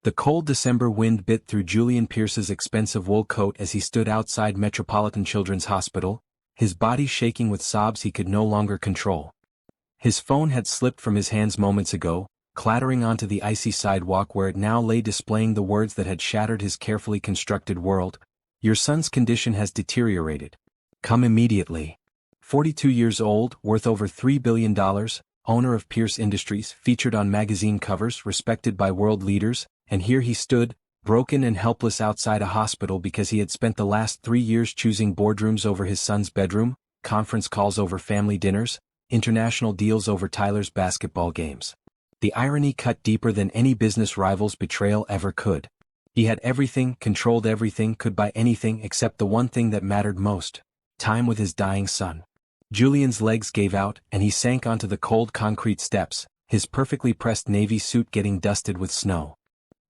The cold December wind bit through Julian Pierce's expensive wool coat as he stood outside Metropolitan Children's Hospital, his body shaking with sobs he could no longer control. His phone had slipped from his hands moments ago, clattering onto the icy sidewalk where it now lay displaying the words that had shattered his carefully constructed world. "Your son's condition has deteriorated. Come immediately." 42 years old, worth over $3 billion, owner of Pierce Industries, featured on magazine covers, respected by world leaders, and here he stood, broken and helpless outside a hospital because he had spent the last 3 years choosing boardrooms over his son's bedroom, conference calls over family dinners, international deals over Tyler's basketball games. The irony cut deeper than any business rival's betrayal ever could. He had everything, controlled everything, could buy anything except the one thing that mattered most: time with his dying son. Julian's legs gave out, and he sank onto the cold concrete steps, his perfectly pressed navy suit getting dusted with snow.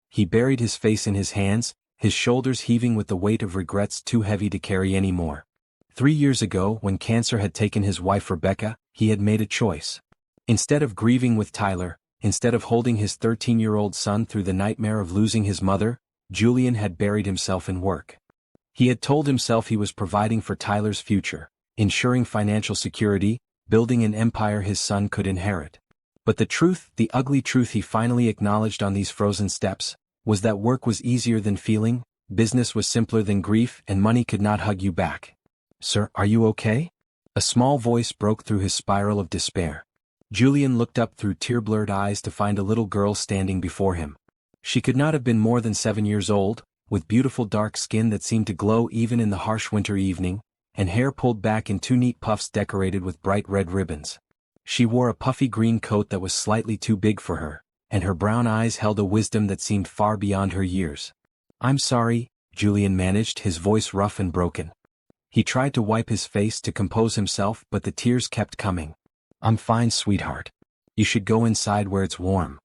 He buried his face in his hands, his shoulders heaving with the weight of regrets too heavy to carry anymore. 3 years ago, when cancer had taken his wife Rebecca, he had made a choice. Instead of grieving with Tyler, instead of holding his 13-year-old son through the nightmare of losing his mother, Julian had buried himself in work. He had told himself he was providing for Tyler's future, ensuring financial security, building an empire his son could inherit. But the truth, the ugly truth he finally acknowledged on these frozen steps, was that work was easier than feeling, business was simpler than grief, and money could not hug you back. "Sir, are you okay?" A small voice broke through his spiral of despair. Julian looked up through tear-blurred eyes to find a little girl standing before him. She could not have been more than 7 years old, with beautiful dark skin that seemed to glow even in the harsh winter evening, and hair pulled back in 2 neat puffs decorated with bright red ribbons. She wore a puffy green coat that was slightly too big for her, and her brown eyes held a wisdom that seemed far beyond her years. "I'm sorry," Julian managed, his voice rough and broken. He tried to wipe his face to compose himself, but the tears kept coming. "I'm fine, sweetheart. You should go inside where it's warm."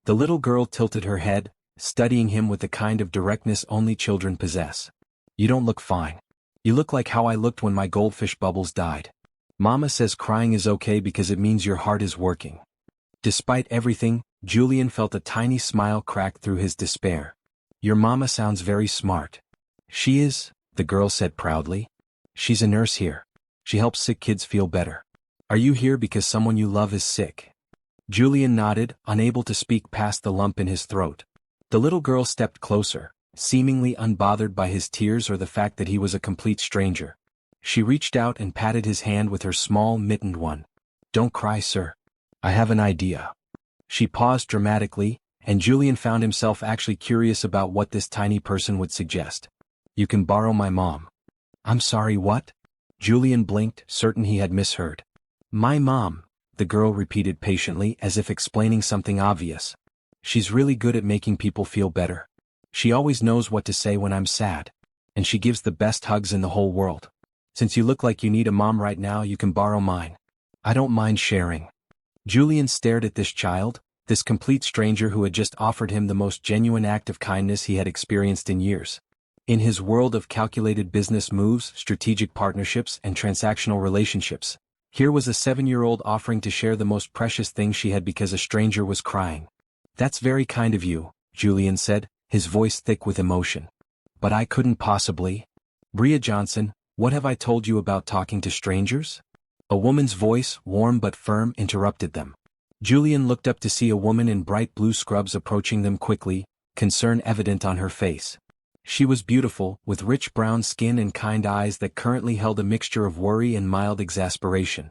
The little girl tilted her head, studying him with the kind of directness only children possess. "You don't look fine. You look like how I looked when my goldfish bubbles died. Mama says crying is okay because it means your heart is working." Despite everything, Julian felt a tiny smile crack through his despair. "Your mama sounds very smart." "She is," the girl said proudly. "She's a nurse here. She helps sick kids feel better." "Are you here because someone you love is sick?" Julian nodded, unable to speak past the lump in his throat. The little girl stepped closer, seemingly unbothered by his tears or the fact that he was a complete stranger. She reached out and patted his hand with her small, mittened one. "Don't cry, sir. I have an idea." She paused dramatically, and Julian found himself actually curious about what this tiny person would suggest. "You can borrow my mom." "I'm sorry, what?" Julian blinked, certain he had misheard. "My mom," the girl repeated patiently as if explaining something obvious. "She's really good at making people feel better. She always knows what to say when I'm sad. And she gives the best hugs in the whole world. Since you look like you need a mom right now, you can borrow mine. I don't mind sharing." Julian stared at this child, this complete stranger who had just offered him the most genuine act of kindness he had experienced in years. In his world of calculated business moves, strategic partnerships, and transactional relationships, here was a 7-year-old offering to share the most precious thing she had because a stranger was crying. "That's very kind of you," Julian said, his voice thick with emotion. "But I couldn't possibly." "Bria Johnson, what have I told you about talking to strangers?" A woman's voice, warm but firm, interrupted them. Julian looked up to see a woman in bright blue scrubs approaching them quickly, concern evident on her face. She was beautiful, with rich brown skin and kind eyes that currently held a mixture of worry and mild exasperation.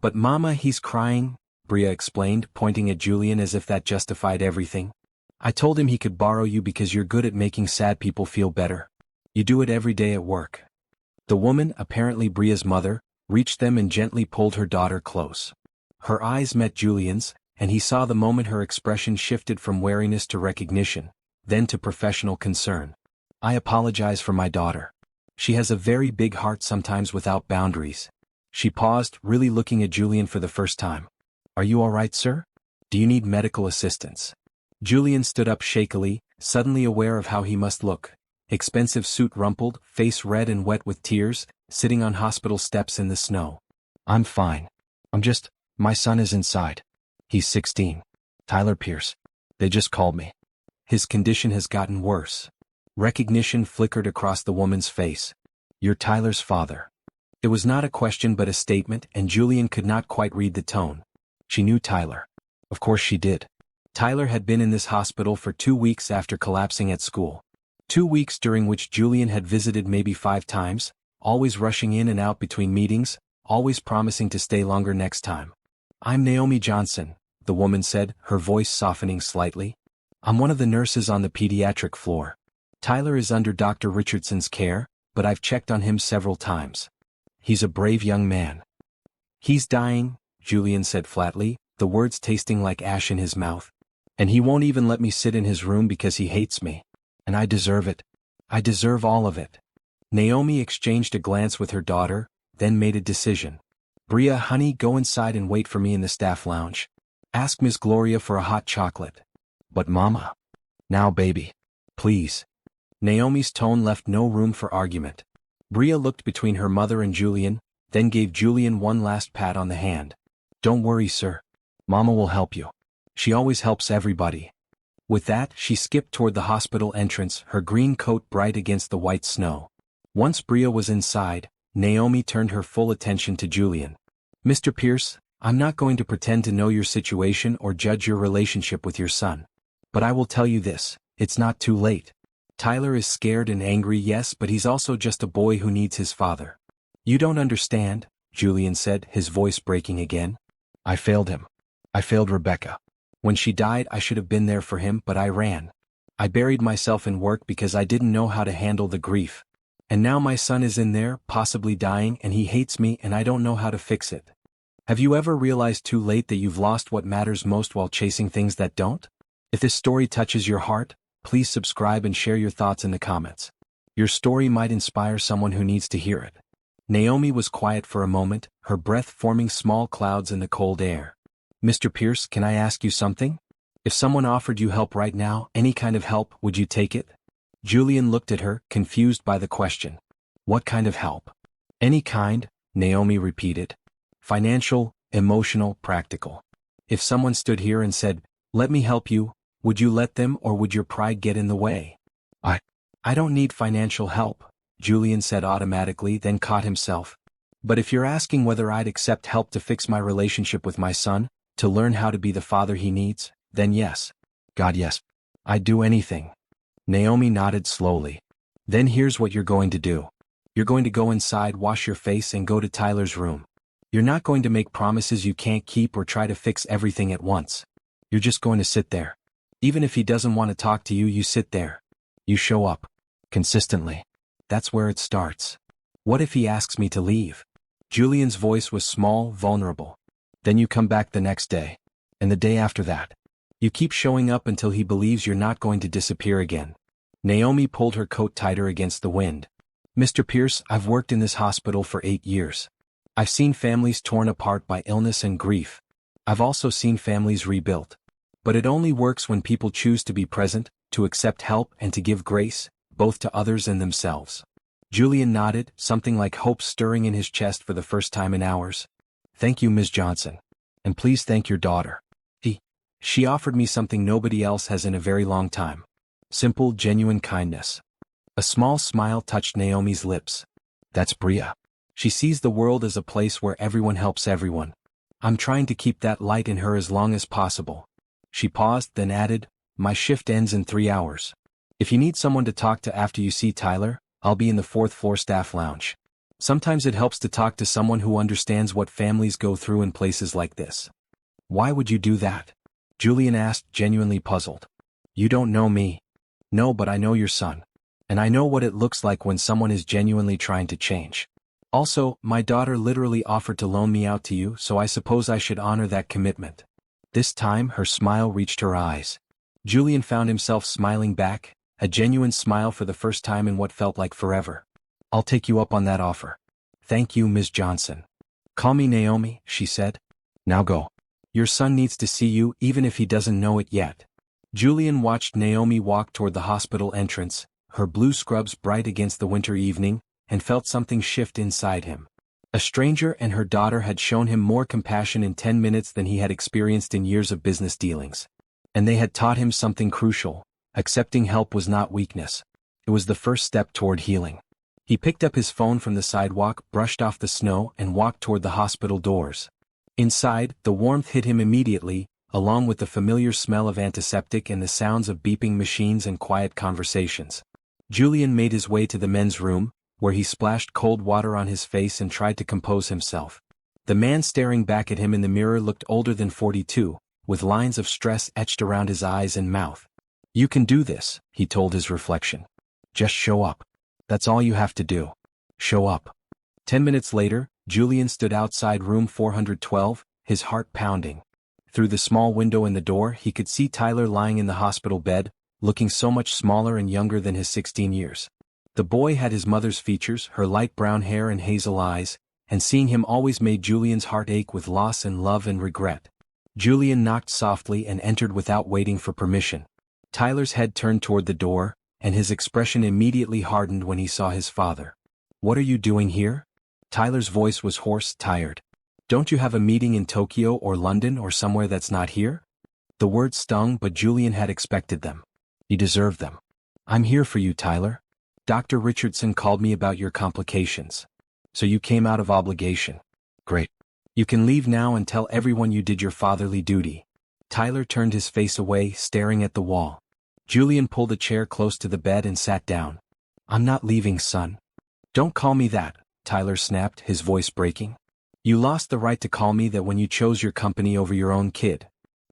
"But Mama, he's crying," Bria explained, pointing at Julian as if that justified everything. "I told him he could borrow you because you're good at making sad people feel better. You do it every day at work." The woman, apparently Bria's mother, reached them and gently pulled her daughter close. Her eyes met Julian's, and he saw the moment her expression shifted from wariness to recognition, then to professional concern. "I apologize for my daughter. She has a very big heart, sometimes without boundaries." She paused, really looking at Julian for the first time. "Are you all right, sir? Do you need medical assistance?" Julian stood up shakily, suddenly aware of how he must look. Expensive suit rumpled, face red and wet with tears, sitting on hospital steps in the snow. "I'm fine. My son is inside. He's 16. Tyler Pierce. They just called me." His condition has gotten worse. Recognition flickered across the woman's face. You're Tyler's father. It was not a question but a statement, and Julian could not quite read the tone. She knew Tyler. Of course she did. Tyler had been in this hospital for 2 weeks after collapsing at school. 2 weeks during which Julian had visited maybe 5 times, always rushing in and out between meetings, always promising to stay longer next time. I'm Naomi Johnson, the woman said, her voice softening slightly. I'm one of the nurses on the pediatric floor. Tyler is under Dr. Richardson's care, but I've checked on him several times. He's a brave young man. He's dying, Julian said flatly, the words tasting like ash in his mouth. And he won't even let me sit in his room because he hates me. And I deserve it. I deserve all of it. Naomi exchanged a glance with her daughter, then made a decision. Bria, honey, go inside and wait for me in the staff lounge. Ask Miss Gloria for a hot chocolate. But Mama. Now baby. Please. Naomi's tone left no room for argument. Bria looked between her mother and Julian, then gave Julian one last pat on the hand. Don't worry, sir. Mama will help you. She always helps everybody. With that, she skipped toward the hospital entrance, her green coat bright against the white snow. Once Bria was inside, Naomi turned her full attention to Julian. Mr. Pierce, I'm not going to pretend to know your situation or judge your relationship with your son. But I will tell you this, it's not too late. Tyler is scared and angry, yes, but he's also just a boy who needs his father. You don't understand, Julian said, his voice breaking again. I failed him. I failed Rebecca. When she died, I should have been there for him, but I ran. I buried myself in work because I didn't know how to handle the grief. And now my son is in there, possibly dying, and he hates me and I don't know how to fix it. Have you ever realized too late that you've lost what matters most while chasing things that don't? If this story touches your heart, please subscribe and share your thoughts in the comments. Your story might inspire someone who needs to hear it. Naomi was quiet for a moment, her breath forming small clouds in the cold air. Mr. Pierce, can I ask you something? If someone offered you help right now, any kind of help, would you take it? Julian looked at her, confused by the question. What kind of help? Any kind, Naomi repeated. Financial, emotional, practical. If someone stood here and said, let me help you, would you let them, or would your pride get in the way? I don't need financial help, Julian said automatically, then caught himself. But if you're asking whether I'd accept help to fix my relationship with my son, to learn how to be the father he needs, then yes. God, yes. I'd do anything. Naomi nodded slowly. Then here's what you're going to do. You're going to go inside, wash your face, and go to Tyler's room. You're not going to make promises you can't keep or try to fix everything at once. You're just going to sit there. Even if he doesn't want to talk to you, you sit there. You show up. Consistently. That's where it starts. What if he asks me to leave? Julian's voice was small, vulnerable. Then you come back the next day. And the day after that. You keep showing up until he believes you're not going to disappear again. Naomi pulled her coat tighter against the wind. Mr. Pierce, I've worked in this hospital for 8 years. I've seen families torn apart by illness and grief. I've also seen families rebuilt. But it only works when people choose to be present, to accept help, and to give grace, both to others and themselves. Julian nodded, something like hope stirring in his chest for the first time in hours. Thank you, Ms. Johnson. And please thank your daughter. She offered me something nobody else has in a very long time. Simple, genuine kindness. A small smile touched Naomi's lips. That's Bria. She sees the world as a place where everyone helps everyone. I'm trying to keep that light in her as long as possible. She paused, then added, my shift ends in 3 hours. If you need someone to talk to after you see Tyler, I'll be in the 4th floor staff lounge. Sometimes it helps to talk to someone who understands what families go through in places like this. Why would you do that? Julian asked, genuinely puzzled. You don't know me. No, but I know your son. And I know what it looks like when someone is genuinely trying to change. Also, my daughter literally offered to loan me out to you, so I suppose I should honor that commitment. This time, her smile reached her eyes. Julian found himself smiling back, a genuine smile for the first time in what felt like forever. I'll take you up on that offer. Thank you, Ms. Johnson. Call me Naomi, she said. Now go. Your son needs to see you, even if he doesn't know it yet. Julian watched Naomi walk toward the hospital entrance, her blue scrubs bright against the winter evening, and felt something shift inside him. A stranger and her daughter had shown him more compassion in 10 minutes than he had experienced in years of business dealings. And they had taught him something crucial. Accepting help was not weakness. It was the first step toward healing. He picked up his phone from the sidewalk, brushed off the snow, and walked toward the hospital doors. Inside, the warmth hit him immediately, along with the familiar smell of antiseptic and the sounds of beeping machines and quiet conversations. Julian made his way to the men's room, where he splashed cold water on his face and tried to compose himself. The man staring back at him in the mirror looked older than 42, with lines of stress etched around his eyes and mouth. "You can do this," he told his reflection. "Just show up. That's all you have to do. Show up." 10 minutes later, Julian stood outside room 412, his heart pounding. Through the small window in the door, he could see Tyler lying in the hospital bed, looking so much smaller and younger than his 16 years. The boy had his mother's features, her light brown hair and hazel eyes, and seeing him always made Julian's heart ache with loss and love and regret. Julian knocked softly and entered without waiting for permission. Tyler's head turned toward the door, and his expression immediately hardened when he saw his father. "What are you doing here?" Tyler's voice was hoarse, tired. "Don't you have a meeting in Tokyo or London or somewhere that's not here?" The words stung, but Julian had expected them. He deserved them. "I'm here for you, Tyler. Dr. Richardson called me about your complications. So you came out of obligation. Great. You can leave now and tell everyone you did your fatherly duty." Tyler turned his face away, staring at the wall. Julian pulled a chair close to the bed and sat down. "I'm not leaving, son." "Don't call me that," Tyler snapped, his voice breaking. "You lost the right to call me that when you chose your company over your own kid."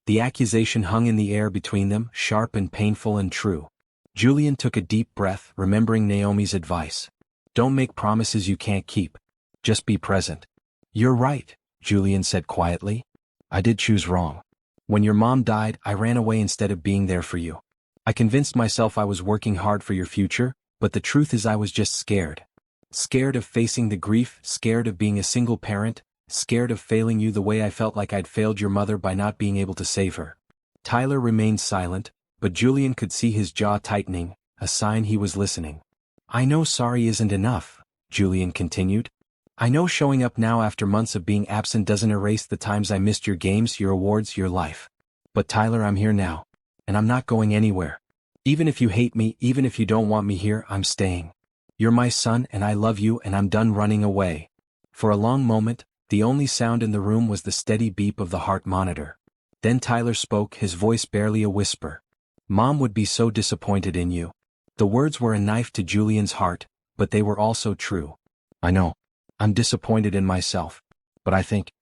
The accusation hung in the air between them, sharp and painful and true. Julian took a deep breath, remembering Naomi's advice. "Don't make promises you can't keep. Just be present." "You're right," Julian said quietly. "I did choose wrong. When your mom died, I ran away instead of being there for you. I convinced myself I was working hard for your future, but the truth is I was just scared. Scared of facing the grief, scared of being a single parent, scared of failing you the way I felt like I'd failed your mother by not being able to save her." Tyler remained silent, but Julian could see his jaw tightening, a sign he was listening. "I know sorry isn't enough," Julian continued. "I know showing up now after months of being absent doesn't erase the times I missed your games, your awards, your life. But Tyler, I'm here now. And I'm not going anywhere. Even if you hate me, even if you don't want me here, I'm staying. You're my son and I love you and I'm done running away." For a long moment, the only sound in the room was the steady beep of the heart monitor. Then Tyler spoke, his voice barely a whisper. "Mom would be so disappointed in you." The words were a knife to Julian's heart, but they were also true. "I know. I'm disappointed in myself. But I think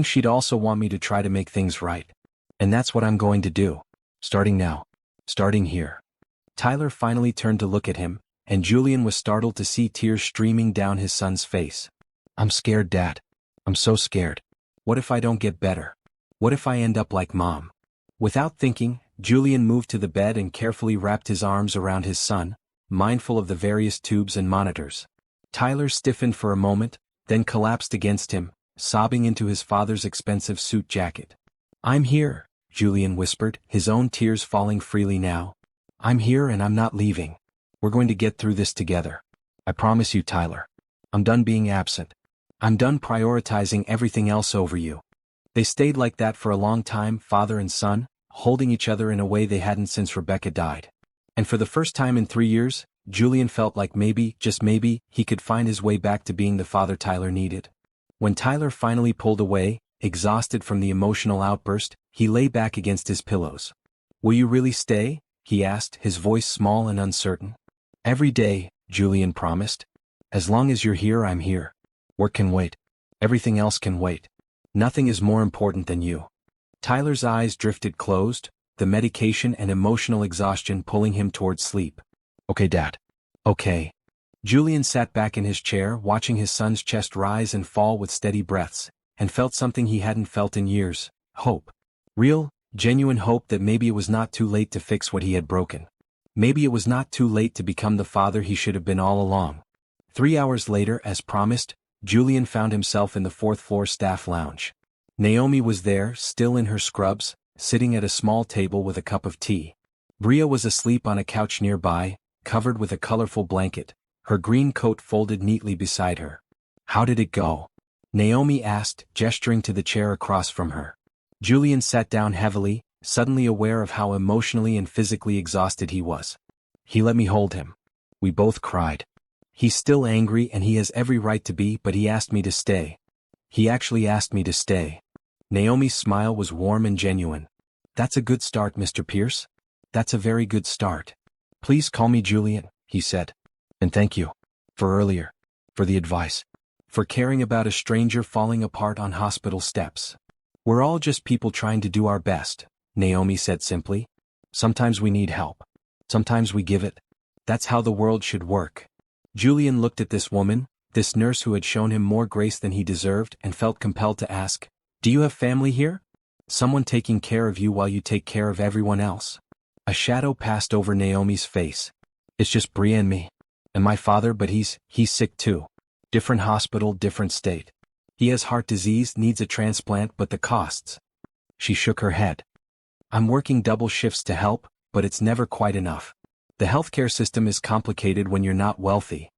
she'd also want me to try to make things right. And that's what I'm going to do. Starting now. Starting here." Tyler finally turned to look at him, and Julian was startled to see tears streaming down his son's face. "I'm scared, Dad. I'm so scared. What if I don't get better? What if I end up like Mom?" Without thinking, Julian moved to the bed and carefully wrapped his arms around his son, mindful of the various tubes and monitors. Tyler stiffened for a moment, then collapsed against him, sobbing into his father's expensive suit jacket. "I'm here," Julian whispered, his own tears falling freely now. "I'm here and I'm not leaving. We're going to get through this together. I promise you, Tyler. I'm done being absent. I'm done prioritizing everything else over you." They stayed like that for a long time, father and son, holding each other in a way they hadn't since Rebecca died. And for the first time in 3 years, Julian felt like maybe, just maybe, he could find his way back to being the father Tyler needed. When Tyler finally pulled away, exhausted from the emotional outburst, he lay back against his pillows. "Will you really stay?" he asked, his voice small and uncertain. "Every day," Julian promised. "As long as you're here, I'm here. Work can wait. Everything else can wait. Nothing is more important than you." Tyler's eyes drifted closed, the medication and emotional exhaustion pulling him towards sleep. "Okay, Dad. Okay." Julian sat back in his chair, watching his son's chest rise and fall with steady breaths, and felt something he hadn't felt in years: hope. Real, genuine hope that maybe it was not too late to fix what he had broken. Maybe it was not too late to become the father he should have been all along. 3 hours later, as promised, Julian found himself in the 4th-floor staff lounge. Naomi was there, still in her scrubs, sitting at a small table with a cup of tea. Bria was asleep on a couch nearby, covered with a colorful blanket, her green coat folded neatly beside her. "How did it go?" Naomi asked, gesturing to the chair across from her. Julian sat down heavily, suddenly aware of how emotionally and physically exhausted he was. He let me hold him. We both cried. He's still angry and he has every right to be, but he asked me to stay. He actually asked me to stay. Naomi's smile was warm and genuine. That's a good start, Mr. Pierce. That's a very good start. Please call me Julian, he said. And thank you. For earlier. For the advice. For caring about a stranger falling apart on hospital steps. We're all just people trying to do our best, Naomi said simply. Sometimes we need help. Sometimes we give it. That's how the world should work. Julian looked at this woman, this nurse who had shown him more grace than he deserved, and felt compelled to ask, "Do you have family here? Someone taking care of you while you take care of everyone else?" A shadow passed over Naomi's face. "It's just Bria and me. And my father, but he's sick too. Different hospital, different state. He has heart disease, needs a transplant, but the costs." She shook her head. "I'm working double shifts to help, but it's never quite enough. The healthcare system is complicated when you're not wealthy."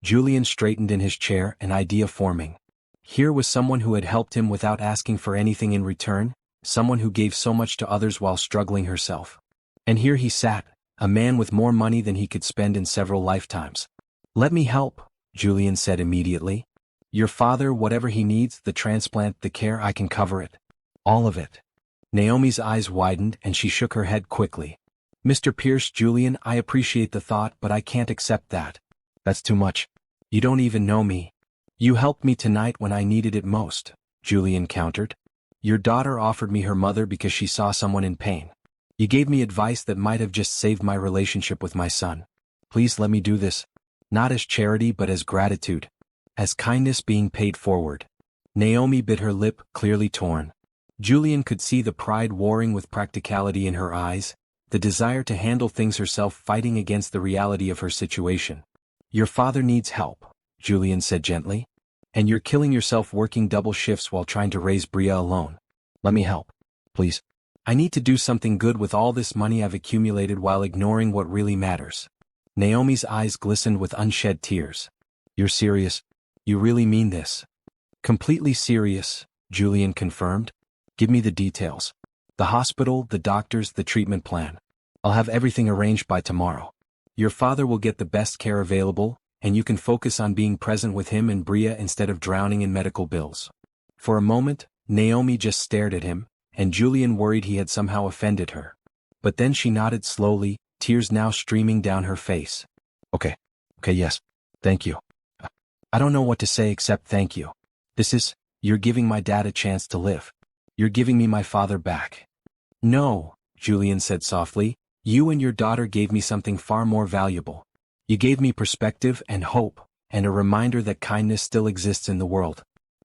Julian straightened in his chair, an idea forming. Here was someone who had helped him without asking for anything in return, someone who gave so much to others while struggling herself. And here he sat, a man with more money than he could spend in several lifetimes. "Let me help," Julian said immediately. "Your father, whatever he needs, the transplant, the care, I can cover it. All of it." Naomi's eyes widened and she shook her head quickly. "Mr. Pierce, Julian, I appreciate the thought, but I can't accept that. That's too much. You don't even know me." "You helped me tonight when I needed it most," Julian countered. "Your daughter offered me her mother because she saw someone in pain. You gave me advice that might have just saved my relationship with my son. Please let me do this. Not as charity but as gratitude. As kindness being paid forward." Naomi bit her lip, clearly torn. Julian could see the pride warring with practicality in her eyes, the desire to handle things herself fighting against the reality of her situation. "Your father needs help," Julian said gently. "And you're killing yourself working double shifts while trying to raise Bria alone. Let me help. Please. I need to do something good with all this money I've accumulated while ignoring what really matters." Naomi's eyes glistened with unshed tears. "You're serious? You really mean this?" "Completely serious," Julian confirmed. "Give me the details. The hospital, the doctors, the treatment plan. I'll have everything arranged by tomorrow. Your father will get the best care available, and you can focus on being present with him and Bria instead of drowning in medical bills." For a moment, Naomi just stared at him, and Julian worried he had somehow offended her. But then she nodded slowly, tears now streaming down her face. Okay, yes, thank you. I don't know what to say except thank you. You're giving my dad a chance to live. You're giving me my father back." "No," Julian said softly, "you and your daughter gave me something far more valuable. You gave me perspective and hope, and a reminder that kindness still exists in the world.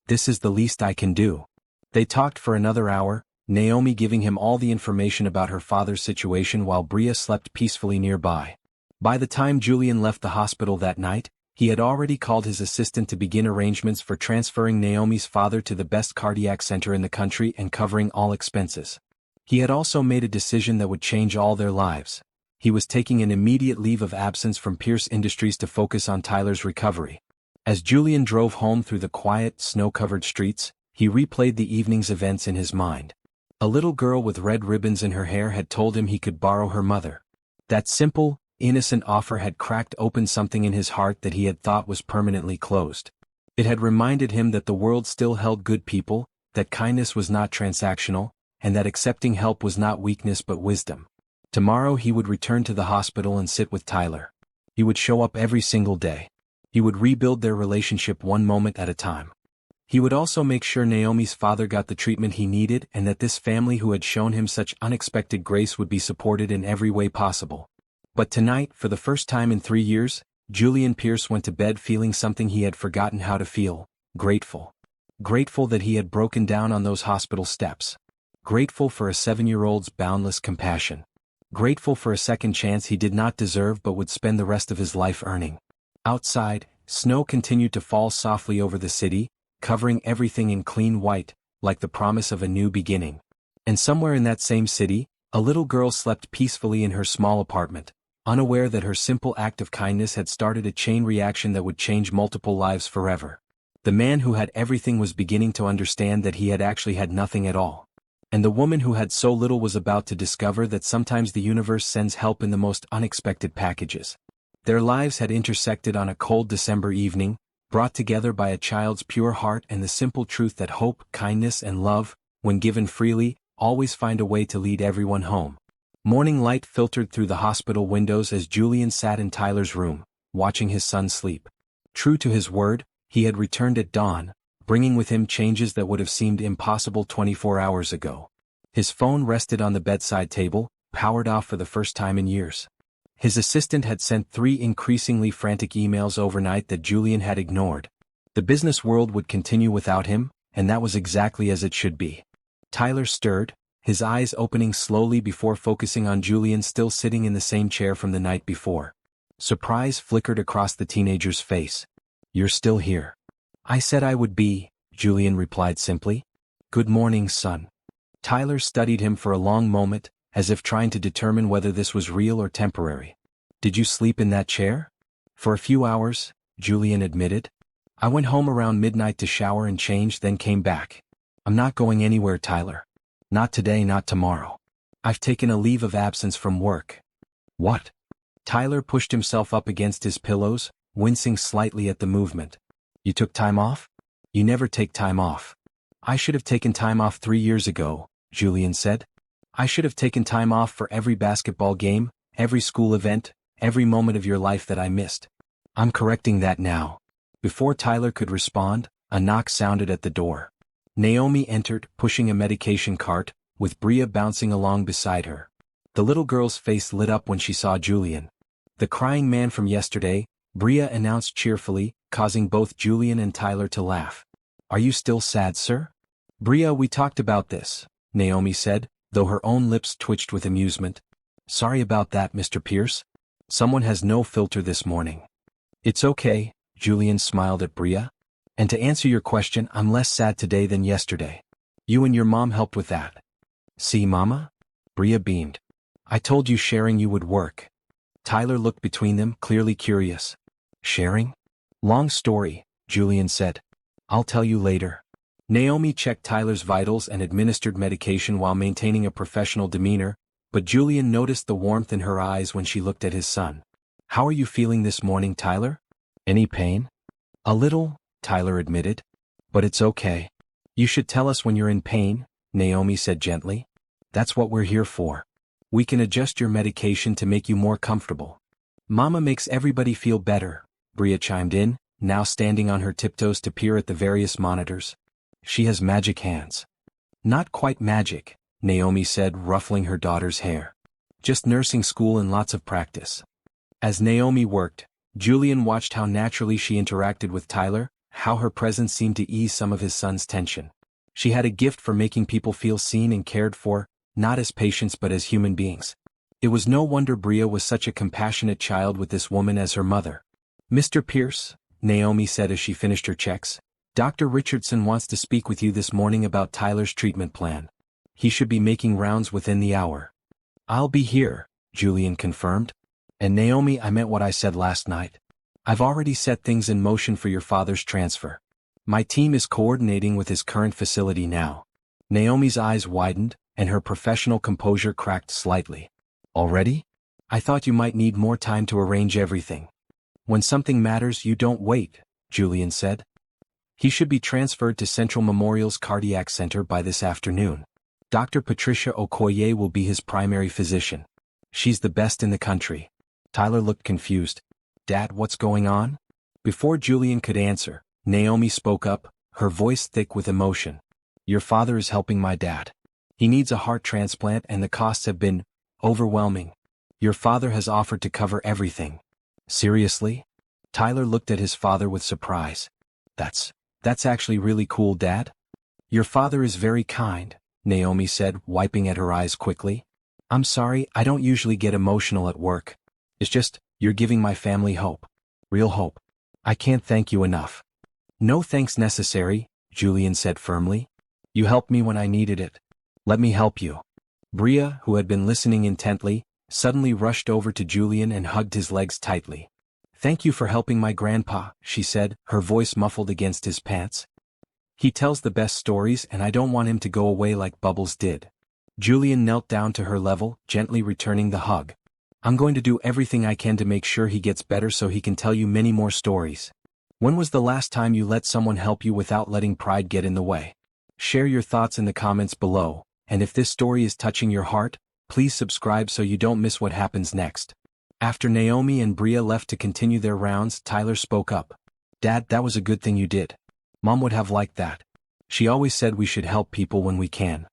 This is the least I can do." They talked for another hour, Naomi giving him all the information about her father's situation while Bria slept peacefully nearby. By the time Julian left the hospital that night, he had already called his assistant to begin arrangements for transferring Naomi's father to the best cardiac center in the country and covering all expenses. He had also made a decision that would change all their lives. He was taking an immediate leave of absence from Pierce Industries to focus on Tyler's recovery. As Julian drove home through the quiet, snow-covered streets, he replayed the evening's events in his mind. A little girl with red ribbons in her hair had told him he could borrow her mother. That simple, innocent offer had cracked open something in his heart that he had thought was permanently closed. It had reminded him that the world still held good people, that kindness was not transactional, and that accepting help was not weakness but wisdom. Tomorrow he would return to the hospital and sit with Tyler. He would show up every single day. He would rebuild their relationship one moment at a time. He would also make sure Naomi's father got the treatment he needed and that this family who had shown him such unexpected grace would be supported in every way possible. But tonight, for the first time in 3 years, Julian Pierce went to bed feeling something he had forgotten how to feel: grateful. Grateful that he had broken down on those hospital steps. Grateful for a 7-year-old's boundless compassion. Grateful for a second chance he did not deserve but would spend the rest of his life earning. Outside, snow continued to fall softly over the city, covering everything in clean white, like the promise of a new beginning. And somewhere in that same city, a little girl slept peacefully in her small apartment, unaware that her simple act of kindness had started a chain reaction that would change multiple lives forever. The man who had everything was beginning to understand that he had actually had nothing at all. And the woman who had so little was about to discover that sometimes the universe sends help in the most unexpected packages. Their lives had intersected on a cold December evening, brought together by a child's pure heart and the simple truth that hope, kindness and love, when given freely, always find a way to lead everyone home. Morning light filtered through the hospital windows as Julian sat in Tyler's room, watching his son sleep. True to his word, he had returned at dawn, bringing with him changes that would have seemed impossible 24 hours ago. His phone rested on the bedside table, powered off for the first time in years. His assistant had sent 3 increasingly frantic emails overnight that Julian had ignored. The business world would continue without him, and that was exactly as it should be. Tyler stirred, his eyes opening slowly before focusing on Julian still sitting in the same chair from the night before. Surprise flickered across the teenager's face. "You're still here." "I said I would be," Julian replied simply. "Good morning, son." Tyler studied him for a long moment, as if trying to determine whether this was real or temporary. "Did you sleep in that chair?" "For a few hours," Julian admitted. "I went home around midnight to shower and change, then came back." "I'm not going anywhere, Tyler. Not today, not tomorrow. I've taken a leave of absence from work." "What?" Tyler pushed himself up against his pillows, wincing slightly at the movement. "You took time off?" "You never take time off." "I should have taken time off 3 years ago," Julian said. "I should have taken time off for every basketball game, every school event, every moment of your life that I missed. I'm correcting that now." Before Tyler could respond, a knock sounded at the door. Naomi entered, pushing a medication cart, with Bria bouncing along beside her. The little girl's face lit up when she saw Julian. "The crying man from yesterday," Bria announced cheerfully, causing both Julian and Tyler to laugh. "Are you still sad, sir?" "Bria, we talked about this," Naomi said, though her own lips twitched with amusement. "Sorry about that, Mr. Pierce. Someone has no filter this morning." "It's okay," Julian smiled at Bria. "And to answer your question, I'm less sad today than yesterday. You and your mom helped with that." "See, Mama?" Bria beamed. "I told you sharing you would work." Tyler looked between them, clearly curious. "Sharing?" "Long story," Julian said. "I'll tell you later." Naomi checked Tyler's vitals and administered medication while maintaining a professional demeanor, but Julian noticed the warmth in her eyes when she looked at his son. "How are you feeling this morning, Tyler? Any pain?" "A little," Tyler admitted. "But it's okay." "You should tell us when you're in pain," Naomi said gently. "That's what we're here for. We can adjust your medication to make you more comfortable." "Mama makes everybody feel better," Bria chimed in, now standing on her tiptoes to peer at the various monitors. "She has magic hands." "Not quite magic," Naomi said, ruffling her daughter's hair. "Just nursing school and lots of practice." As Naomi worked, Julian watched how naturally she interacted with Tyler, how her presence seemed to ease some of his son's tension. She had a gift for making people feel seen and cared for, not as patients but as human beings. It was no wonder Bria was such a compassionate child with this woman as her mother. "Mr. Pierce," Naomi said as she finished her checks, "Dr. Richardson wants to speak with you this morning about Tyler's treatment plan. He should be making rounds within the hour." "I'll be here," Julian confirmed. "And Naomi, I meant what I said last night. I've already set things in motion for your father's transfer. My team is coordinating with his current facility now." Naomi's eyes widened, and her professional composure cracked slightly. "Already? I thought you might need more time to arrange everything." "When something matters, you don't wait," Julian said. "He should be transferred to Central Memorial's Cardiac Center by this afternoon. Dr. Patricia Okoye will be his primary physician. She's the best in the country." Tyler looked confused. "Dad, what's going on?" Before Julian could answer, Naomi spoke up, her voice thick with emotion. "Your father is helping my dad. He needs a heart transplant and the costs have been overwhelming. Your father has offered to cover everything." "Seriously?" Tyler looked at his father with surprise. That's actually really cool, Dad." "Your father is very kind," Naomi said, wiping at her eyes quickly. "I'm sorry, I don't usually get emotional at work. It's just, you're giving my family hope. Real hope. I can't thank you enough." "No thanks necessary," Julian said firmly. "You helped me when I needed it. Let me help you." Bria, who had been listening intently, suddenly rushed over to Julian and hugged his legs tightly. "Thank you for helping my grandpa," she said, her voice muffled against his pants. He tells the best stories and I don't want him to go away like Bubbles did. Julian knelt down to her level, gently returning the hug. I'm going to do everything I can to make sure he gets better so he can tell you many more stories. When was the last time you let someone help you without letting pride get in the way? Share your thoughts in the comments below, and if this story is touching your heart, please subscribe so you don't miss what happens next. After Naomi and Bria left to continue their rounds, Tyler spoke up. Dad, that was a good thing you did. Mom would have liked that. She always said we should help people when we can.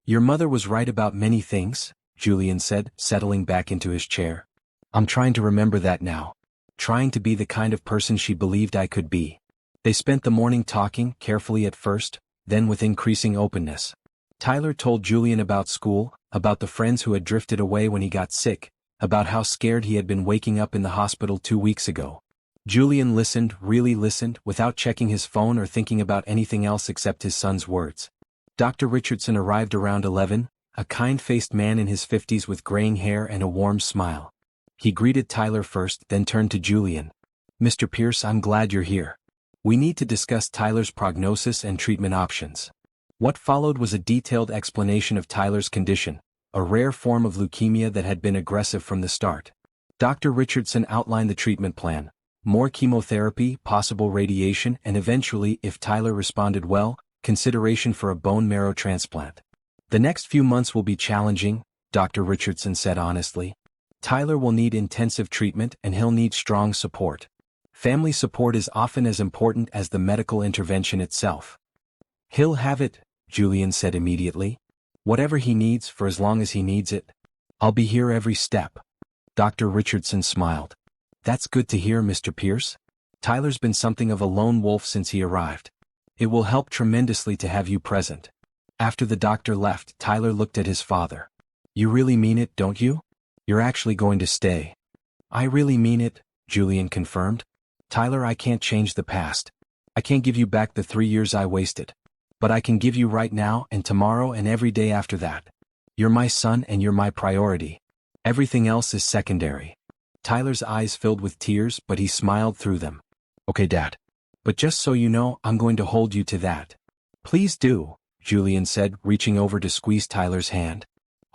Your mother was right about many things, Julian said, settling back into his chair. I'm trying to remember that now. Trying to be the kind of person she believed I could be. They spent the morning talking, carefully at first, then with increasing openness. Tyler told Julian about school, about the friends who had drifted away when he got sick, about how scared he had been waking up in the hospital 2 weeks ago. Julian listened, really listened, without checking his phone or thinking about anything else except his son's words. Dr. Richardson arrived around 11, a kind-faced man in his 50s with graying hair and a warm smile. He greeted Tyler first, then turned to Julian. Mr. Pierce, I'm glad you're here. We need to discuss Tyler's prognosis and treatment options. What followed was a detailed explanation of Tyler's condition, a rare form of leukemia that had been aggressive from the start. Dr. Richardson outlined the treatment plan: more chemotherapy, possible radiation, and eventually, if Tyler responded well, consideration for a bone marrow transplant. The next few months will be challenging, Dr. Richardson said honestly. Tyler will need intensive treatment and he'll need strong support. Family support is often as important as the medical intervention itself. He'll have it, Julian said immediately. Whatever he needs for as long as he needs it. I'll be here every step. Dr. Richardson smiled. That's good to hear, Mr. Pierce. Tyler's been something of a lone wolf since he arrived. It will help tremendously to have you present. After the doctor left, Tyler looked at his father. You really mean it, don't you? You're actually going to stay. I really mean it, Julian confirmed. Tyler, I can't change the past. I can't give you back the 3 years I wasted. But I can give you right now and tomorrow and every day after that. You're my son and you're my priority. Everything else is secondary. Tyler's eyes filled with tears, but he smiled through them. Okay, Dad. But just so you know, I'm going to hold you to that. Please do, Julian said, reaching over to squeeze Tyler's hand.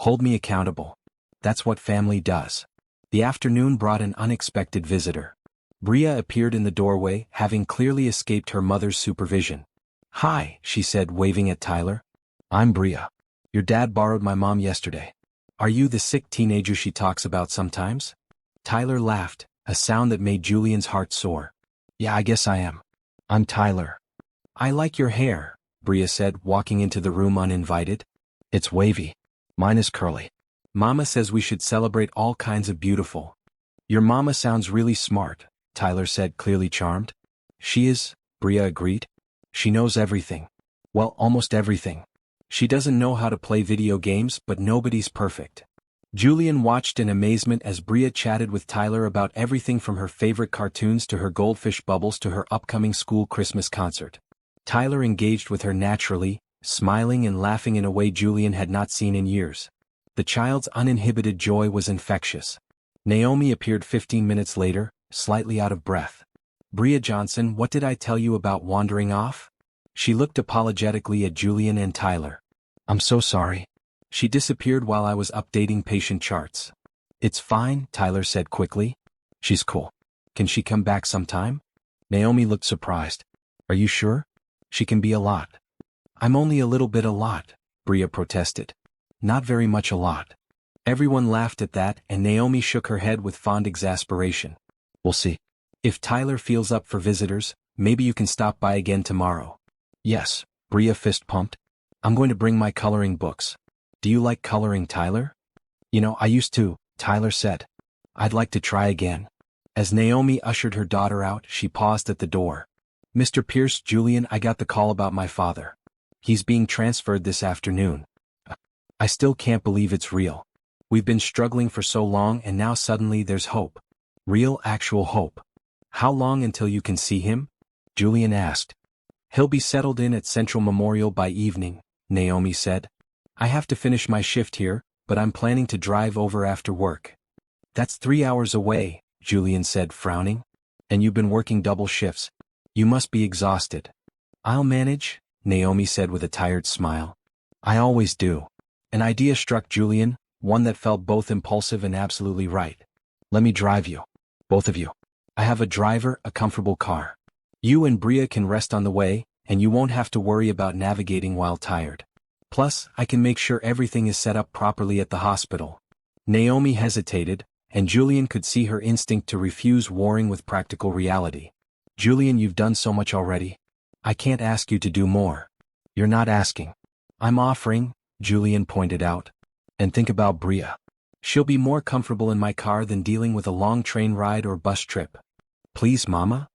Hold me accountable. That's what family does. The afternoon brought an unexpected visitor. Bria appeared in the doorway, having clearly escaped her mother's supervision. Hi, she said, waving at Tyler. I'm Bria. Your dad borrowed my mom yesterday. Are you the sick teenager she talks about sometimes? Tyler laughed, a sound that made Julian's heart soar. Yeah, I guess I am. I'm Tyler. I like your hair, Bria said, walking into the room uninvited. It's wavy. Mine is curly. Mama says we should celebrate all kinds of beautiful. Your mama sounds really smart, Tyler said, clearly charmed. She is, Bria agreed. She knows everything. Well, almost everything. She doesn't know how to play video games, but nobody's perfect. Julian watched in amazement as Bria chatted with Tyler about everything from her favorite cartoons to her goldfish bubbles to her upcoming school Christmas concert. Tyler engaged with her naturally, smiling and laughing in a way Julian had not seen in years. The child's uninhibited joy was infectious. Naomi appeared 15 minutes later, slightly out of breath. Bria Johnson, what did I tell you about wandering off? She looked apologetically at Julian and Tyler. I'm so sorry. She disappeared while I was updating patient charts. It's fine, Tyler said quickly. She's cool. Can she come back sometime? Naomi looked surprised. Are you sure? She can be a lot. I'm only a little bit a lot, Bria protested. Not very much a lot. Everyone laughed at that, and Naomi shook her head with fond exasperation. We'll see. If Tyler feels up for visitors, maybe you can stop by again tomorrow. Yes, Bria fist pumped. I'm going to bring my coloring books. Do you like coloring, Tyler? You know, I used to, Tyler said. I'd like to try again. As Naomi ushered her daughter out, she paused at the door. Mr. Pierce, Julian, I got the call about my father. He's being transferred this afternoon. I still can't believe it's real. We've been struggling for so long and now suddenly there's hope. Real, actual hope. How long until you can see him? Julian asked. He'll be settled in at Central Memorial by evening, Naomi said. I have to finish my shift here, but I'm planning to drive over after work. That's 3 hours away, Julian said, frowning. And you've been working double shifts. You must be exhausted. I'll manage, Naomi said with a tired smile. I always do. An idea struck Julian, one that felt both impulsive and absolutely right. Let me drive you. Both of you. I have a driver, a comfortable car. You and Bria can rest on the way, and you won't have to worry about navigating while tired. Plus, I can make sure everything is set up properly at the hospital. Naomi hesitated, and Julian could see her instinct to refuse warring with practical reality. Julian, you've done so much already. I can't ask you to do more. You're not asking. I'm offering, Julian pointed out. And think about Bria. She'll be more comfortable in my car than dealing with a long train ride or bus trip. Please, Mama?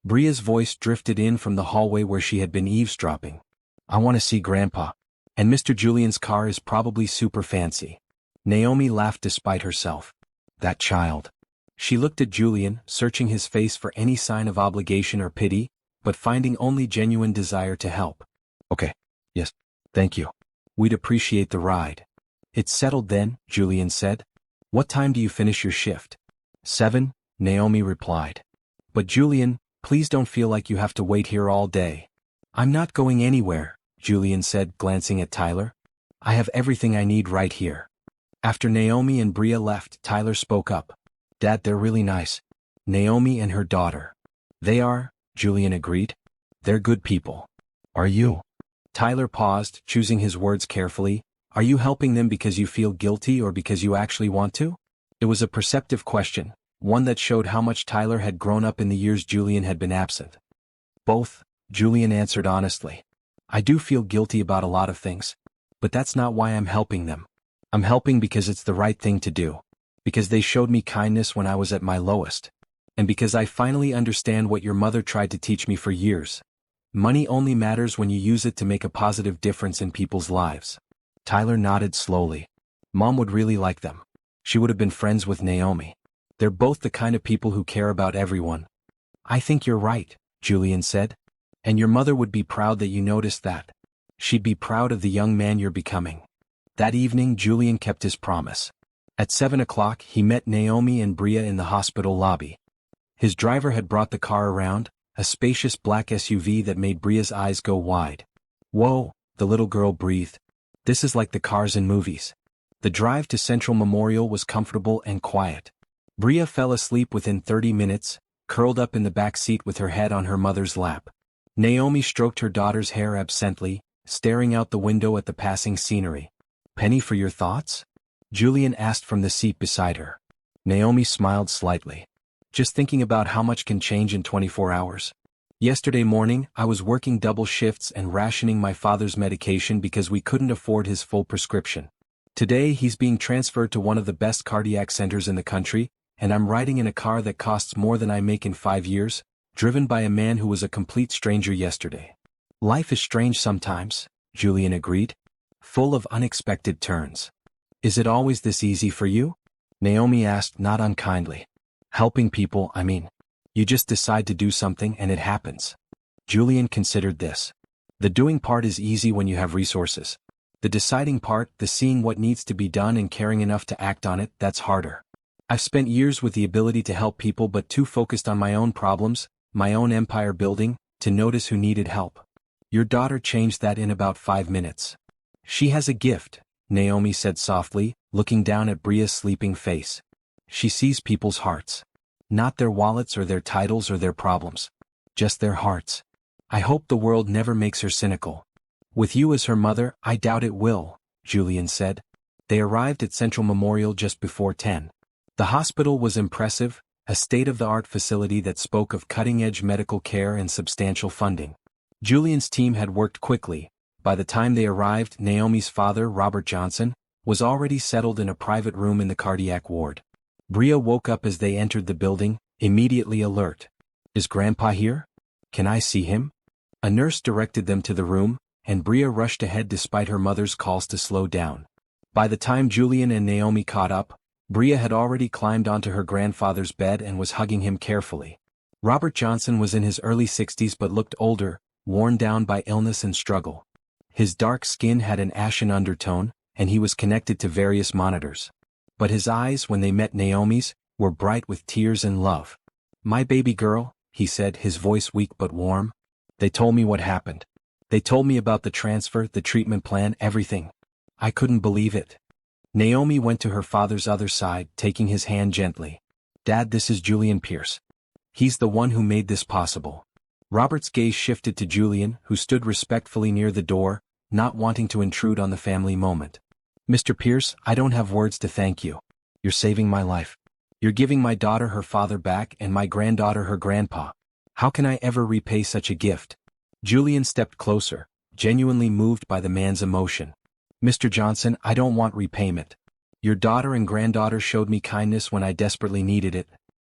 Bria's voice drifted in from the hallway where she had been eavesdropping. I want to see Grandpa. And Mr. Julian's car is probably super fancy. Naomi laughed despite herself. That child. She looked at Julian, searching his face for any sign of obligation or pity, but finding only genuine desire to help. Okay. Yes. Thank you. We'd appreciate the ride. It's settled then, Julian said. What time do you finish your shift? 7, Naomi replied. But Julian, please don't feel like you have to wait here all day. I'm not going anywhere, Julian said, glancing at Tyler. I have everything I need right here. After Naomi and Bria left, Tyler spoke up. Dad, they're really nice. Naomi and her daughter. They are, Julian agreed. They're good people. Are you? Tyler paused, choosing his words carefully. Are you helping them because you feel guilty or because you actually want to? It was a perceptive question, one that showed how much Tyler had grown up in the years Julian had been absent. Both, Julian answered honestly. I do feel guilty about a lot of things, but that's not why I'm helping them. I'm helping because it's the right thing to do, because they showed me kindness when I was at my lowest, and because I finally understand what your mother tried to teach me for years. Money only matters when you use it to make a positive difference in people's lives. Tyler nodded slowly. Mom would really like them. She would have been friends with Naomi. They're both the kind of people who care about everyone. I think you're right, Julian said. And your mother would be proud that you noticed that. She'd be proud of the young man you're becoming. That evening, Julian kept his promise. At 7 o'clock, he met Naomi and Bria in the hospital lobby. His driver had brought the car around, a spacious black SUV that made Bria's eyes go wide. Whoa, the little girl breathed. This is like the cars in movies. The drive to Central Memorial was comfortable and quiet. Bria fell asleep within 30 minutes, curled up in the back seat with her head on her mother's lap. Naomi stroked her daughter's hair absently, staring out the window at the passing scenery. Penny for your thoughts? Julian asked from the seat beside her. Naomi smiled slightly. Just thinking about how much can change in 24 hours. Yesterday morning, I was working double shifts and rationing my father's medication because we couldn't afford his full prescription. Today he's being transferred to one of the best cardiac centers in the country, and I'm riding in a car that costs more than I make in 5 years, driven by a man who was a complete stranger yesterday. Life is strange sometimes, Julian agreed. Full of unexpected turns. Is it always this easy for you? Naomi asked, not unkindly. Helping people, I mean. You just decide to do something and it happens. Julian considered this. The doing part is easy when you have resources. The deciding part, the seeing what needs to be done and caring enough to act on it, that's harder. I've spent years with the ability to help people but too focused on my own problems, my own empire building, to notice who needed help. Your daughter changed that in about 5 minutes. She has a gift, Naomi said softly, looking down at Bria's sleeping face. She sees people's hearts. Not their wallets or their titles or their problems. Just their hearts. I hope the world never makes her cynical. With you as her mother, I doubt it will, Julian said. They arrived at Central Memorial just before 10. The hospital was impressive, a state-of-the-art facility that spoke of cutting-edge medical care and substantial funding. Julian's team had worked quickly. By the time they arrived, Naomi's father, Robert Johnson, was already settled in a private room in the cardiac ward. Bria woke up as they entered the building, immediately alert. Is Grandpa here? Can I see him? A nurse directed them to the room, and Bria rushed ahead despite her mother's calls to slow down. By the time Julian and Naomi caught up, Bria had already climbed onto her grandfather's bed and was hugging him carefully. Robert Johnson was in his early 60s but looked older, worn down by illness and struggle. His dark skin had an ashen undertone, and he was connected to various monitors. But his eyes, when they met Naomi's, were bright with tears and love. My baby girl, he said, his voice weak but warm. They told me what happened. They told me about the transfer, the treatment plan, everything. I couldn't believe it. Naomi went to her father's other side, taking his hand gently. Dad, this is Julian Pierce. He's the one who made this possible. Robert's gaze shifted to Julian, who stood respectfully near the door, not wanting to intrude on the family moment. Mr. Pierce, I don't have words to thank you. You're saving my life. You're giving my daughter her father back and my granddaughter her grandpa. How can I ever repay such a gift? Julian stepped closer, genuinely moved by the man's emotion. Mr. Johnson, I don't want repayment. Your daughter and granddaughter showed me kindness when I desperately needed it.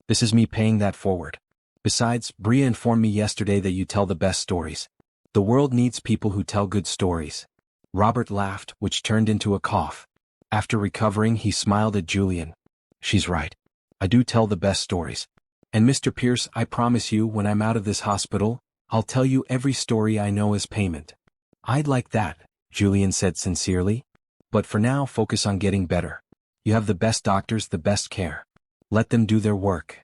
This is me paying that forward. Besides, Bria informed me yesterday that you tell the best stories. The world needs people who tell good stories. Robert laughed, which turned into a cough. After recovering, he smiled at Julian. She's right. I do tell the best stories. And Mr. Pierce, I promise you, when I'm out of this hospital, I'll tell you every story I know as payment. I'd like that, Julian said sincerely. But for now, focus on getting better. You have the best doctors, the best care. Let them do their work.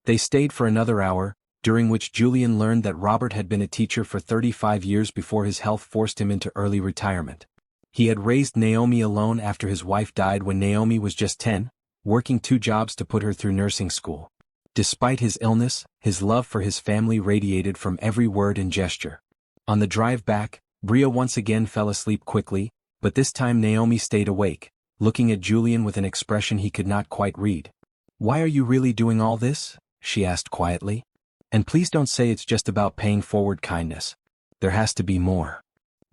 They stayed for another hour, during which Julian learned that Robert had been a teacher for 35 years before his health forced him into early retirement. He had raised Naomi alone after his wife died when Naomi was just 10, working 2 jobs to put her through nursing school. Despite his illness, his love for his family radiated from every word and gesture. On the drive back, Bria once again fell asleep quickly, but this time Naomi stayed awake, looking at Julian with an expression he could not quite read. Why are you really doing all this? She asked quietly. And please don't say it's just about paying forward kindness. There has to be more.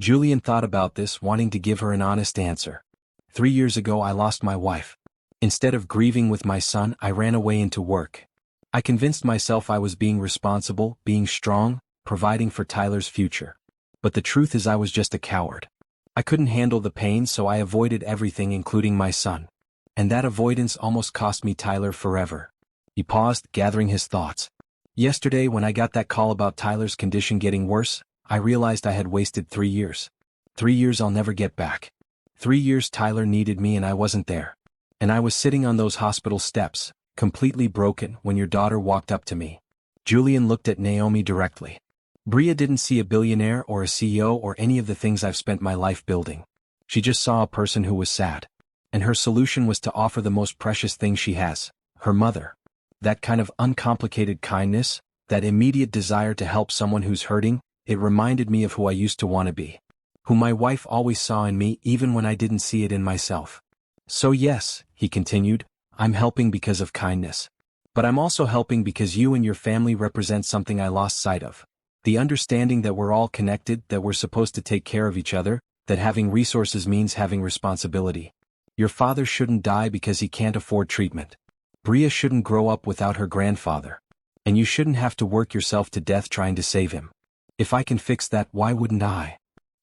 Julian thought about this, wanting to give her an honest answer. 3 years ago I lost my wife. Instead of grieving with my son, I ran away into work. I convinced myself I was being responsible, being strong, providing for Tyler's future. But the truth is I was just a coward. I couldn't handle the pain, so I avoided everything, including my son. And that avoidance almost cost me Tyler forever. He paused, gathering his thoughts. Yesterday, when I got that call about Tyler's condition getting worse, I realized I had wasted 3 years. 3 years I'll never get back. 3 years Tyler needed me and I wasn't there. And I was sitting on those hospital steps, completely broken, when your daughter walked up to me. Julian looked at Naomi directly. Bria didn't see a billionaire or a CEO or any of the things I've spent my life building. She just saw a person who was sad. And her solution was to offer the most precious thing she has, her mother. That kind of uncomplicated kindness, that immediate desire to help someone who's hurting, it reminded me of who I used to want to be. Who my wife always saw in me even when I didn't see it in myself. So yes, he continued, I'm helping because of kindness. But I'm also helping because you and your family represent something I lost sight of. The understanding that we're all connected, that we're supposed to take care of each other, that having resources means having responsibility. Your father shouldn't die because he can't afford treatment. Bria shouldn't grow up without her grandfather. And you shouldn't have to work yourself to death trying to save him. If I can fix that, why wouldn't I?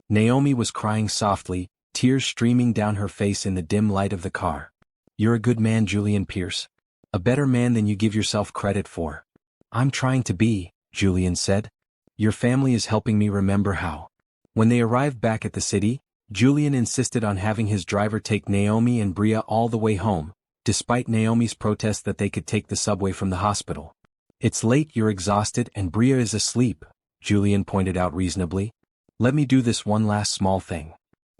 Naomi was crying softly, tears streaming down her face in the dim light of the car. You're a good man, Julian Pierce. A better man than you give yourself credit for. I'm trying to be, Julian said. Your family is helping me remember how. When they arrived back at the city, Julian insisted on having his driver take Naomi and Bria all the way home, despite Naomi's protest that they could take the subway from the hospital. It's late, you're exhausted, and Bria is asleep, Julian pointed out reasonably. Let me do this one last small thing.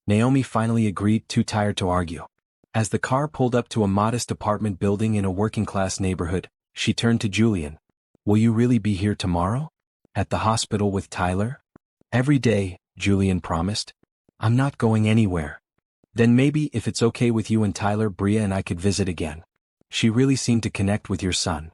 Naomi finally agreed, too tired to argue. As the car pulled up to a modest apartment building in a working-class neighborhood, she turned to Julian. Will you really be here tomorrow? At the hospital with Tyler? Every day, Julian promised. I'm not going anywhere. Then maybe, if it's okay with you and Tyler, Bria and I could visit again. She really seemed to connect with your son.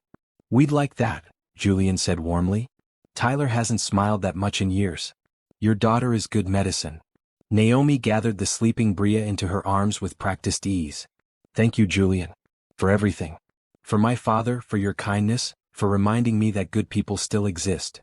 We'd like that, Julian said warmly. Tyler hasn't smiled that much in years. Your daughter is good medicine. Naomi gathered the sleeping Bria into her arms with practiced ease. Thank you, Julian. For everything. For my father, for your kindness, for reminding me that good people still exist.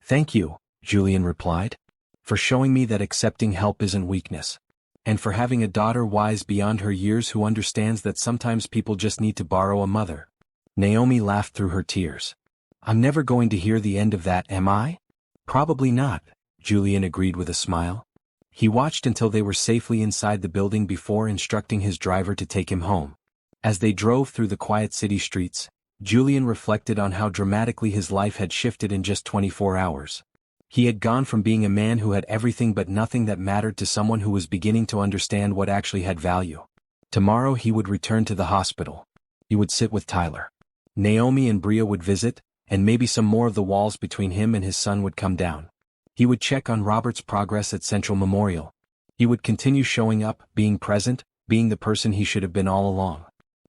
Thank you, Julian replied. For showing me that accepting help isn't weakness. And for having a daughter wise beyond her years who understands that sometimes people just need to borrow a mother. Naomi laughed through her tears. I'm never going to hear the end of that, am I? Probably not, Julian agreed with a smile. He watched until they were safely inside the building before instructing his driver to take him home. As they drove through the quiet city streets, Julian reflected on how dramatically his life had shifted in just 24 hours. He had gone from being a man who had everything but nothing that mattered to someone who was beginning to understand what actually had value. Tomorrow he would return to the hospital. He would sit with Tyler. Naomi and Bria would visit, and maybe some more of the walls between him and his son would come down. He would check on Robert's progress at Central Memorial. He would continue showing up, being present, being the person he should have been all along.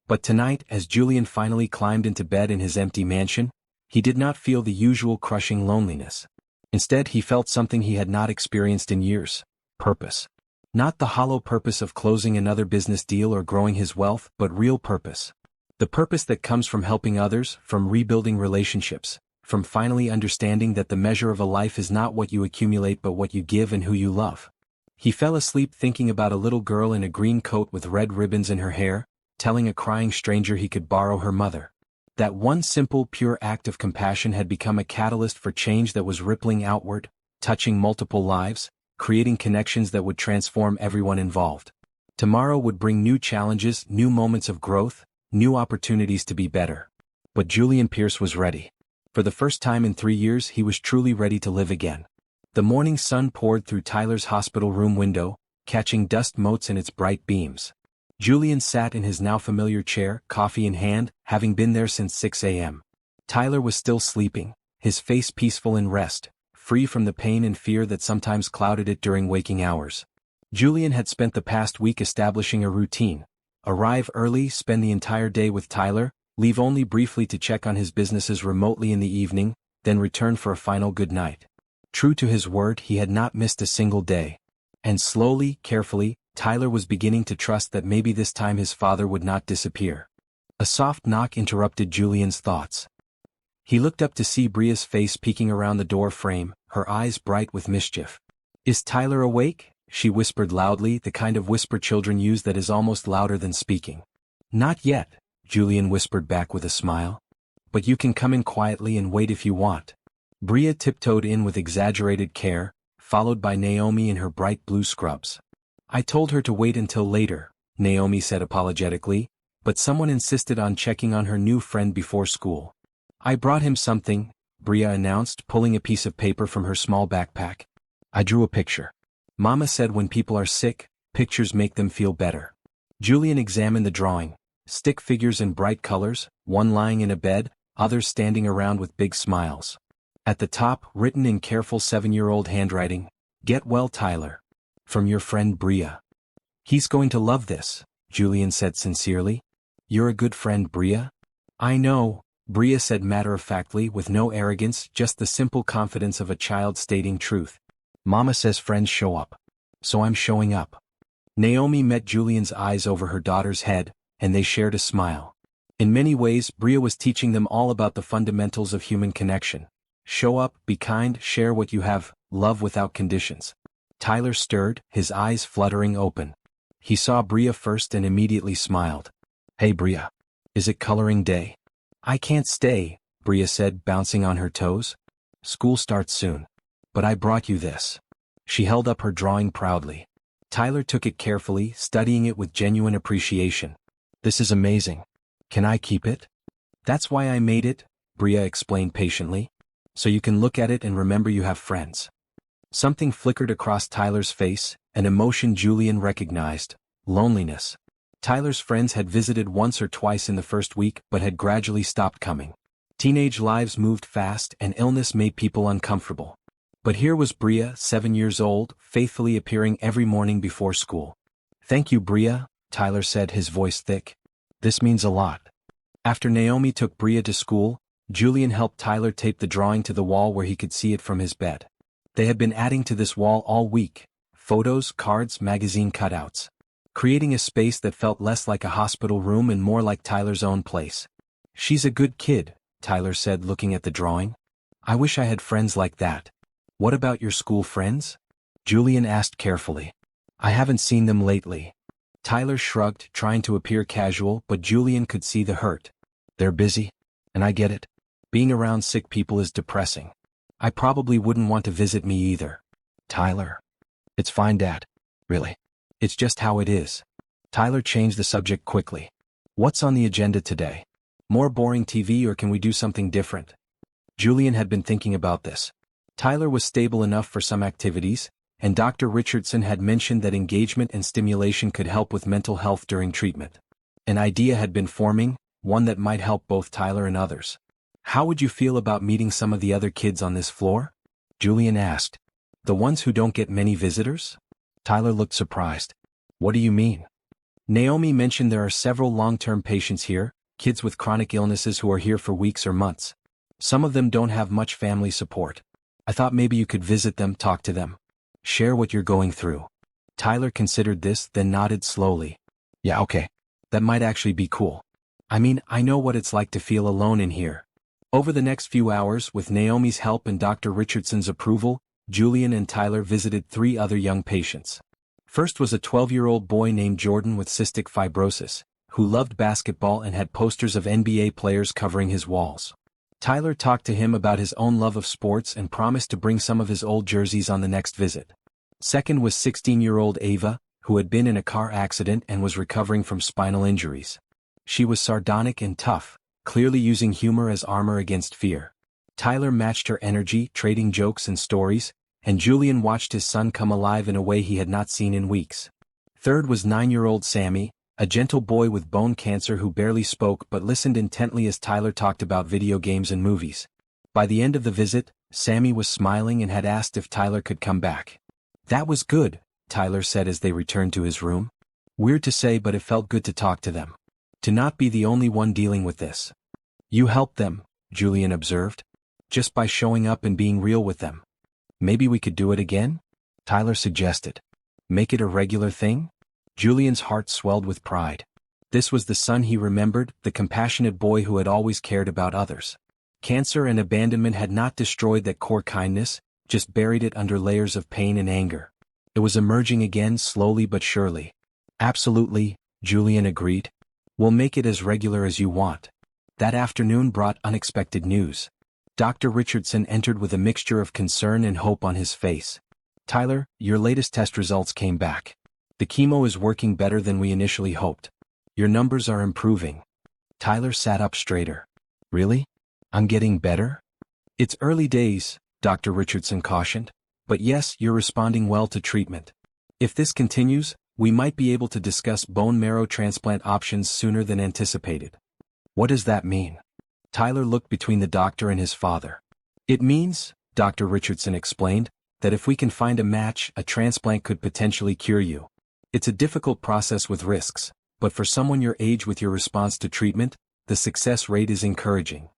But tonight, as Julian finally climbed into bed in his empty mansion, he did not feel the usual crushing loneliness. Instead, he felt something he had not experienced in years: purpose. Not the hollow purpose of closing another business deal or growing his wealth, but real purpose. The purpose that comes from helping others, from rebuilding relationships, from finally understanding that the measure of a life is not what you accumulate but what you give and who you love. He fell asleep thinking about a little girl in a green coat with red ribbons in her hair, telling a crying stranger he could borrow her mother. That one simple, pure act of compassion had become a catalyst for change that was rippling outward, touching multiple lives, creating connections that would transform everyone involved. Tomorrow would bring new challenges, new moments of growth, new opportunities to be better. But Julian Pierce was ready. For the first time in 3 years, he was truly ready to live again. The morning sun poured through Tyler's hospital room window, catching dust motes in its bright beams. Julian sat in his now familiar chair, coffee in hand, having been there since 6 a.m. Tyler was still sleeping, his face peaceful in rest, free from the pain and fear that sometimes clouded it during waking hours. Julian had spent the past week establishing a routine: arrive early, spend the entire day with Tyler, leave only briefly to check on his businesses remotely in the evening, then return for a final good night. True to his word, he had not missed a single day. And slowly, carefully, Tyler was beginning to trust that maybe this time his father would not disappear. A soft knock interrupted Julian's thoughts. He looked up to see Bria's face peeking around the door frame, her eyes bright with mischief. "Is Tyler awake?" she whispered loudly, the kind of whisper children use that is almost louder than speaking. "Not yet," Julian whispered back with a smile. "But you can come in quietly and wait if you want." Bria tiptoed in with exaggerated care, followed by Naomi in her bright blue scrubs. "I told her to wait until later," Naomi said apologetically, but someone insisted on checking on her new friend before school. "I brought him something," Bria announced, pulling a piece of paper from her small backpack. "I drew a picture. Mama said when people are sick, pictures make them feel better." Julian examined the drawing: stick figures in bright colors, one lying in a bed, others standing around with big smiles. At the top, written in careful 7-year-old handwriting, "Get well, Tyler. From your friend Bria." "He's going to love this," Julian said sincerely. "You're a good friend, Bria." "I know," Bria said matter-of-factly, with no arrogance, just the simple confidence of a child stating truth. "Mama says friends show up. So I'm showing up." Naomi met Julian's eyes over her daughter's head, and they shared a smile. In many ways, Bria was teaching them all about the fundamentals of human connection. Show up, be kind, share what you have, love without conditions. Tyler stirred, his eyes fluttering open. He saw Bria first and immediately smiled. "Hey Bria. Is it coloring day?" "I can't stay," Bria said, bouncing on her toes. "School starts soon. But I brought you this." She held up her drawing proudly. Tyler took it carefully, studying it with genuine appreciation. "This is amazing. Can I keep it?" "That's why I made it," Bria explained patiently. "So you can look at it and remember you have friends." Something flickered across Tyler's face, an emotion Julian recognized: loneliness. Tyler's friends had visited once or twice in the first week but had gradually stopped coming. Teenage lives moved fast and illness made people uncomfortable. But here was Bria, 7 years old, faithfully appearing every morning before school. "Thank you, Bria," Tyler said, his voice thick. "This means a lot." After Naomi took Bria to school, Julian helped Tyler tape the drawing to the wall where he could see it from his bed. They had been adding to this wall all week: photos, cards, magazine cutouts. Creating a space that felt less like a hospital room and more like Tyler's own place. "She's a good kid," Tyler said, looking at the drawing. "I wish I had friends like that." "What about your school friends?" Julian asked carefully. "I haven't seen them lately." Tyler shrugged, trying to appear casual, but Julian could see the hurt. "They're busy. And I get it. Being around sick people is depressing. I probably wouldn't want to visit me either." "Tyler. It's fine, Dad. Really. It's just how it is." Tyler changed the subject quickly. "What's on the agenda today? More boring TV, or can we do something different?" Julian had been thinking about this. Tyler was stable enough for some activities, and Dr. Richardson had mentioned that engagement and stimulation could help with mental health during treatment. An idea had been forming, one that might help both Tyler and others. How would you feel about meeting some of the other kids on this floor? Julian asked. The ones who don't get many visitors? Tyler looked surprised. What do you mean? Naomi mentioned there are several long-term patients here, kids with chronic illnesses who are here for weeks or months. Some of them don't have much family support. I thought maybe you could visit them, talk to them. Share what you're going through. Tyler considered this, then nodded slowly. Yeah, okay. That might actually be cool. I mean, I know what it's like to feel alone in here. Over the next few hours, with Naomi's help and Dr. Richardson's approval, Julian and Tyler visited 3 other young patients. First was a 12-year-old boy named Jordan with cystic fibrosis, who loved basketball and had posters of NBA players covering his walls. Tyler talked to him about his own love of sports and promised to bring some of his old jerseys on the next visit. Second was 16-year-old Ava, who had been in a car accident and was recovering from spinal injuries. She was sardonic and tough, clearly using humor as armor against fear. Tyler matched her energy, trading jokes and stories, and Julian watched his son come alive in a way he had not seen in weeks. Third was 9-year-old Sammy, a gentle boy with bone cancer who barely spoke but listened intently as Tyler talked about video games and movies. By the end of the visit, Sammy was smiling and had asked if Tyler could come back. That was good, Tyler said as they returned to his room. Weird to say, but it felt good to talk to them. To not be the only one dealing with this. You helped them, Julian observed. Just by showing up and being real with them. Maybe we could do it again? Tyler suggested. Make it a regular thing? Julian's heart swelled with pride. This was the son he remembered, the compassionate boy who had always cared about others. Cancer and abandonment had not destroyed that core kindness, just buried it under layers of pain and anger. It was emerging again slowly but surely. Absolutely, Julian agreed. We'll make it as regular as you want. That afternoon brought unexpected news. Dr. Richardson entered with a mixture of concern and hope on his face. Tyler, your latest test results came back. The chemo is working better than we initially hoped. Your numbers are improving. Tyler sat up straighter. Really? I'm getting better? It's early days, Dr. Richardson cautioned. But yes, you're responding well to treatment. If this continues, we might be able to discuss bone marrow transplant options sooner than anticipated. What does that mean? Tyler looked between the doctor and his father. It means, Dr. Richardson explained, that if we can find a match, a transplant could potentially cure you. It's a difficult process with risks, but for someone your age with your response to treatment, the success rate is encouraging.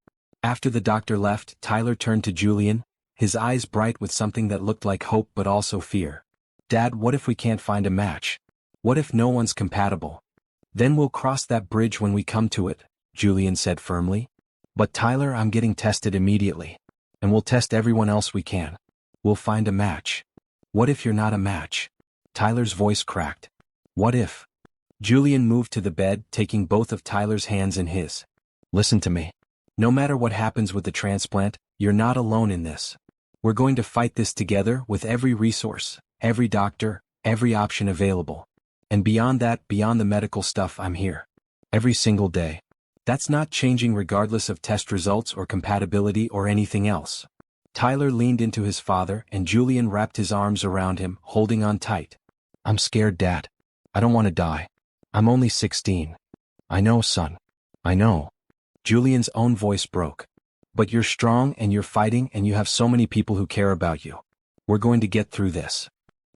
After the doctor left, Tyler turned to Julian, his eyes bright with something that looked like hope but also fear. Dad, what if we can't find a match? What if no one's compatible? Then we'll cross that bridge when we come to it, Julian said firmly. But Tyler, I'm getting tested immediately. And we'll test everyone else we can. We'll find a match. What if you're not a match? Tyler's voice cracked. What if? Julian moved to the bed, taking both of Tyler's hands in his. Listen to me. No matter what happens with the transplant, you're not alone in this. We're going to fight this together with every resource, every doctor, every option available. And beyond that, beyond the medical stuff, I'm here. Every single day. That's not changing regardless of test results or compatibility or anything else. Tyler leaned into his father and Julian wrapped his arms around him, holding on tight. I'm scared, Dad. I don't want to die. I'm only 16. I know, son. I know. Julian's own voice broke. But you're strong and you're fighting and you have so many people who care about you. We're going to get through this.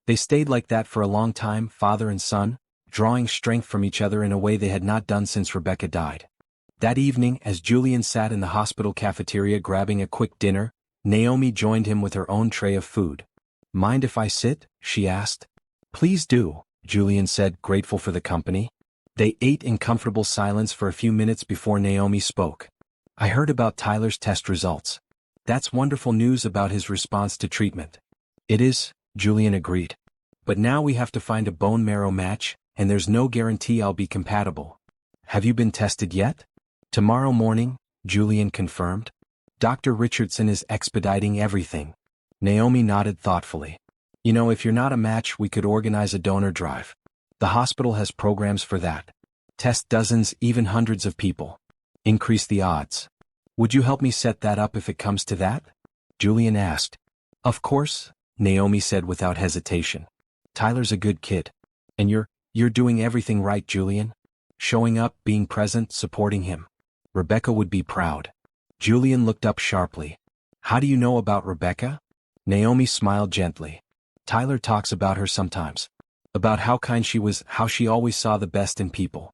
They stayed like that for a long time, father and son, drawing strength from each other in a way they had not done since Rebecca died. That evening, as Julian sat in the hospital cafeteria grabbing a quick dinner, Naomi joined him with her own tray of food. Mind if I sit? She asked. Please do, Julian said, grateful for the company. They ate in comfortable silence for a few minutes before Naomi spoke. I heard about Tyler's test results. That's wonderful news about his response to treatment. It is, Julian agreed. But now we have to find a bone marrow match, and there's no guarantee I'll be compatible. Have you been tested yet? Tomorrow morning, Julian confirmed. Dr. Richardson is expediting everything. Naomi nodded thoughtfully. You know, if you're not a match, we could organize a donor drive. The hospital has programs for that. Test dozens, even hundreds of people. Increase the odds. Would you help me set that up if it comes to that? Julian asked. Of course, Naomi said without hesitation. Tyler's a good kid. And you're doing everything right, Julian. Showing up, being present, supporting him. Rebecca would be proud. Julian looked up sharply. How do you know about Rebecca? Naomi smiled gently. Tyler talks about her sometimes. About how kind she was, how she always saw the best in people.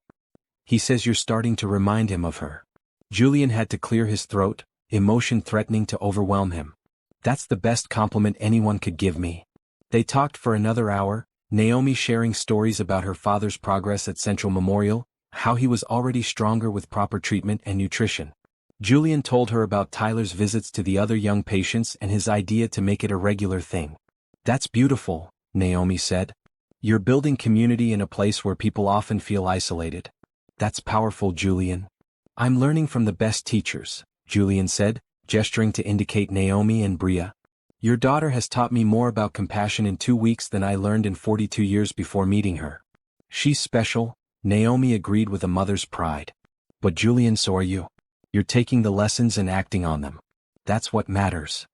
He says you're starting to remind him of her. Julian had to clear his throat, emotion threatening to overwhelm him. That's the best compliment anyone could give me. They talked for another hour, Naomi sharing stories about her father's progress at Central Memorial, how he was already stronger with proper treatment and nutrition. Julian told her about Tyler's visits to the other young patients and his idea to make it a regular thing. That's beautiful, Naomi said. You're building community in a place where people often feel isolated. That's powerful, Julian. I'm learning from the best teachers, Julian said, gesturing to indicate Naomi and Bria. Your daughter has taught me more about compassion in 2 weeks than I learned in 42 years before meeting her. She's special, Naomi agreed with a mother's pride. But Julian, so are you. You're taking the lessons and acting on them. That's what matters.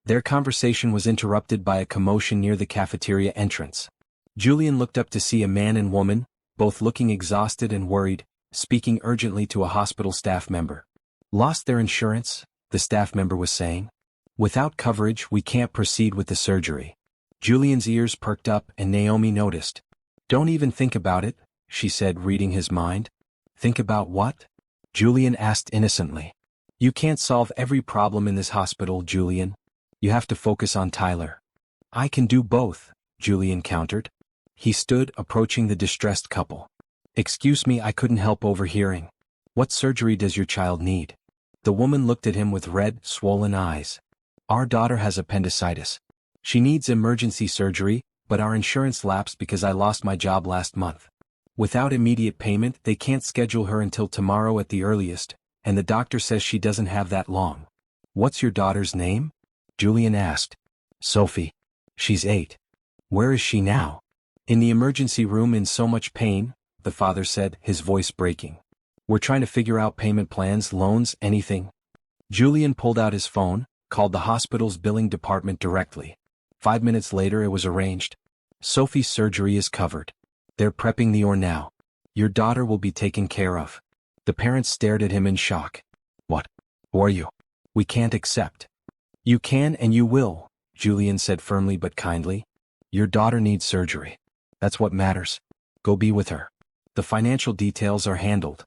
Their conversation was interrupted by a commotion near the cafeteria entrance. Julian looked up to see a man and woman, both looking exhausted and worried, speaking urgently to a hospital staff member. Lost their insurance, the staff member was saying. Without coverage, we can't proceed with the surgery. Julian's ears perked up and Naomi noticed. Don't even think about it, she said, reading his mind. Think about what? Julian asked innocently. You can't solve every problem in this hospital, Julian. You have to focus on Tyler. I can do both, Julian countered. He stood, approaching the distressed couple. Excuse me, I couldn't help overhearing. What surgery does your child need? The woman looked at him with red, swollen eyes. Our daughter has appendicitis. She needs emergency surgery, but our insurance lapsed because I lost my job last month. Without immediate payment, they can't schedule her until tomorrow at the earliest, and the doctor says she doesn't have that long. What's your daughter's name? Julian asked. Sophie. She's 8. Where is she now? In the emergency room in so much pain, the father said, his voice breaking. We're trying to figure out payment plans, loans, anything. Julian pulled out his phone, called the hospital's billing department directly. 5 minutes later it was arranged. Sophie's surgery is covered. They're prepping the OR now. Your daughter will be taken care of. The parents stared at him in shock. What? Who are you? We can't accept. You can and you will, Julian said firmly but kindly. Your daughter needs surgery. That's what matters. Go be with her. The financial details are handled.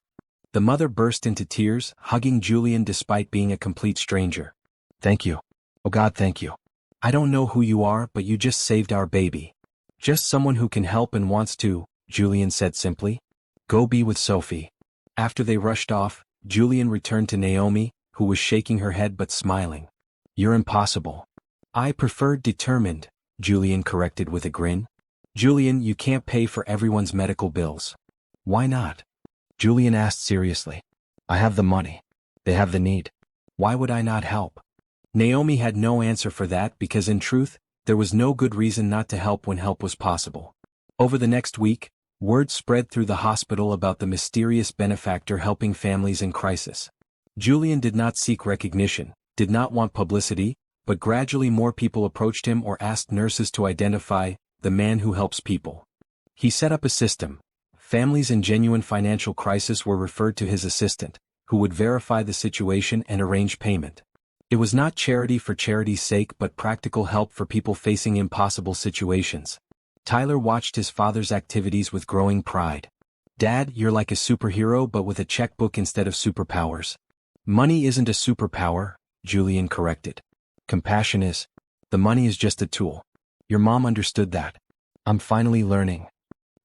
The mother burst into tears, hugging Julian despite being a complete stranger. Thank you. Oh God, thank you. I don't know who you are, but you just saved our baby. Just someone who can help and wants to, Julian said simply. Go be with Sophie. After they rushed off, Julian returned to Naomi, who was shaking her head but smiling. You're impossible. I preferred determined, Julian corrected with a grin. Julian, you can't pay for everyone's medical bills. Why not? Julian asked seriously. I have the money. They have the need. Why would I not help? Naomi had no answer for that because in truth, there was no good reason not to help when help was possible. Over the next week, word spread through the hospital about the mysterious benefactor helping families in crisis. Julian did not seek recognition, did not want publicity, but gradually more people approached him or asked nurses to identify the man who helps people. He set up a system. Families in genuine financial crisis were referred to his assistant, who would verify the situation and arrange payment. It was not charity for charity's sake but practical help for people facing impossible situations. Tyler watched his father's activities with growing pride. Dad, you're like a superhero but with a checkbook instead of superpowers. Money isn't a superpower, Julian corrected. Compassion is. The money is just a tool. Your mom understood that. I'm finally learning.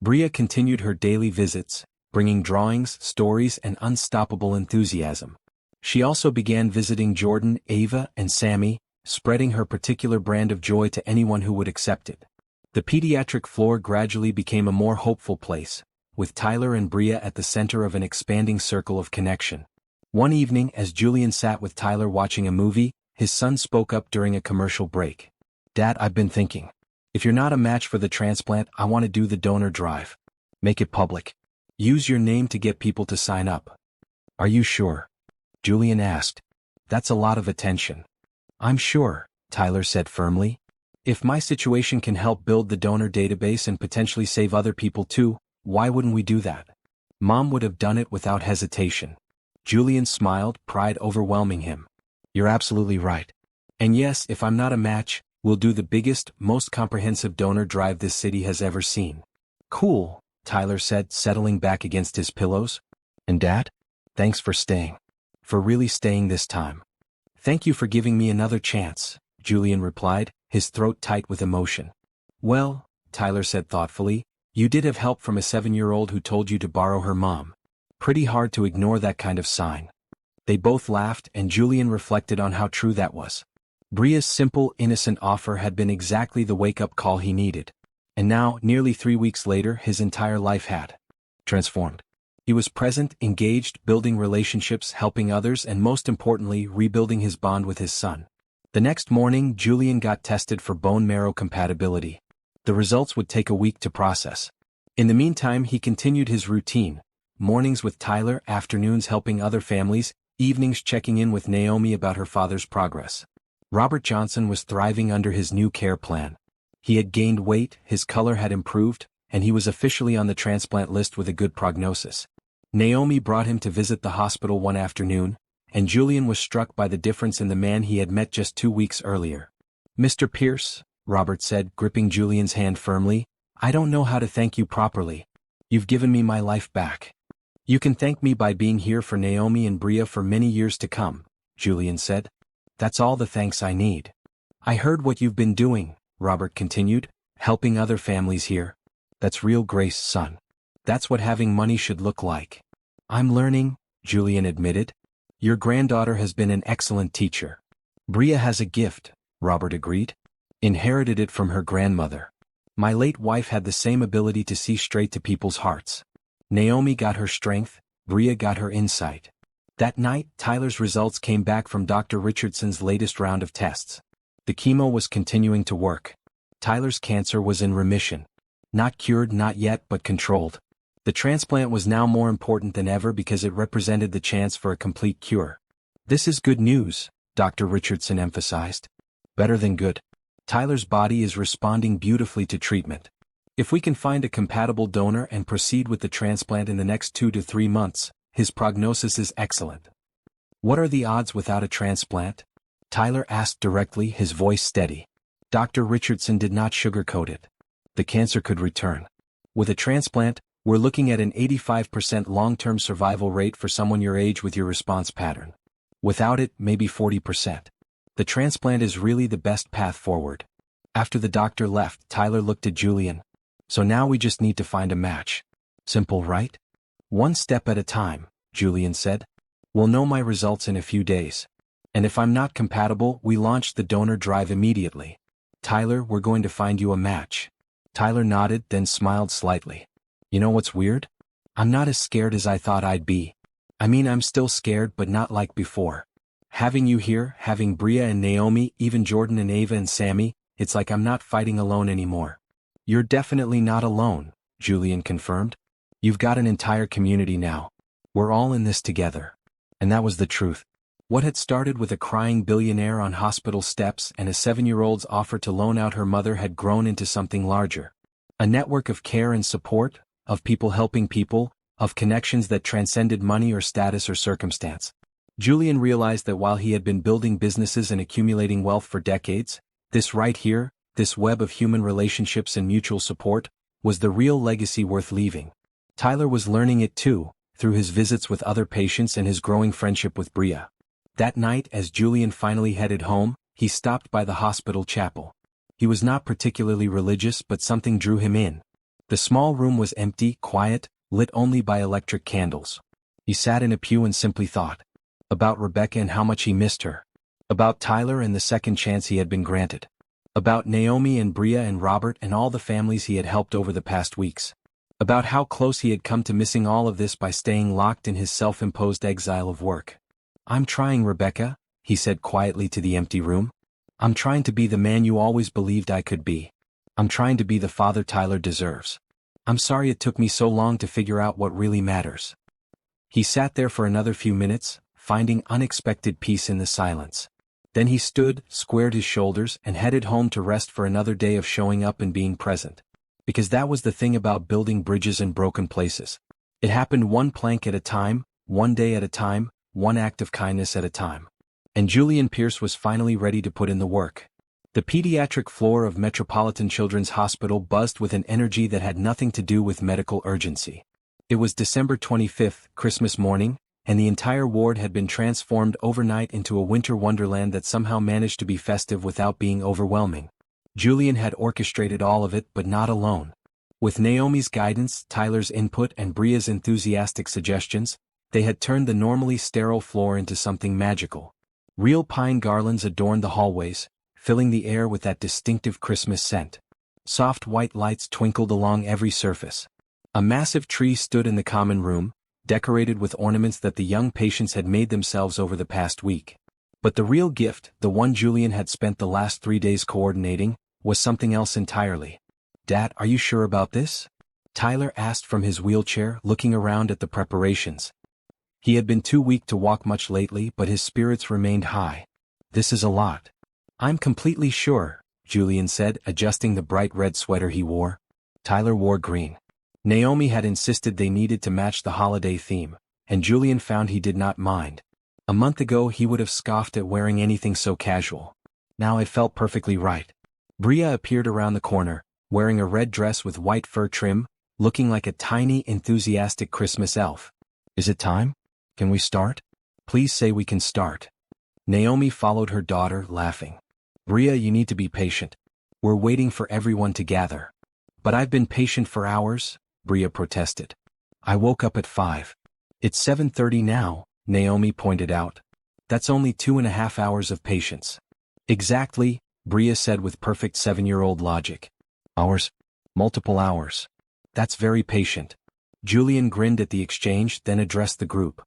Bria continued her daily visits, bringing drawings, stories, and unstoppable enthusiasm. She also began visiting Jordan, Ava, and Sammy, spreading her particular brand of joy to anyone who would accept it. The pediatric floor gradually became a more hopeful place, with Tyler and Bria at the center of an expanding circle of connection. One evening, as Julian sat with Tyler watching a movie, his son spoke up during a commercial break. Dad, I've been thinking. If you're not a match for the transplant, I want to do the donor drive. Make it public. Use your name to get people to sign up. Are you sure? Julian asked. That's a lot of attention. I'm sure, Tyler said firmly. If my situation can help build the donor database and potentially save other people too, why wouldn't we do that? Mom would have done it without hesitation. Julian smiled, pride overwhelming him. You're absolutely right. And yes, if I'm not a match, we'll do the biggest, most comprehensive donor drive this city has ever seen. Cool, Tyler said, settling back against his pillows. And Dad? Thanks for staying. For really staying this time. Thank you for giving me another chance, Julian replied, his throat tight with emotion. Well, Tyler said thoughtfully, you did have help from a 7-year-old who told you to borrow her mom. Pretty hard to ignore that kind of sign. They both laughed, and Julian reflected on how true that was. Bria's simple, innocent offer had been exactly the wake-up call he needed. And now, nearly 3 weeks later, his entire life had transformed. He was present, engaged, building relationships, helping others, and most importantly, rebuilding his bond with his son. The next morning, Julian got tested for bone marrow compatibility. The results would take a week to process. In the meantime, he continued his routine. Mornings with Tyler, afternoons helping other families, evenings checking in with Naomi about her father's progress. Robert Johnson was thriving under his new care plan. He had gained weight, his color had improved, and he was officially on the transplant list with a good prognosis. Naomi brought him to visit the hospital one afternoon, and Julian was struck by the difference in the man he had met just 2 weeks earlier. Mr. Pierce, Robert said, gripping Julian's hand firmly, I don't know how to thank you properly. You've given me my life back. You can thank me by being here for Naomi and Bria for many years to come, Julian said. That's all the thanks I need. I heard what you've been doing, Robert continued, helping other families here. That's real grace, son. That's what having money should look like. I'm learning, Julian admitted. Your granddaughter has been an excellent teacher. Bria has a gift, Robert agreed. Inherited it from her grandmother. My late wife had the same ability to see straight to people's hearts. Naomi got her strength, Bria got her insight. That night, Tyler's results came back from Dr. Richardson's latest round of tests. The chemo was continuing to work. Tyler's cancer was in remission. Not cured, not yet, but controlled. The transplant was now more important than ever because it represented the chance for a complete cure. This is good news, Dr. Richardson emphasized. Better than good. Tyler's body is responding beautifully to treatment. If we can find a compatible donor and proceed with the transplant in the next 2 to 3 months, his prognosis is excellent. What are the odds without a transplant? Tyler asked directly, his voice steady. Dr. Richardson did not sugarcoat it. The cancer could return. With a transplant, we're looking at an 85% long-term survival rate for someone your age with your response pattern. Without it, maybe 40%. The transplant is really the best path forward. After the doctor left, Tyler looked at Julian. So now we just need to find a match. Simple, right? One step at a time, Julian said. We'll know my results in a few days. And if I'm not compatible, we launch the donor drive immediately. Tyler, we're going to find you a match. Tyler nodded, then smiled slightly. You know what's weird? I'm not as scared as I thought I'd be. I mean, I'm still scared, but not like before. Having you here, having Bria and Naomi, even Jordan and Ava and Sammy, it's like I'm not fighting alone anymore. You're definitely not alone, Julian confirmed. You've got an entire community now. We're all in this together. And that was the truth. What had started with a crying billionaire on hospital steps and a 7-year-old's offer to loan out her mother had grown into something larger. A network of care and support, of people helping people, of connections that transcended money or status or circumstance. Julian realized that while he had been building businesses and accumulating wealth for decades, this right here, this web of human relationships and mutual support, was the real legacy worth leaving. Tyler was learning it too, through his visits with other patients and his growing friendship with Bria. That night, as Julian finally headed home, he stopped by the hospital chapel. He was not particularly religious, but something drew him in. The small room was empty, quiet, lit only by electric candles. He sat in a pew and simply thought. About Rebecca and how much he missed her. About Tyler and the second chance he had been granted. About Naomi and Bria and Robert and all the families he had helped over the past weeks. About how close he had come to missing all of this by staying locked in his self-imposed exile of work. I'm trying, Rebecca, he said quietly to the empty room. I'm trying to be the man you always believed I could be. I'm trying to be the father Tyler deserves. I'm sorry it took me so long to figure out what really matters. He sat there for another few minutes, finding unexpected peace in the silence. Then he stood, squared his shoulders, and headed home to rest for another day of showing up and being present. Because that was the thing about building bridges in broken places. It happened one plank at a time, one day at a time, one act of kindness at a time. And Julian Pierce was finally ready to put in the work. The pediatric floor of Metropolitan Children's Hospital buzzed with an energy that had nothing to do with medical urgency. It was December 25th, Christmas morning, and the entire ward had been transformed overnight into a winter wonderland that somehow managed to be festive without being overwhelming. Julian had orchestrated all of it, but not alone. With Naomi's guidance, Tyler's input, and Bria's enthusiastic suggestions, they had turned the normally sterile floor into something magical. Real pine garlands adorned the hallways, filling the air with that distinctive Christmas scent. Soft white lights twinkled along every surface. A massive tree stood in the common room, decorated with ornaments that the young patients had made themselves over the past week. But the real gift, the one Julian had spent the last 3 days coordinating, was something else entirely. "Dad, are you sure about this?" Tyler asked from his wheelchair, looking around at the preparations. He had been too weak to walk much lately, but his spirits remained high. "This is a lot." "I'm completely sure," Julian said, adjusting the bright red sweater he wore. Tyler wore green. Naomi had insisted they needed to match the holiday theme, and Julian found he did not mind. A month ago he would have scoffed at wearing anything so casual. Now it felt perfectly right. Bria appeared around the corner, wearing a red dress with white fur trim, looking like a tiny, enthusiastic Christmas elf. "Is it time? Can we start? Please say we can start." Naomi followed her daughter, laughing. "Bria, you need to be patient. We're waiting for everyone to gather." "But I've been patient for hours," Bria protested. "I woke up at 5. It's 7:30 now," Naomi pointed out. "That's only 2.5 hours of patience." "Exactly," Bria said with perfect 7-year-old logic. "Hours? Multiple hours. That's very patient." Julian grinned at the exchange, then addressed the group.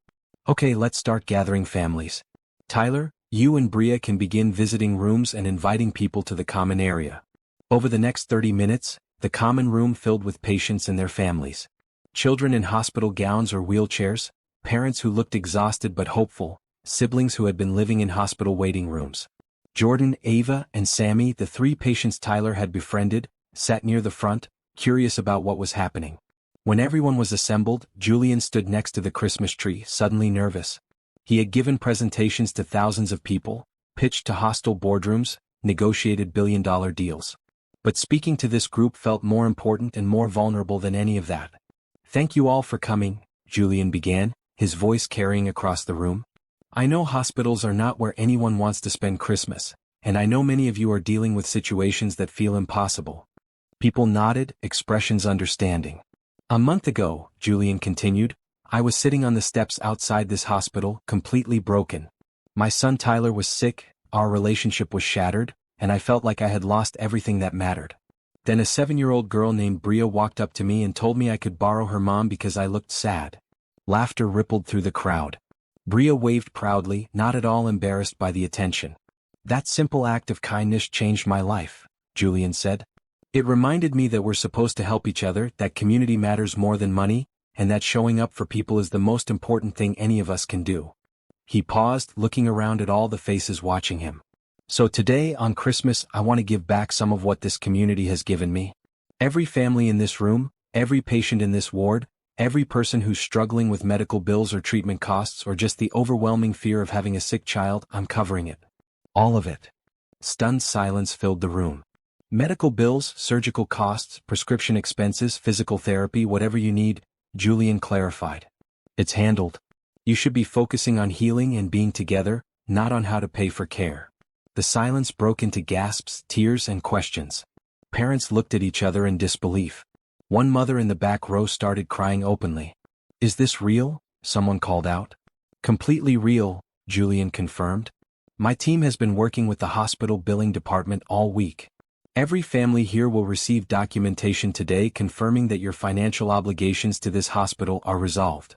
"Okay, let's start gathering families. Tyler, you and Bria can begin visiting rooms and inviting people to the common area." Over the next 30 minutes, the common room filled with patients and their families. Children in hospital gowns or wheelchairs, parents who looked exhausted but hopeful, siblings who had been living in hospital waiting rooms. Jordan, Ava, and Sammy, the 3 patients Tyler had befriended, sat near the front, curious about what was happening. When everyone was assembled, Julian stood next to the Christmas tree, suddenly nervous. He had given presentations to thousands of people, pitched to hostile boardrooms, negotiated billion-dollar deals. But speaking to this group felt more important and more vulnerable than any of that. "Thank you all for coming," Julian began, his voice carrying across the room. "I know hospitals are not where anyone wants to spend Christmas, and I know many of you are dealing with situations that feel impossible." People nodded, expressions understanding. "A month ago," Julian continued, "I was sitting on the steps outside this hospital, completely broken. My son Tyler was sick, our relationship was shattered, and I felt like I had lost everything that mattered. Then a 7-year-old girl named Bria walked up to me and told me I could borrow her mom because I looked sad." Laughter rippled through the crowd. Bria waved proudly, not at all embarrassed by the attention. "That simple act of kindness changed my life," Julian said. "It reminded me that we're supposed to help each other, that community matters more than money, and that showing up for people is the most important thing any of us can do." He paused, looking around at all the faces watching him. "So today, on Christmas, I want to give back some of what this community has given me. Every family in this room, every patient in this ward, every person who's struggling with medical bills or treatment costs or just the overwhelming fear of having a sick child, I'm covering it. All of it." Stunned silence filled the room. "Medical bills, surgical costs, prescription expenses, physical therapy, whatever you need," Julian clarified. "It's handled. You should be focusing on healing and being together, not on how to pay for care." The silence broke into gasps, tears, and questions. Parents looked at each other in disbelief. One mother in the back row started crying openly. "Is this real?" someone called out. "Completely real," Julian confirmed. "My team has been working with the hospital billing department all week. Every family here will receive documentation today confirming that your financial obligations to this hospital are resolved."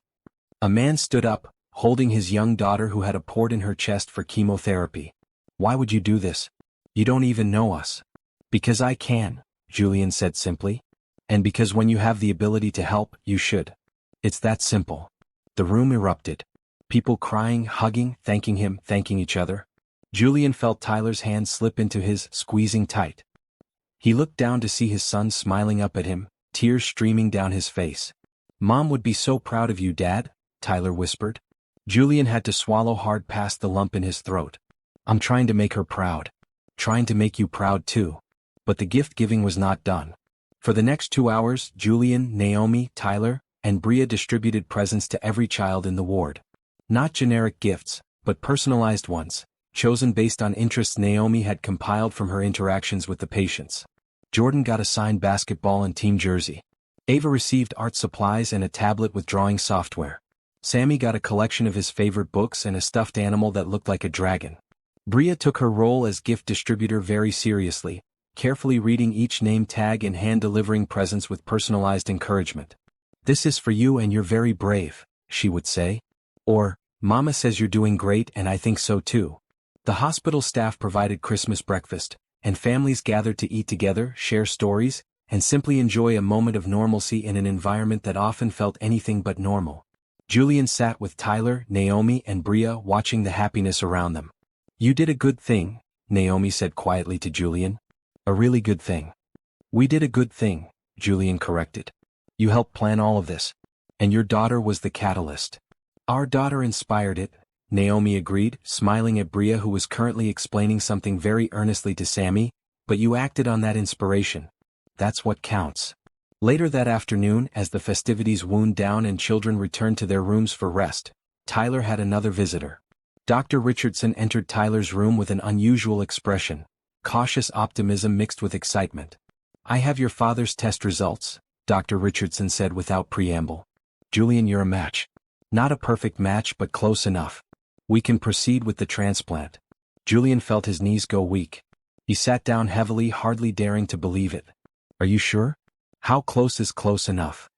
A man stood up, holding his young daughter who had a port in her chest for chemotherapy. "Why would you do this? You don't even know us." "Because I can," Julian said simply. "And because when you have the ability to help, you should. It's that simple." The room erupted. People crying, hugging, thanking him, thanking each other. Julian felt Tyler's hand slip into his, squeezing tight. He looked down to see his son smiling up at him, tears streaming down his face. "Mom would be so proud of you, Dad," Tyler whispered. Julian had to swallow hard past the lump in his throat. "I'm trying to make her proud. Trying to make you proud too." But the gift-giving was not done. For the next 2 hours, Julian, Naomi, Tyler, and Bria distributed presents to every child in the ward. Not generic gifts, but personalized ones, chosen based on interests Naomi had compiled from her interactions with the patients. Jordan got a signed basketball and team jersey. Ava received art supplies and a tablet with drawing software. Sammy got a collection of his favorite books and a stuffed animal that looked like a dragon. Bria took her role as gift distributor very seriously, carefully reading each name tag and hand-delivering presents with personalized encouragement. "This is for you and you're very brave," she would say. Or, "Mama says you're doing great and I think so too." The hospital staff provided Christmas breakfast, and families gathered to eat together, share stories, and simply enjoy a moment of normalcy in an environment that often felt anything but normal. Julian sat with Tyler, Naomi, and Bria watching the happiness around them. "You did a good thing," Naomi said quietly to Julian. "A really good thing." "We did a good thing," Julian corrected. "You helped plan all of this. And your daughter was the catalyst." "Our daughter inspired it," Naomi agreed, smiling at Bria, who was currently explaining something very earnestly to Sammy. "But you acted on that inspiration. That's what counts." Later that afternoon, as the festivities wound down and children returned to their rooms for rest, Tyler had another visitor. Dr. Richardson entered Tyler's room with an unusual expression, cautious optimism mixed with excitement. "I have your father's test results," Dr. Richardson said without preamble. "Julian, you're a match. Not a perfect match, but close enough. We can proceed with the transplant." Julian felt his knees go weak. He sat down heavily, hardly daring to believe it. "Are you sure? How close is close enough?"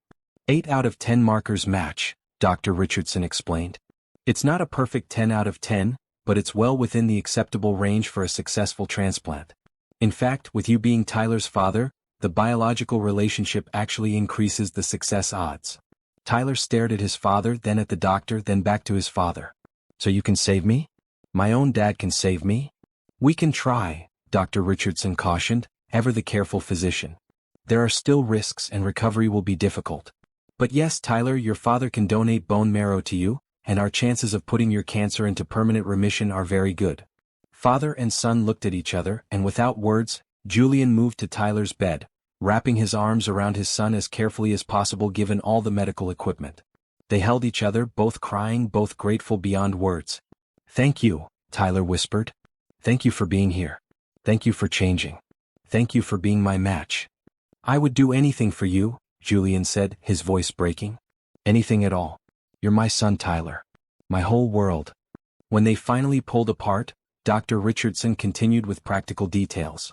8 out of 10 markers match, Dr. Richardson explained. "It's not a perfect 10 out of 10, but it's well within the acceptable range for a successful transplant. In fact, with you being Tyler's father, the biological relationship actually increases the success odds." Tyler stared at his father, then at the doctor, then back to his father. "So you can save me? My own dad can save me?" "We can try," Dr. Richardson cautioned, ever the careful physician. "There are still risks and recovery will be difficult. But yes, Tyler, your father can donate bone marrow to you, and our chances of putting your cancer into permanent remission are very good." Father and son looked at each other, and without words, Julian moved to Tyler's bed, wrapping his arms around his son as carefully as possible given all the medical equipment. They held each other, both crying, both grateful beyond words. "Thank you," Tyler whispered. "Thank you for being here. Thank you for changing. Thank you for being my match." "I would do anything for you," Julian said, his voice breaking. "Anything at all. You're my son, Tyler. My whole world." When they finally pulled apart, Dr. Richardson continued with practical details.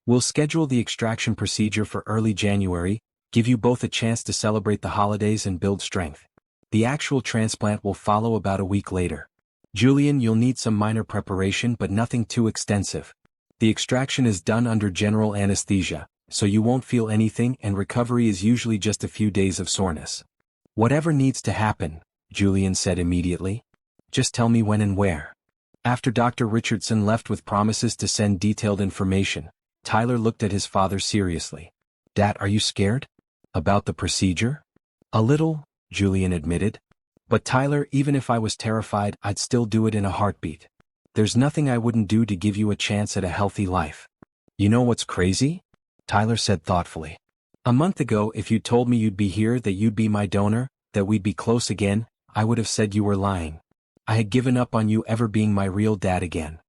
"We'll schedule the extraction procedure for early January, give you both a chance to celebrate the holidays and build strength. The actual transplant will follow about a week later. Julian, you'll need some minor preparation but nothing too extensive. The extraction is done under general anesthesia, so you won't feel anything, and recovery is usually just a few days of soreness." "Whatever needs to happen," Julian said immediately. "Just tell me when and where." After Dr. Richardson left with promises to send detailed information, Tyler looked at his father seriously. "Dad, are you scared? About the procedure?" "A little," Julian admitted. "But Tyler, even if I was terrified, I'd still do it in a heartbeat. There's nothing I wouldn't do to give you a chance at a healthy life." "You know what's crazy?" Tyler said thoughtfully. "A month ago, if you'd told me you'd be here, that you'd be my donor, that we'd be close again, I would have said you were lying. I had given up on you ever being my real dad again."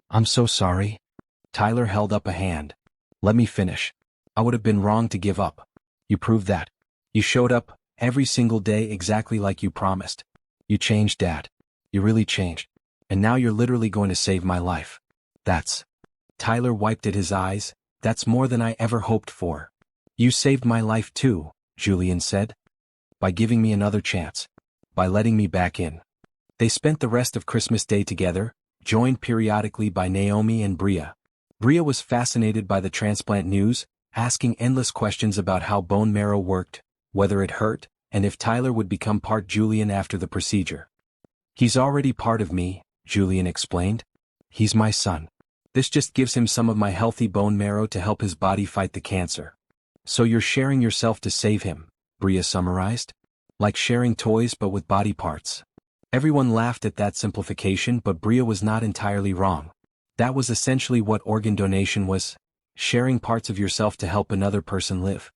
"I'm so sorry." Tyler held up a hand. "Let me finish. I would have been wrong to give up. You proved that. You showed up, every single day exactly like you promised. You changed, Dad. You really changed. And now you're literally going to save my life. That's..." Tyler wiped at his eyes. "That's more than I ever hoped for." "You saved my life too," Julian said. "By giving me another chance. By letting me back in." They spent the rest of Christmas Day together, joined periodically by Naomi and Bria. Bria was fascinated by the transplant news, asking endless questions about how bone marrow worked, whether it hurt, and if Tyler would become part Julian after the procedure. "He's already part of me," Julian explained. He's my son. This just gives him some of my healthy bone marrow to help his body fight the cancer. So you're sharing yourself to save him, Bria summarized. Like sharing toys but with body parts. Everyone laughed at that simplification, but Bria was not entirely wrong. That was essentially what organ donation was, sharing parts of yourself to help another person live.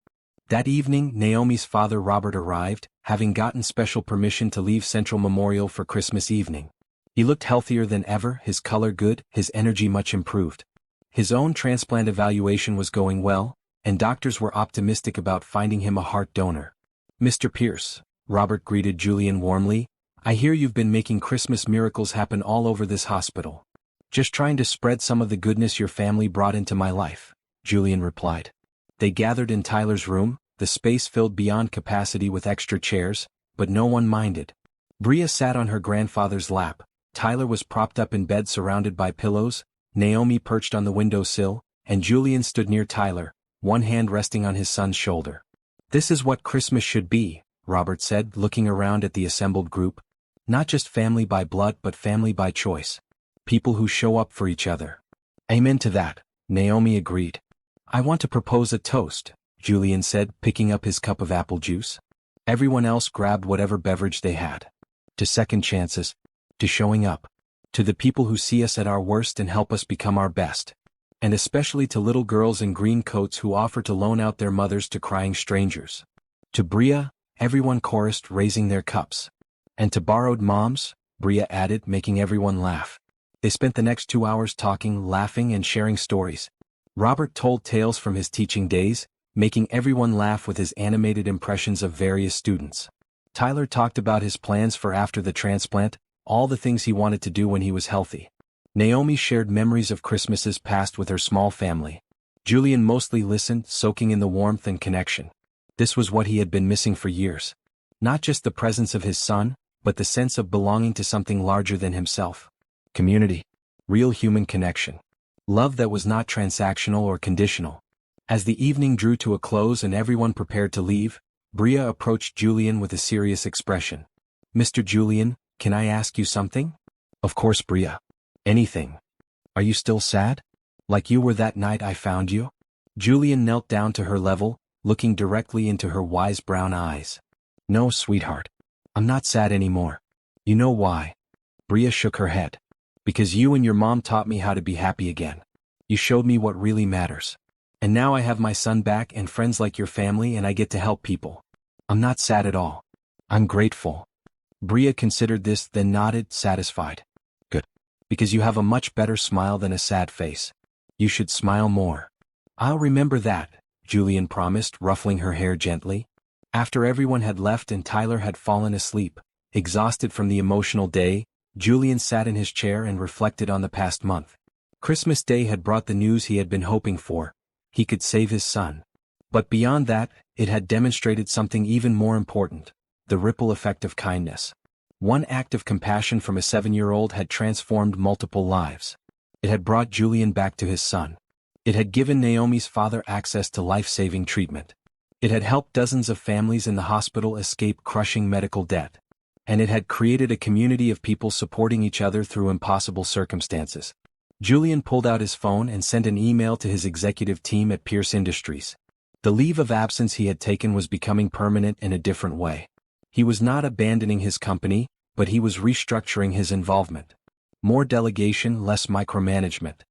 That evening, Naomi's father Robert arrived, having gotten special permission to leave Central Memorial for Christmas evening. He looked healthier than ever, his color good, his energy much improved. His own transplant evaluation was going well, and doctors were optimistic about finding him a heart donor. Mr. Pierce, Robert greeted Julian warmly, I hear you've been making Christmas miracles happen all over this hospital. Just trying to spread some of the goodness your family brought into my life, Julian replied. They gathered in Tyler's room, the space filled beyond capacity with extra chairs, but no one minded. Bria sat on her grandfather's lap, Tyler was propped up in bed surrounded by pillows, Naomi perched on the windowsill, and Julian stood near Tyler, one hand resting on his son's shoulder. This is what Christmas should be, Robert said, looking around at the assembled group. Not just family by blood but family by choice. People who show up for each other. Amen to that, Naomi agreed. I want to propose a toast, Julian said, picking up his cup of apple juice. Everyone else grabbed whatever beverage they had. To second chances. To showing up. To the people who see us at our worst and help us become our best. And especially to little girls in green coats who offer to loan out their mothers to crying strangers. To Bria, everyone chorused, raising their cups. And to borrowed moms, Bria added, making everyone laugh. They spent the next 2 hours talking, laughing, and sharing stories. Robert told tales from his teaching days, making everyone laugh with his animated impressions of various students. Tyler talked about his plans for after the transplant, all the things he wanted to do when he was healthy. Naomi shared memories of Christmases past with her small family. Julian mostly listened, soaking in the warmth and connection. This was what he had been missing for years. Not just the presence of his son, but the sense of belonging to something larger than himself. Community. Real human connection. Love that was not transactional or conditional. As the evening drew to a close and everyone prepared to leave, Bria approached Julian with a serious expression. Mr. Julian, can I ask you something? Of course, Bria. Anything. Are you still sad? Like you were that night I found you? Julian knelt down to her level, looking directly into her wise brown eyes. No, sweetheart. I'm not sad anymore. You know why? Bria shook her head. Because you and your mom taught me how to be happy again. You showed me what really matters. And now I have my son back and friends like your family and I get to help people. I'm not sad at all. I'm grateful. Bria considered this, then nodded, satisfied. Good. Because you have a much better smile than a sad face. You should smile more. I'll remember that, Julian promised, ruffling her hair gently. After everyone had left and Tyler had fallen asleep, exhausted from the emotional day, Julian sat in his chair and reflected on the past month. Christmas Day had brought the news he had been hoping for. He could save his son. But beyond that, it had demonstrated something even more important, the ripple effect of kindness. One act of compassion from a 7-year-old had transformed multiple lives. It had brought Julian back to his son. It had given Naomi's father access to life-saving treatment. It had helped dozens of families in the hospital escape crushing medical debt. And it had created a community of people supporting each other through impossible circumstances. Julian pulled out his phone and sent an email to his executive team at Pierce Industries. The leave of absence he had taken was becoming permanent in a different way. He was not abandoning his company, but he was restructuring his involvement. More delegation, less micromanagement.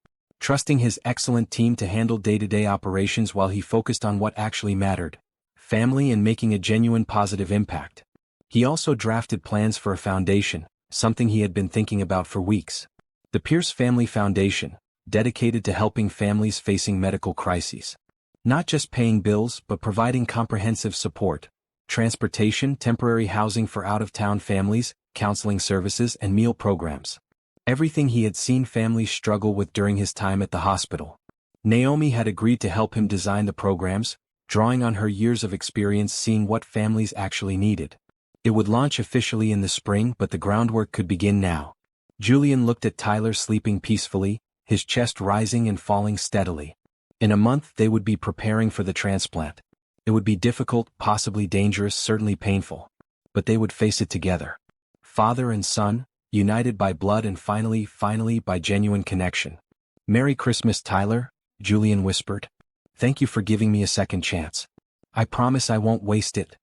Trusting his excellent team to handle day-to-day operations while he focused on what actually mattered, family and making a genuine positive impact. He also drafted plans for a foundation, something he had been thinking about for weeks. The Pierce Family Foundation, dedicated to helping families facing medical crises. Not just paying bills but providing comprehensive support, transportation, temporary housing for out-of-town families, counseling services, and meal programs. Everything he had seen families struggle with during his time at the hospital. Naomi had agreed to help him design the programs, drawing on her years of experience seeing what families actually needed. It would launch officially in the spring, but the groundwork could begin now. Julian looked at Tyler sleeping peacefully, his chest rising and falling steadily. In a month they would be preparing for the transplant. It would be difficult, possibly dangerous, certainly painful. But they would face it together. Father and son, united by blood and finally by genuine connection. "Merry Christmas, Tyler," Julian whispered. "Thank you for giving me a second chance. I promise I won't waste it."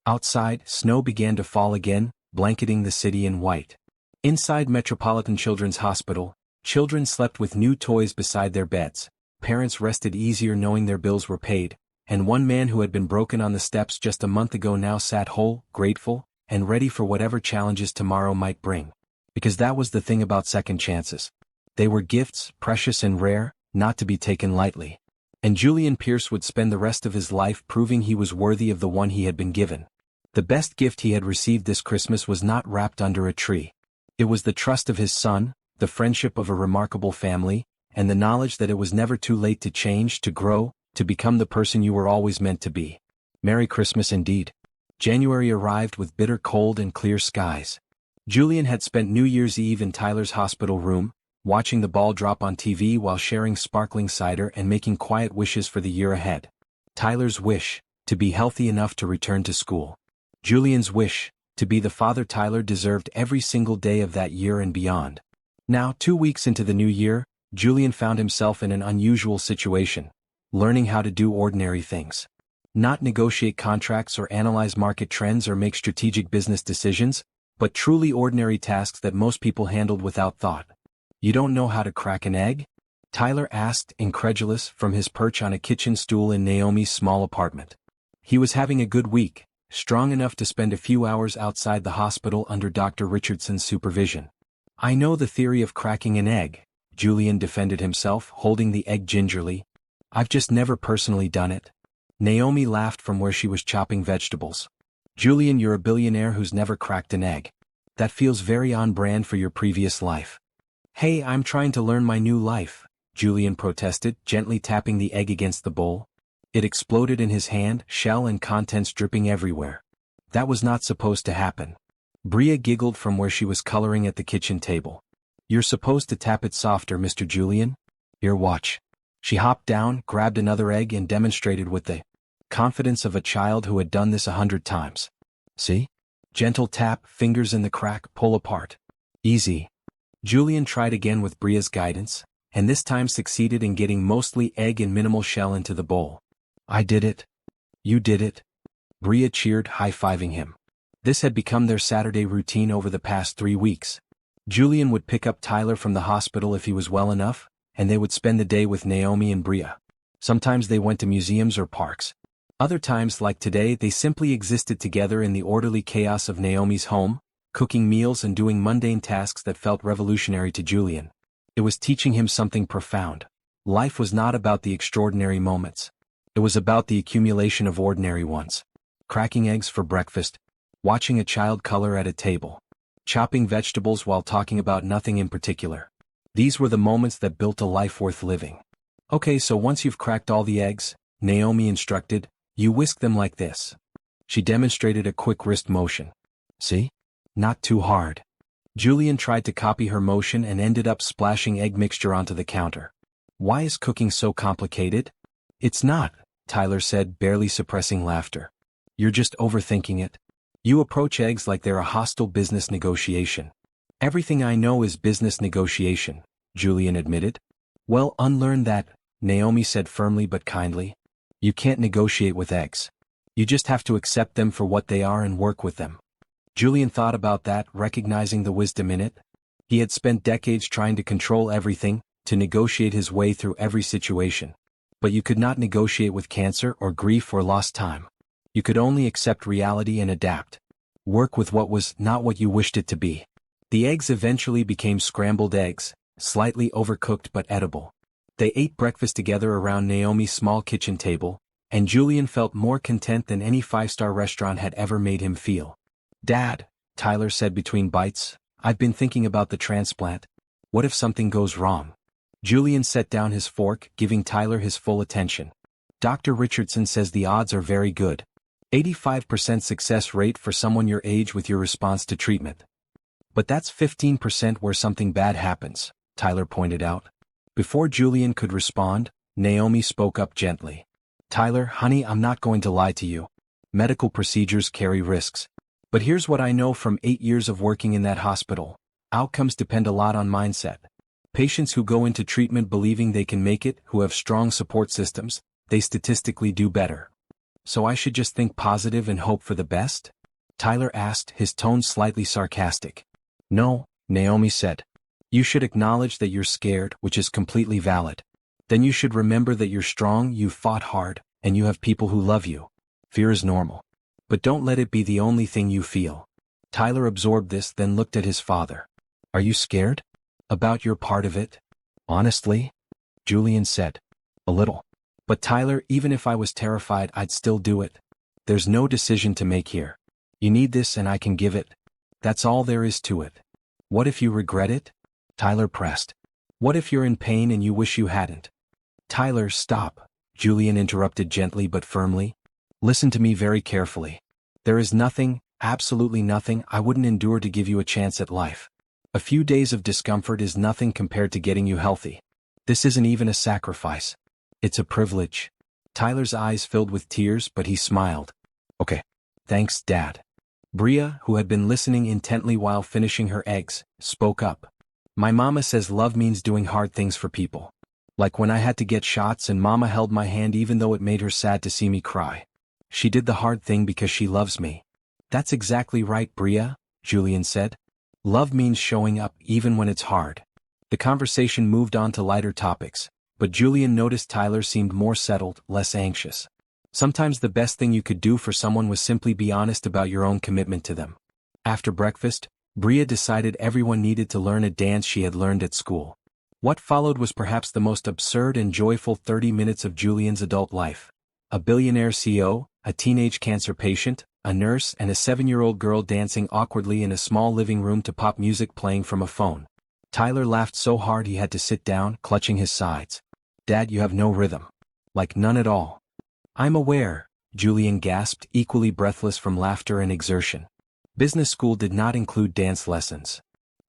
Outside, snow began to fall again, blanketing the city in white. Inside Metropolitan Children's Hospital, children slept with new toys beside their beds, parents rested easier knowing their bills were paid, and one man who had been broken on the steps just a month ago now sat whole, grateful, and ready for whatever challenges tomorrow might bring. Because that was the thing about second chances. They were gifts, precious and rare, not to be taken lightly. And Julian Pierce would spend the rest of his life proving he was worthy of the one he had been given. The best gift he had received this Christmas was not wrapped under a tree. It was the trust of his son, the friendship of a remarkable family, and the knowledge that it was never too late to change, to grow, to become the person you were always meant to be. Merry Christmas indeed. January arrived with bitter cold and clear skies. Julian had spent New Year's Eve in Tyler's hospital room, watching the ball drop on TV while sharing sparkling cider and making quiet wishes for the year ahead. Tyler's wish, to be healthy enough to return to school. Julian's wish, to be the father Tyler deserved every single day of that year and beyond. Now, 2 weeks into the new year, Julian found himself in an unusual situation, learning how to do ordinary things. Not negotiate contracts or analyze market trends or make strategic business decisions, but truly ordinary tasks that most people handled without thought. "You don't know how to crack an egg?" Tyler asked, incredulous, from his perch on a kitchen stool in Naomi's small apartment. He was having a good week, strong enough to spend a few hours outside the hospital under Dr. Richardson's supervision. "I know the theory of cracking an egg," Julian defended himself, holding the egg gingerly. "I've just never personally done it." Naomi laughed from where she was chopping vegetables. "Julian, you're a billionaire who's never cracked an egg. That feels very on brand for your previous life." "Hey, I'm trying to learn my new life," Julian protested, gently tapping the egg against the bowl. It exploded in his hand, shell and contents dripping everywhere. That was not supposed to happen. Bria giggled from where she was coloring at the kitchen table. "You're supposed to tap it softer, Mr. Julian. Here, watch." She hopped down, grabbed another egg and demonstrated with the confidence of a child who had done this 100 times. "See? Gentle tap, fingers in the crack, pull apart. Easy." Julian tried again with Bria's guidance, and this time succeeded in getting mostly egg and minimal shell into the bowl. "I did it." "You did it." Bria cheered, high-fiving him. This had become their Saturday routine over the past 3 weeks. Julian would pick up Tyler from the hospital if he was well enough, and they would spend the day with Naomi and Bria. Sometimes they went to museums or parks. Other times, like today, they simply existed together in the orderly chaos of Naomi's home, cooking meals and doing mundane tasks that felt revolutionary to Julian. It was teaching him something profound. Life was not about the extraordinary moments. It was about the accumulation of ordinary ones. Cracking eggs for breakfast, watching a child color at a table, chopping vegetables while talking about nothing in particular. These were the moments that built a life worth living. "Okay, so once you've cracked all the eggs," Naomi instructed, "you whisk them like this." She demonstrated a quick wrist motion. "See? Not too hard." Julian tried to copy her motion and ended up splashing egg mixture onto the counter. "Why is cooking so complicated?" "It's not," Tyler said, barely suppressing laughter. "You're just overthinking it. You approach eggs like they're a hostile business negotiation." "Everything I know is business negotiation," Julian admitted. "Well, unlearn that," Naomi said firmly but kindly. "You can't negotiate with eggs. You just have to accept them for what they are and work with them." Julian thought about that, recognizing the wisdom in it. He had spent decades trying to control everything, to negotiate his way through every situation. But you could not negotiate with cancer or grief or lost time. You could only accept reality and adapt. Work with what was not what you wished it to be. The eggs eventually became scrambled eggs, slightly overcooked but edible. They ate breakfast together around Naomi's small kitchen table, and Julian felt more content than any 5-star restaurant had ever made him feel. "Dad," Tyler said between bites, "I've been thinking about the transplant. What if something goes wrong?" Julian set down his fork, giving Tyler his full attention. "Dr. Richardson says the odds are very good. 85% success rate for someone your age with your response to treatment." "But that's 15% where something bad happens," Tyler pointed out. Before Julian could respond, Naomi spoke up gently. "Tyler, honey, I'm not going to lie to you. Medical procedures carry risks. But here's what I know from 8 years of working in that hospital. Outcomes depend a lot on mindset. Patients who go into treatment believing they can make it, who have strong support systems, they statistically do better. So I should just think positive and hope for the best? Tyler asked, his tone slightly sarcastic. No, Naomi said. You should acknowledge that you're scared, which is completely valid. Then you should remember that you're strong, you've fought hard, and you have people who love you. Fear is normal. But don't let it be the only thing you feel. Tyler absorbed this, then looked at his father. Are you scared? About your part of it? Honestly? Julian said. A little. But Tyler, even if I was terrified, I'd still do it. There's no decision to make here. You need this and I can give it. That's all there is to it. What if you regret it? Tyler pressed. What if you're in pain and you wish you hadn't? Tyler, stop, Julian interrupted gently but firmly. Listen to me very carefully. There is nothing, absolutely nothing, I wouldn't endure to give you a chance at life. A few days of discomfort is nothing compared to getting you healthy. This isn't even a sacrifice. It's a privilege. Tyler's eyes filled with tears, but he smiled. Okay. Thanks, Dad. Bria, who had been listening intently while finishing her eggs, spoke up. My mama says love means doing hard things for people. Like when I had to get shots and mama held my hand even though it made her sad to see me cry. She did the hard thing because she loves me. That's exactly right, Bria, Julian said. Love means showing up even when it's hard. The conversation moved on to lighter topics, but Julian noticed Tyler seemed more settled, less anxious. Sometimes the best thing you could do for someone was simply be honest about your own commitment to them. After breakfast, Bria decided everyone needed to learn a dance she had learned at school. What followed was perhaps the most absurd and joyful 30 minutes of Julian's adult life. A billionaire CEO, a teenage cancer patient, a nurse and a 7-year-old girl dancing awkwardly in a small living room to pop music playing from a phone. Tyler laughed so hard he had to sit down, clutching his sides. Dad, you have no rhythm. Like none at all. I'm aware, Julian gasped, equally breathless from laughter and exertion. Business school did not include dance lessons.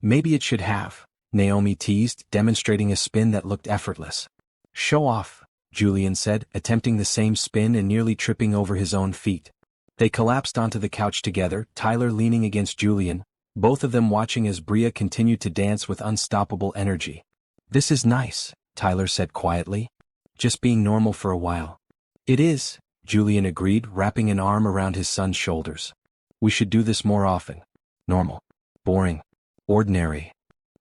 Maybe it should have, Naomi teased, demonstrating a spin that looked effortless. Show off, Julian said, attempting the same spin and nearly tripping over his own feet. They collapsed onto the couch together, Tyler leaning against Julian, both of them watching as Bria continued to dance with unstoppable energy. This is nice, Tyler said quietly. Just being normal for a while. It is, Julian agreed, wrapping an arm around his son's shoulders. We should do this more often. Normal. Boring. Ordinary.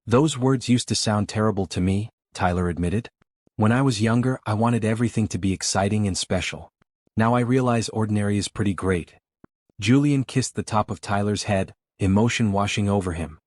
Those words used to sound terrible to me, Tyler admitted. When I was younger, I wanted everything to be exciting and special. Now I realize ordinary is pretty great. Julian kissed the top of Tyler's head, emotion washing over him.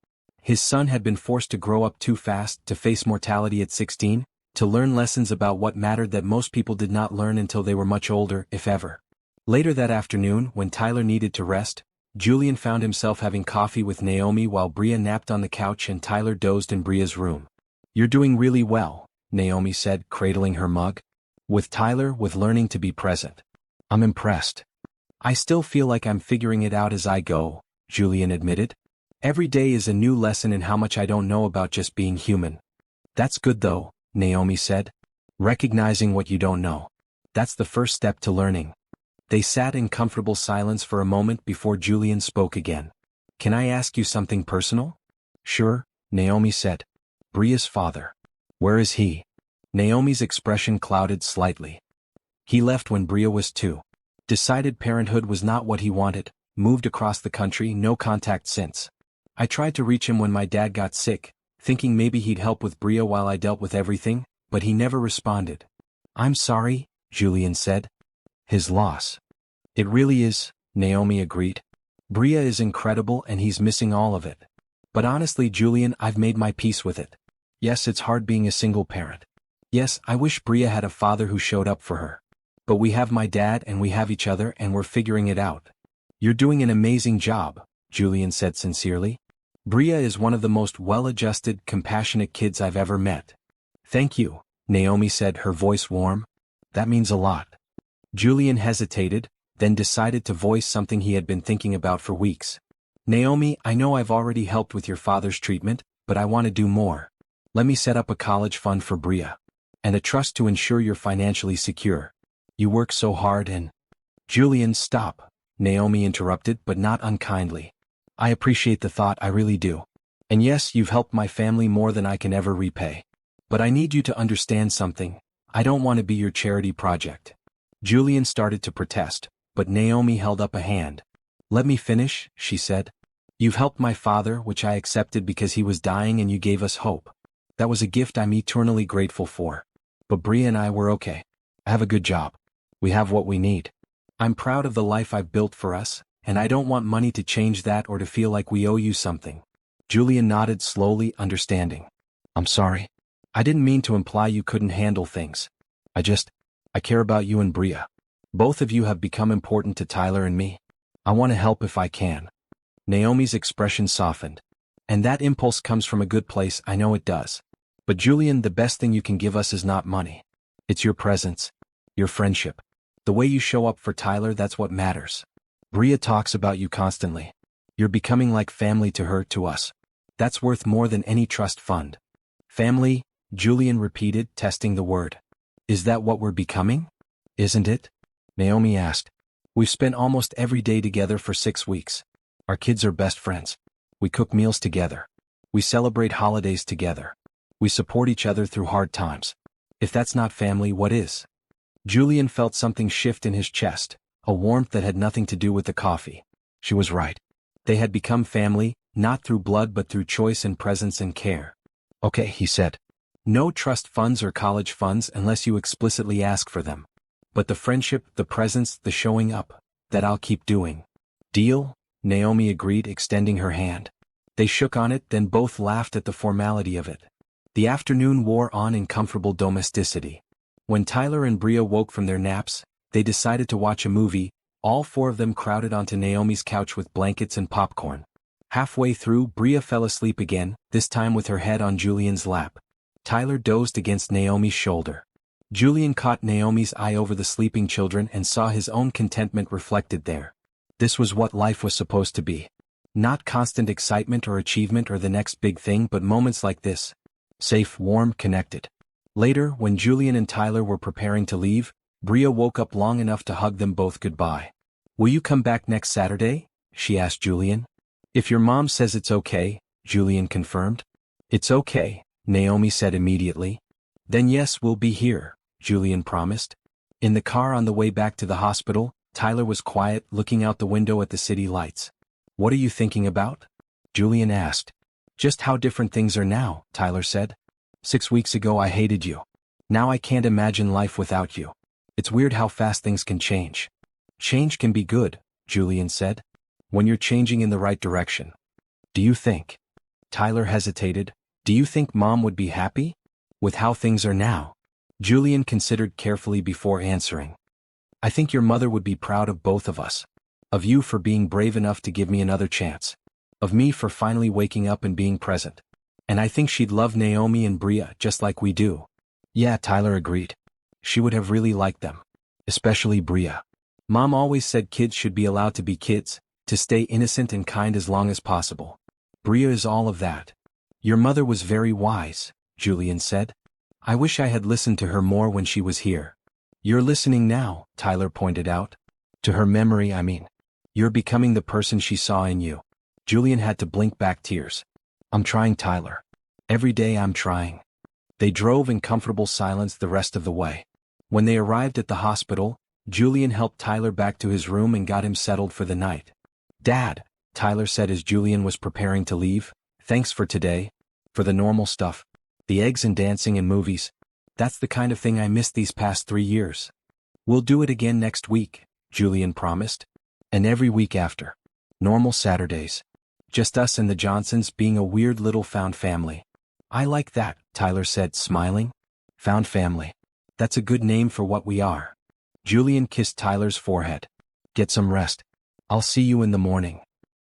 His son had been forced to grow up too fast, to face mortality at 16, to learn lessons about what mattered that most people did not learn until they were much older, if ever. Later that afternoon, when Tyler needed to rest, Julian found himself having coffee with Naomi while Bria napped on the couch and Tyler dozed in Bria's room. You're doing really well, Naomi said, cradling her mug. With Tyler, with learning to be present. I'm impressed. I still feel like I'm figuring it out as I go, Julian admitted. Every day is a new lesson in how much I don't know about just being human. That's good though, Naomi said. Recognizing what you don't know. That's the first step to learning. They sat in comfortable silence for a moment before Julian spoke again. Can I ask you something personal? Sure, Naomi said. Bria's father. Where is he? Naomi's expression clouded slightly. He left when Bria was 2. Decided parenthood was not what he wanted, moved across the country, no contact since. I tried to reach him when my dad got sick, thinking maybe he'd help with Bria while I dealt with everything, but he never responded. I'm sorry, Julian said. His loss. It really is, Naomi agreed. Bria is incredible and he's missing all of it. But honestly, Julian, I've made my peace with it. Yes, it's hard being a single parent. Yes, I wish Bria had a father who showed up for her. But we have my dad and we have each other and we're figuring it out. You're doing an amazing job, Julian said sincerely. Bria is one of the most well-adjusted, compassionate kids I've ever met. Thank you, Naomi said, her voice warm. That means a lot. Julian hesitated, then decided to voice something he had been thinking about for weeks. Naomi, I know I've already helped with your father's treatment, but I want to do more. Let me set up a college fund for Bria. And a trust to ensure you're financially secure. You work so hard and... Julian, stop, Naomi interrupted, but not unkindly. I appreciate the thought, I really do. And yes, you've helped my family more than I can ever repay. But I need you to understand something. I don't want to be your charity project. Julian started to protest, but Naomi held up a hand. Let me finish, she said. You've helped my father, which I accepted because he was dying and you gave us hope. That was a gift I'm eternally grateful for. But Bria and I were okay. I have a good job. We have what we need. I'm proud of the life I've built for us, and I don't want money to change that or to feel like we owe you something. Julian nodded slowly, understanding. I'm sorry. I didn't mean to imply you couldn't handle things. I care about you and Bria. Both of you have become important to Tyler and me. I want to help if I can. Naomi's expression softened. And that impulse comes from a good place, I know it does. But Julian, the best thing you can give us is not money. It's your presence. Your friendship. The way you show up for Tyler, that's what matters. Bria talks about you constantly. You're becoming like family to her, to us. That's worth more than any trust fund. Family, Julian repeated, testing the word. Is that what we're becoming? Isn't it? Naomi asked. We've spent almost every day together for 6 weeks. Our kids are best friends. We cook meals together. We celebrate holidays together. We support each other through hard times. If that's not family, what is? Julian felt something shift in his chest, a warmth that had nothing to do with the coffee. She was right. They had become family, not through blood but through choice and presence and care. Okay, he said. No trust funds or college funds unless you explicitly ask for them. But the friendship, the presence, the showing up, that I'll keep doing. Deal? Naomi agreed, extending her hand. They shook on it, then both laughed at the formality of it. The afternoon wore on in comfortable domesticity. When Tyler and Bria woke from their naps, they decided to watch a movie. All 4 of them crowded onto Naomi's couch with blankets and popcorn. Halfway through, Bria fell asleep again, this time with her head on Julian's lap. Tyler dozed against Naomi's shoulder. Julian caught Naomi's eye over the sleeping children and saw his own contentment reflected there. This was what life was supposed to be. Not constant excitement or achievement or the next big thing, but moments like this. Safe, warm, connected. Later, when Julian and Tyler were preparing to leave, Bria woke up long enough to hug them both goodbye. Will you come back next Saturday? She asked Julian. If your mom says it's okay, Julian confirmed. It's okay, Naomi said immediately. Then yes, we'll be here, Julian promised. In the car on the way back to the hospital, Tyler was quiet, looking out the window at the city lights. What are you thinking about? Julian asked. Just how different things are now, Tyler said. 6 weeks ago I hated you. Now I can't imagine life without you. It's weird how fast things can change. Change can be good, Julian said. When you're changing in the right direction. Do you think? Tyler hesitated. Do you think Mom would be happy? With how things are now? Julian considered carefully before answering. I think your mother would be proud of both of us. Of you for being brave enough to give me another chance. Of me for finally waking up and being present. And I think she'd love Naomi and Bria just like we do. Yeah, Tyler agreed. She would have really liked them. Especially Bria. Mom always said kids should be allowed to be kids, to stay innocent and kind as long as possible. Bria is all of that. Your mother was very wise, Julian said. I wish I had listened to her more when she was here. You're listening now, Tyler pointed out. To her memory, I mean. You're becoming the person she saw in you. Julian had to blink back tears. I'm trying, Tyler. Every day I'm trying. They drove in comfortable silence the rest of the way. When they arrived at the hospital, Julian helped Tyler back to his room and got him settled for the night. Dad, Tyler said as Julian was preparing to leave, thanks for today. For the normal stuff. The eggs and dancing and movies. That's the kind of thing I missed these past 3 years. We'll do it again next week, Julian promised. And every week after. Normal Saturdays. Just us and the Johnsons being a weird little found family. I like that, Tyler said, smiling. Found family. That's a good name for what we are. Julian kissed Tyler's forehead. Get some rest. I'll see you in the morning.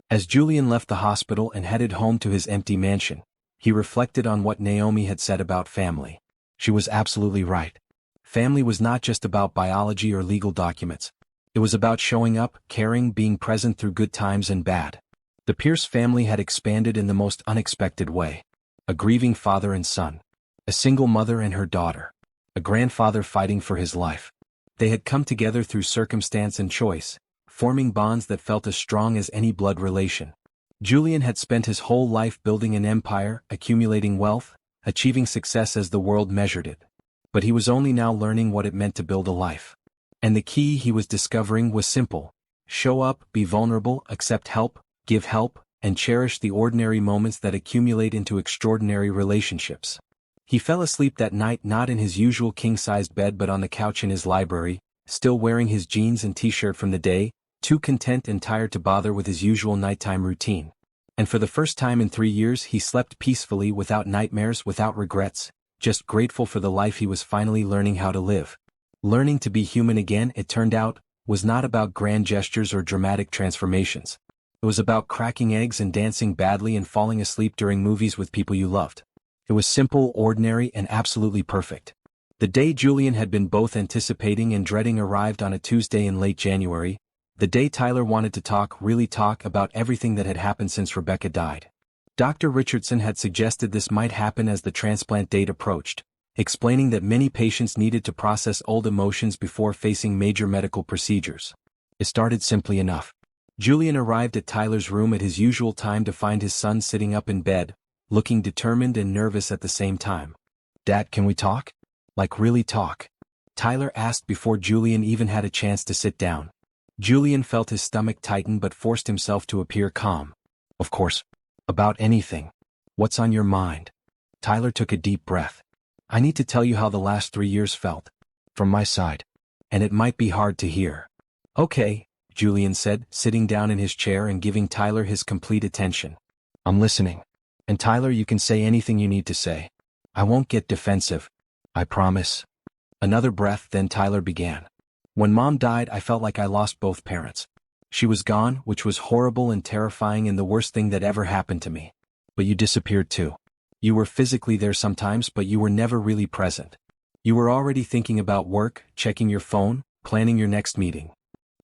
As Julian left the hospital and headed home to his empty mansion, he reflected on what Naomi had said about family. She was absolutely right. Family was not just about biology or legal documents. It was about showing up, caring, being present through good times and bad. The Pierce family had expanded in the most unexpected way. A grieving father and son. A single mother and her daughter. A grandfather fighting for his life. They had come together through circumstance and choice, forming bonds that felt as strong as any blood relation. Julian had spent his whole life building an empire, accumulating wealth, achieving success as the world measured it. But he was only now learning what it meant to build a life. And the key he was discovering was simple. Show up, be vulnerable, accept help, give help, and cherish the ordinary moments that accumulate into extraordinary relationships. He fell asleep that night not in his usual king-sized bed but on the couch in his library, still wearing his jeans and t-shirt from the day, too content and tired to bother with his usual nighttime routine. And for the first time in 3 years he slept peacefully, without nightmares, without regrets, just grateful for the life he was finally learning how to live. Learning to be human again, it turned out, was not about grand gestures or dramatic transformations. It was about cracking eggs and dancing badly and falling asleep during movies with people you loved. It was simple, ordinary, and absolutely perfect. The day Julian had been both anticipating and dreading arrived on a Tuesday in late January, the day Tyler wanted to talk, really talk, about everything that had happened since Rebecca died. Dr. Richardson had suggested this might happen as the transplant date approached, explaining that many patients needed to process old emotions before facing major medical procedures. It started simply enough. Julian arrived at Tyler's room at his usual time to find his son sitting up in bed, looking determined and nervous at the same time. "Dad, can we talk? Like really talk?" Tyler asked before Julian even had a chance to sit down. Julian felt his stomach tighten but forced himself to appear calm. "Of course. About anything. What's on your mind?" Tyler took a deep breath. "I need to tell you how the last 3 years felt. From my side. And it might be hard to hear." "Okay," Julian said, sitting down in his chair and giving Tyler his complete attention. "I'm listening. And Tyler, you can say anything you need to say. I won't get defensive. I promise." Another breath, then Tyler began. "When Mom died, I felt like I lost both parents. She was gone, which was horrible and terrifying and the worst thing that ever happened to me. But you disappeared too. You were physically there sometimes, but you were never really present. You were already thinking about work, checking your phone, planning your next meeting."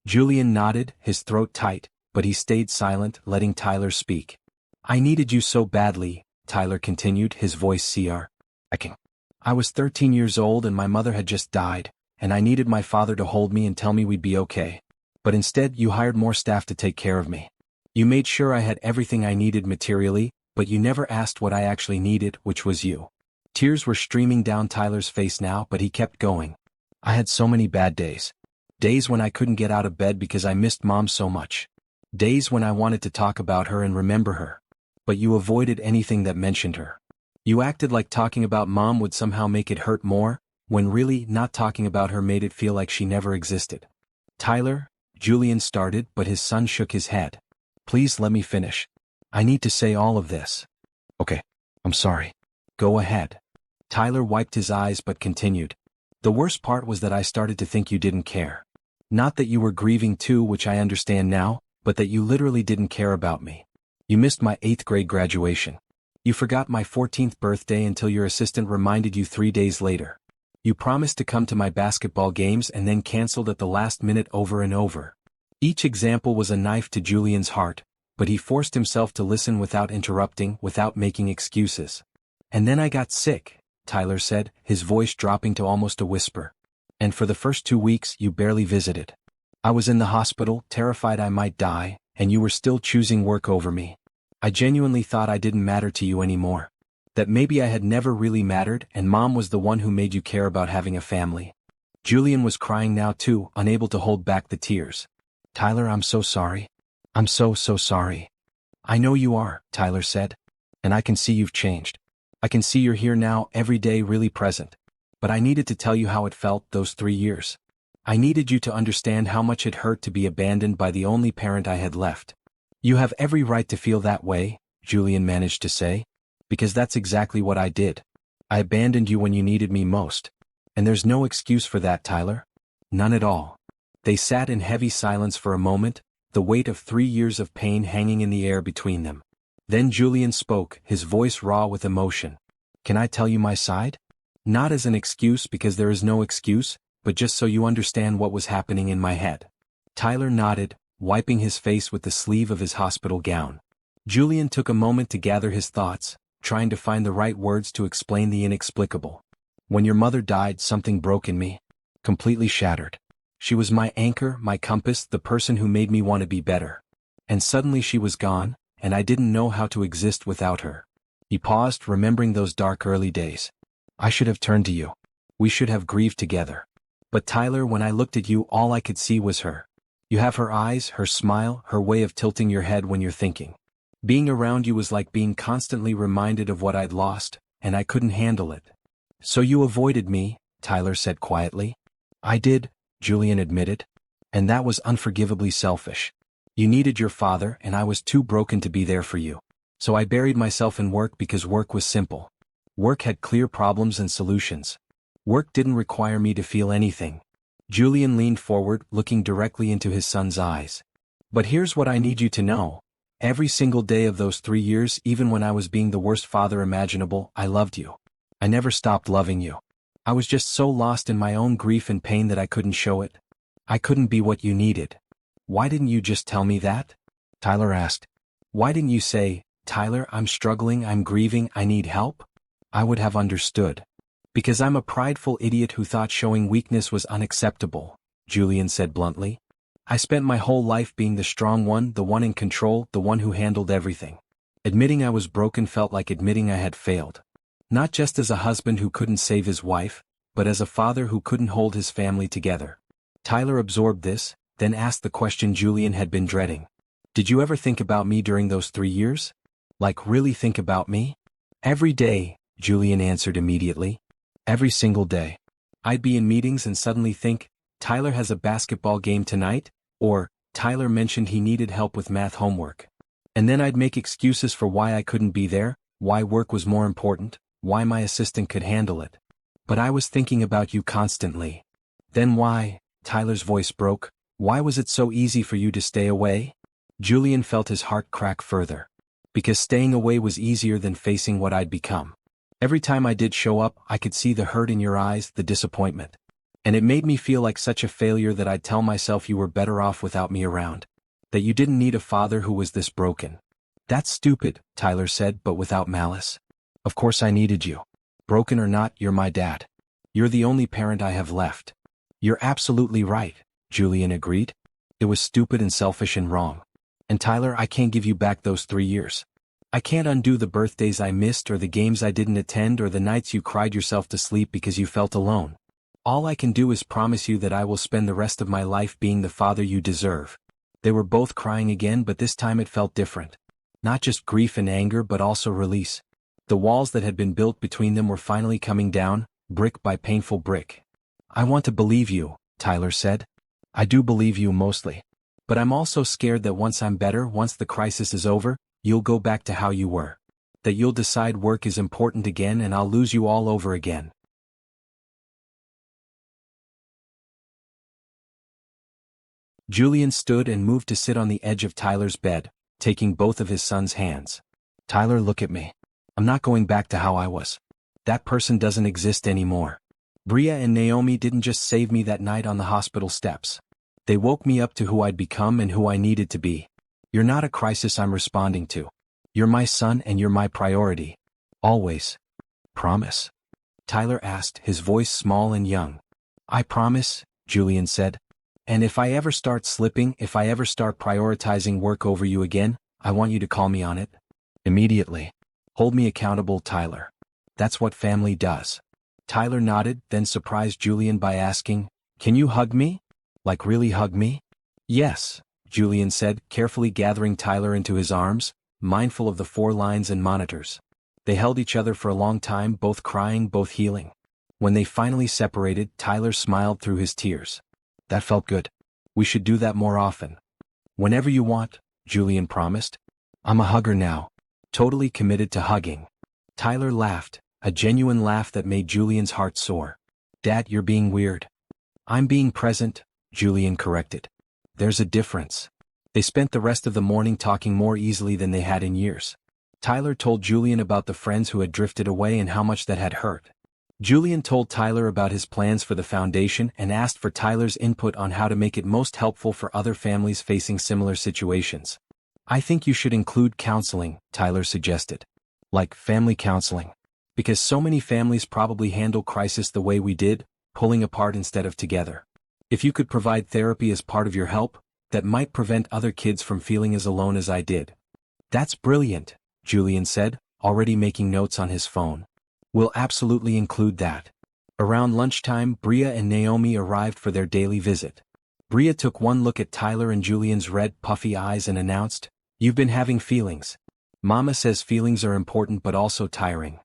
Julian nodded, his throat tight, but he stayed silent, letting Tyler speak. "I needed you so badly," Tyler continued, his voice cracking. "I was 13 years old and my mother had just died, and I needed my father to hold me and tell me we'd be okay. But instead you hired more staff to take care of me. You made sure I had everything I needed materially, but you never asked what I actually needed, which was you." Tears were streaming down Tyler's face now, but he kept going. "I had so many bad days. Days when I couldn't get out of bed because I missed Mom so much. Days when I wanted to talk about her and remember her. But you avoided anything that mentioned her. You acted like talking about Mom would somehow make it hurt more, when really, not talking about her made it feel like she never existed." "Tyler," Julian started, but his son shook his head. "Please let me finish. I need to say all of this." "Okay. I'm sorry. Go ahead." Tyler wiped his eyes but continued. "The worst part was that I started to think you didn't care. Not that you were grieving too, which I understand now, but that you literally didn't care about me. You missed my 8th grade graduation. You forgot my 14th birthday until your assistant reminded you 3 days later. You promised to come to my basketball games and then canceled at the last minute over and over." Each example was a knife to Julian's heart, but he forced himself to listen without interrupting, without making excuses. "And then I got sick," Tyler said, his voice dropping to almost a whisper. "And for the first 2 weeks you barely visited. I was in the hospital, terrified I might die, and you were still choosing work over me. I genuinely thought I didn't matter to you anymore. That maybe I had never really mattered and Mom was the one who made you care about having a family." Julian was crying now too, unable to hold back the tears. "Tyler, I'm so sorry. I'm so sorry." "I know you are," Tyler said. "And I can see you've changed. I can see you're here now, every day, really present. But I needed to tell you how it felt those 3 years. I needed you to understand how much it hurt to be abandoned by the only parent I had left." "You have every right to feel that way," Julian managed to say. "Because that's exactly what I did. I abandoned you when you needed me most. And there's no excuse for that, Tyler. None at all." They sat in heavy silence for a moment, the weight of 3 years of pain hanging in the air between them. Then Julian spoke, his voice raw with emotion. "Can I tell you my side? Not as an excuse because there is no excuse, but just so you understand what was happening in my head." Tyler nodded, wiping his face with the sleeve of his hospital gown. Julian took a moment to gather his thoughts, trying to find the right words to explain the inexplicable. "When your mother died, something broke in me. Completely shattered. She was my anchor, my compass, the person who made me want to be better. And suddenly she was gone, and I didn't know how to exist without her. He paused, remembering those dark early days. I should have turned to you. We should have grieved together. But Tyler, when I looked at you, all I could see was her. You have her eyes, her smile, her way of tilting your head when you're thinking. Being around you was like being constantly reminded of what I'd lost, and I couldn't handle it. So you avoided me, Tyler said quietly. I did, Julian admitted. And that was unforgivably selfish. You needed your father, and I was too broken to be there for you. So I buried myself in work because work was simple. Work had clear problems and solutions. Work didn't require me to feel anything. Julian leaned forward, looking directly into his son's eyes. But here's what I need you to know. Every single day of those 3 years, even when I was being the worst father imaginable, I loved you. I never stopped loving you. I was just so lost in my own grief and pain that I couldn't show it. I couldn't be what you needed. Why didn't you just tell me that? Tyler asked. Why didn't you say, Tyler, I'm struggling, I'm grieving, I need help? I would have understood. Because I'm a prideful idiot who thought showing weakness was unacceptable, Julian said bluntly. I spent my whole life being the strong one, the one in control, the one who handled everything. Admitting I was broken felt like admitting I had failed. Not just as a husband who couldn't save his wife, but as a father who couldn't hold his family together. Tyler absorbed this, then asked the question Julian had been dreading. Did you ever think about me during those 3 years? Like really think about me? Every day, Julian answered immediately. Every single day. I'd be in meetings and suddenly think, Tyler has a basketball game tonight, or, Tyler mentioned he needed help with math homework. And then I'd make excuses for why I couldn't be there, why work was more important, why my assistant could handle it. But I was thinking about you constantly. Then why, Tyler's voice broke, why was it so easy for you to stay away? Julian felt his heart crack further. Because staying away was easier than facing what I'd become. Every time I did show up, I could see the hurt in your eyes, the disappointment. And it made me feel like such a failure that I'd tell myself you were better off without me around. That you didn't need a father who was this broken. That's stupid, Tyler said, but without malice. Of course I needed you. Broken or not, you're my dad. You're the only parent I have left. You're absolutely right, Julian agreed. It was stupid and selfish and wrong. And Tyler, I can't give you back those 3 years. I can't undo the birthdays I missed or the games I didn't attend or the nights you cried yourself to sleep because you felt alone. All I can do is promise you that I will spend the rest of my life being the father you deserve. They were both crying again, but this time it felt different. Not just grief and anger but also release. The walls that had been built between them were finally coming down, brick by painful brick. I want to believe you, Tyler said. I do believe you mostly. But I'm also scared that once I'm better, once the crisis is over, you'll go back to how you were. That you'll decide work is important again and I'll lose you all over again. Julian stood and moved to sit on the edge of Tyler's bed, taking both of his son's hands. Tyler, look at me. I'm not going back to how I was. That person doesn't exist anymore. Bria and Naomi didn't just save me that night on the hospital steps. They woke me up to who I'd become and who I needed to be. You're not a crisis I'm responding to. You're my son and you're my priority. Always. Promise? Tyler asked, his voice small and young. I promise, Julian said. And if I ever start slipping, if I ever start prioritizing work over you again, I want you to call me on it. Immediately. Hold me accountable, Tyler. That's what family does. Tyler nodded, then surprised Julian by asking, Can you hug me? Like really hug me? Yes, Julian said, carefully gathering Tyler into his arms, mindful of the 4 lines and monitors. They held each other for a long time, both crying, both healing. When they finally separated, Tyler smiled through his tears. That felt good. We should do that more often. Whenever you want, Julian promised. I'm a hugger now. Totally committed to hugging. Tyler laughed, a genuine laugh that made Julian's heart soar. Dad, you're being weird. I'm being present, Julian corrected. There's a difference. They spent the rest of the morning talking more easily than they had in years. Tyler told Julian about the friends who had drifted away and how much that had hurt. Julian told Tyler about his plans for the foundation and asked for Tyler's input on how to make it most helpful for other families facing similar situations. I think you should include counseling, Tyler suggested. Like family counseling. Because so many families probably handle crisis the way we did, pulling apart instead of together. If you could provide therapy as part of your help, that might prevent other kids from feeling as alone as I did. That's brilliant, Julian said, already making notes on his phone. We'll absolutely include that. Around lunchtime, Bria and Naomi arrived for their daily visit. Bria took one look at Tyler and Julian's red, puffy eyes and announced, "You've been having feelings. Mama says feelings are important but also tiring."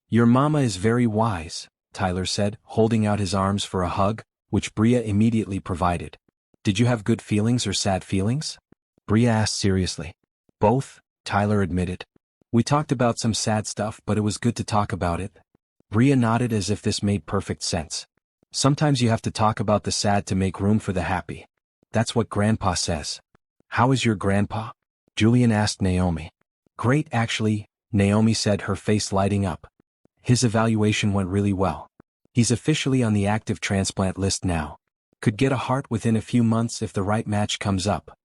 "Your mama is very wise," Tyler said, holding out his arms for a hug, which Bria immediately provided. "Did you have good feelings or sad feelings?" Bria asked seriously. "Both," Tyler admitted. "We talked about some sad stuff, but it was good to talk about it." Bria nodded as if this made perfect sense. "Sometimes you have to talk about the sad to make room for the happy. That's what Grandpa says." "How is your grandpa?" Julian asked Naomi. "Great actually," Naomi said, her face lighting up. "His evaluation went really well. He's officially on the active transplant list now. Could get a heart within a few months if the right match comes up."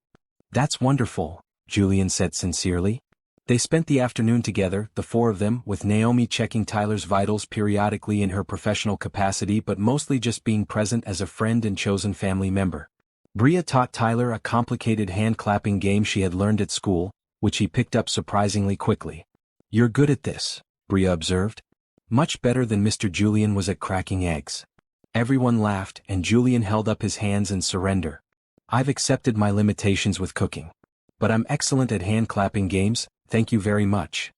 "That's wonderful," Julian said sincerely. They spent the afternoon together, the four of them, with Naomi checking Tyler's vitals periodically in her professional capacity but mostly just being present as a friend and chosen family member. Bria taught Tyler a complicated hand-clapping game she had learned at school, which he picked up surprisingly quickly. "You're good at this," Bria observed. "Much better than Mr. Julian was at cracking eggs." Everyone laughed and Julian held up his hands in surrender. "I've accepted my limitations with cooking. But I'm excellent at hand-clapping games, thank you very much."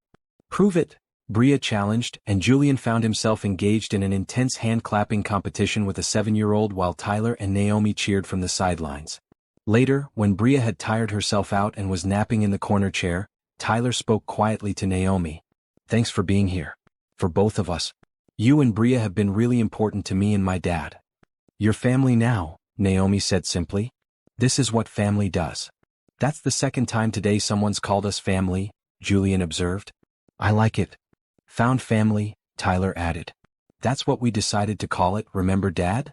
"Prove it," Bria challenged, and Julian found himself engaged in an intense hand-clapping competition with a 7-year-old while Tyler and Naomi cheered from the sidelines. Later, when Bria had tired herself out and was napping in the corner chair, Tyler spoke quietly to Naomi. "Thanks for being here. For both of us. You and Bria have been really important to me and my dad." "Your family now," Naomi said simply. "This is what family does." "That's the second time today someone's called us family," Julian observed. "I like it." "Found family," Tyler added. "That's what we decided to call it, remember Dad?"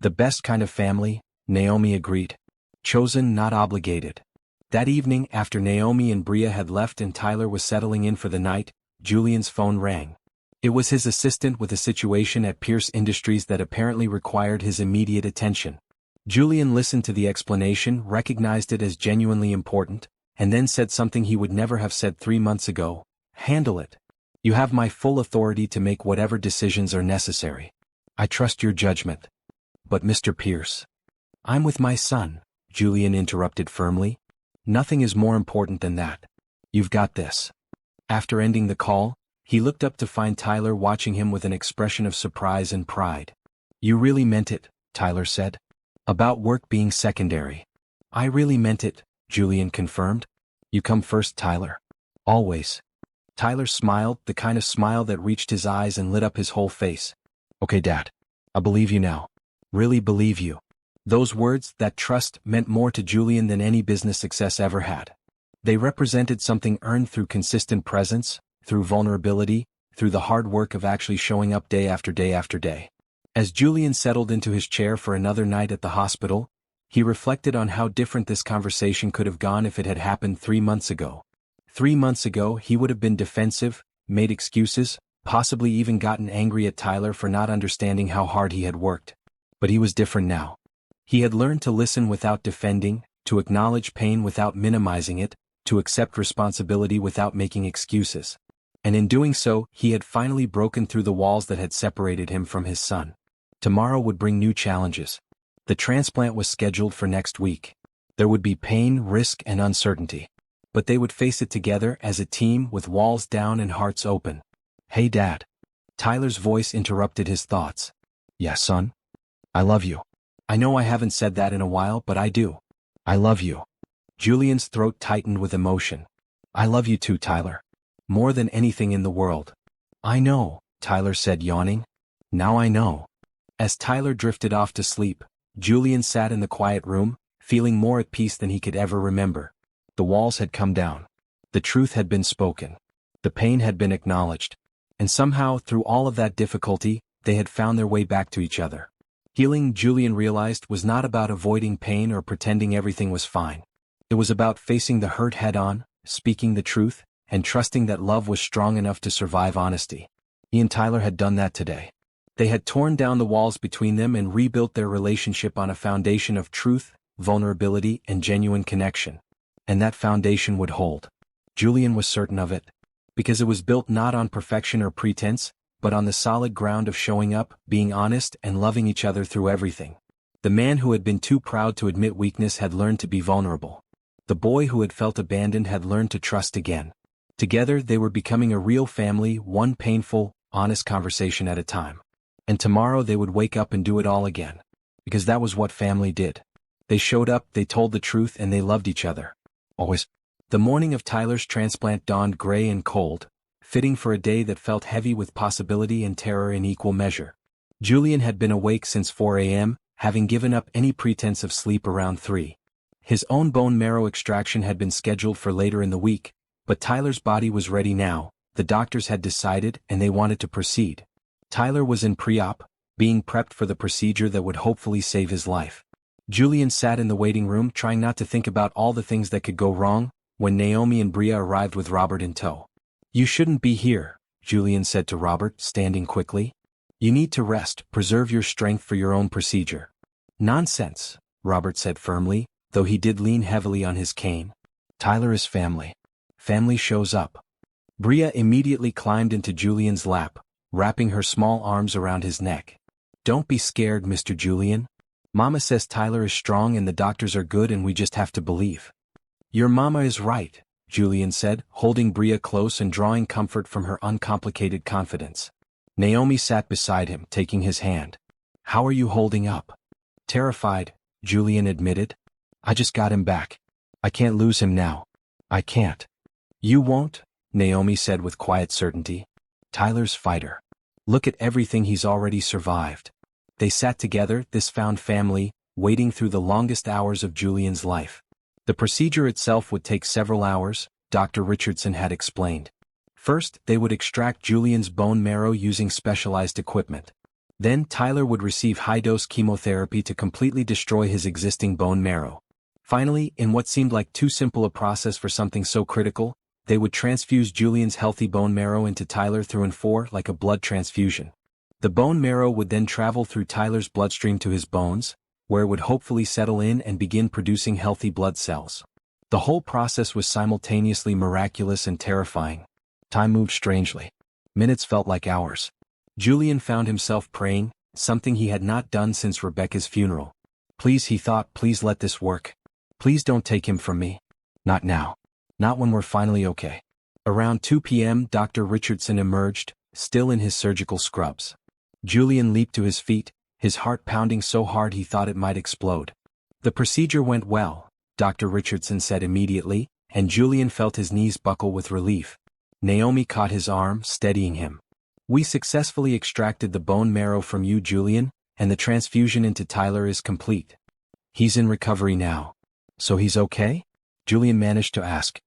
"The best kind of family," Naomi agreed. "Chosen, not obligated." That evening, after Naomi and Bria had left and Tyler was settling in for the night, Julian's phone rang. It was his assistant with a situation at Pierce Industries that apparently required his immediate attention. Julian listened to the explanation, recognized it as genuinely important, and then said something he would never have said 3 months ago. "Handle it. You have my full authority to make whatever decisions are necessary. I trust your judgment." "But Mr. Pierce." "I'm with my son," Julian interrupted firmly. "Nothing is more important than that. You've got this." After ending the call, he looked up to find Tyler watching him with an expression of surprise and pride. "You really meant it," Tyler said. "About work being secondary." "I really meant it," Julian confirmed. "You come first, Tyler. Always." Tyler smiled, the kind of smile that reached his eyes and lit up his whole face. "Okay, Dad. I believe you now. Really believe you." Those words, that trust, meant more to Julian than any business success ever had. They represented something earned through consistent presence, through vulnerability, through the hard work of actually showing up day after day after day. As Julian settled into his chair for another night at the hospital, he reflected on how different this conversation could have gone if it had happened 3 months ago. 3 months ago, he would have been defensive, made excuses, possibly even gotten angry at Tyler for not understanding how hard he had worked. But he was different now. He had learned to listen without defending, to acknowledge pain without minimizing it, to accept responsibility without making excuses. And in doing so, he had finally broken through the walls that had separated him from his son. Tomorrow would bring new challenges. The transplant was scheduled for next week. There would be pain, risk, and uncertainty. But they would face it together as a team with walls down and hearts open. "Hey, Dad." Tyler's voice interrupted his thoughts. "Yeah, son? I love you. I know I haven't said that in a while, but I do. I love you." Julian's throat tightened with emotion. "I love you too, Tyler. More than anything in the world." "I know," Tyler said, yawning. "Now I know." As Tyler drifted off to sleep, Julian sat in the quiet room, feeling more at peace than he could ever remember. The walls had come down. The truth had been spoken. The pain had been acknowledged. And somehow, through all of that difficulty, they had found their way back to each other. Healing, Julian realized, was not about avoiding pain or pretending everything was fine. It was about facing the hurt head-on, speaking the truth, and trusting that love was strong enough to survive honesty. He and Tyler had done that today. They had torn down the walls between them and rebuilt their relationship on a foundation of truth, vulnerability, and genuine connection. And that foundation would hold. Julian was certain of it. Because it was built not on perfection or pretense, but on the solid ground of showing up, being honest, and loving each other through everything. The man who had been too proud to admit weakness had learned to be vulnerable. The boy who had felt abandoned had learned to trust again. Together they were becoming a real family, one painful, honest conversation at a time. And tomorrow they would wake up and do it all again. Because that was what family did. They showed up, they told the truth, and they loved each other. Always. The morning of Tyler's transplant dawned gray and cold, fitting for a day that felt heavy with possibility and terror in equal measure. Julian had been awake since 4 a.m., having given up any pretense of sleep around 3. His own bone marrow extraction had been scheduled for later in the week, but Tyler's body was ready now. The doctors had decided and they wanted to proceed. Tyler was in pre-op, being prepped for the procedure that would hopefully save his life. Julian sat in the waiting room trying not to think about all the things that could go wrong, when Naomi and Bria arrived with Robert in tow. "You shouldn't be here," Julian said to Robert, standing quickly. "You need to rest, preserve your strength for your own procedure." "Nonsense," Robert said firmly, though he did lean heavily on his cane. "Tyler is family. Family shows up." Bria immediately climbed into Julian's lap, wrapping her small arms around his neck. "Don't be scared, Mr. Julian. Mama says Tyler is strong and the doctors are good and we just have to believe." "Your mama is right," Julian said, holding Bria close and drawing comfort from her uncomplicated confidence. Naomi sat beside him, taking his hand. "How are you holding up?" "Terrified," Julian admitted. "I just got him back. I can't lose him now. I can't." "You won't," Naomi said with quiet certainty. "Tyler's fighter. Look at everything he's already survived." They sat together, this found family, waiting through the longest hours of Julian's life. The procedure itself would take several hours, Dr. Richardson had explained. First, they would extract Julian's bone marrow using specialized equipment. Then Tyler would receive high-dose chemotherapy to completely destroy his existing bone marrow. Finally, in what seemed like too simple a process for something so critical, they would transfuse Julian's healthy bone marrow into Tyler through and for, like a blood transfusion. The bone marrow would then travel through Tyler's bloodstream to his bones, where it would hopefully settle in and begin producing healthy blood cells. The whole process was simultaneously miraculous and terrifying. Time moved strangely. Minutes felt like hours. Julian found himself praying, something he had not done since Rebecca's funeral. "Please," he thought, "please let this work. Please don't take him from me. Not now. Not when we're finally okay." Around 2 p.m. Dr. Richardson emerged, still in his surgical scrubs. Julian leaped to his feet, his heart pounding so hard he thought it might explode. "The procedure went well," Dr. Richardson said immediately, and Julian felt his knees buckle with relief. Naomi caught his arm, steadying him. "We successfully extracted the bone marrow from you, Julian, and the transfusion into Tyler is complete. He's in recovery now." "So he's okay?" Julian managed to ask.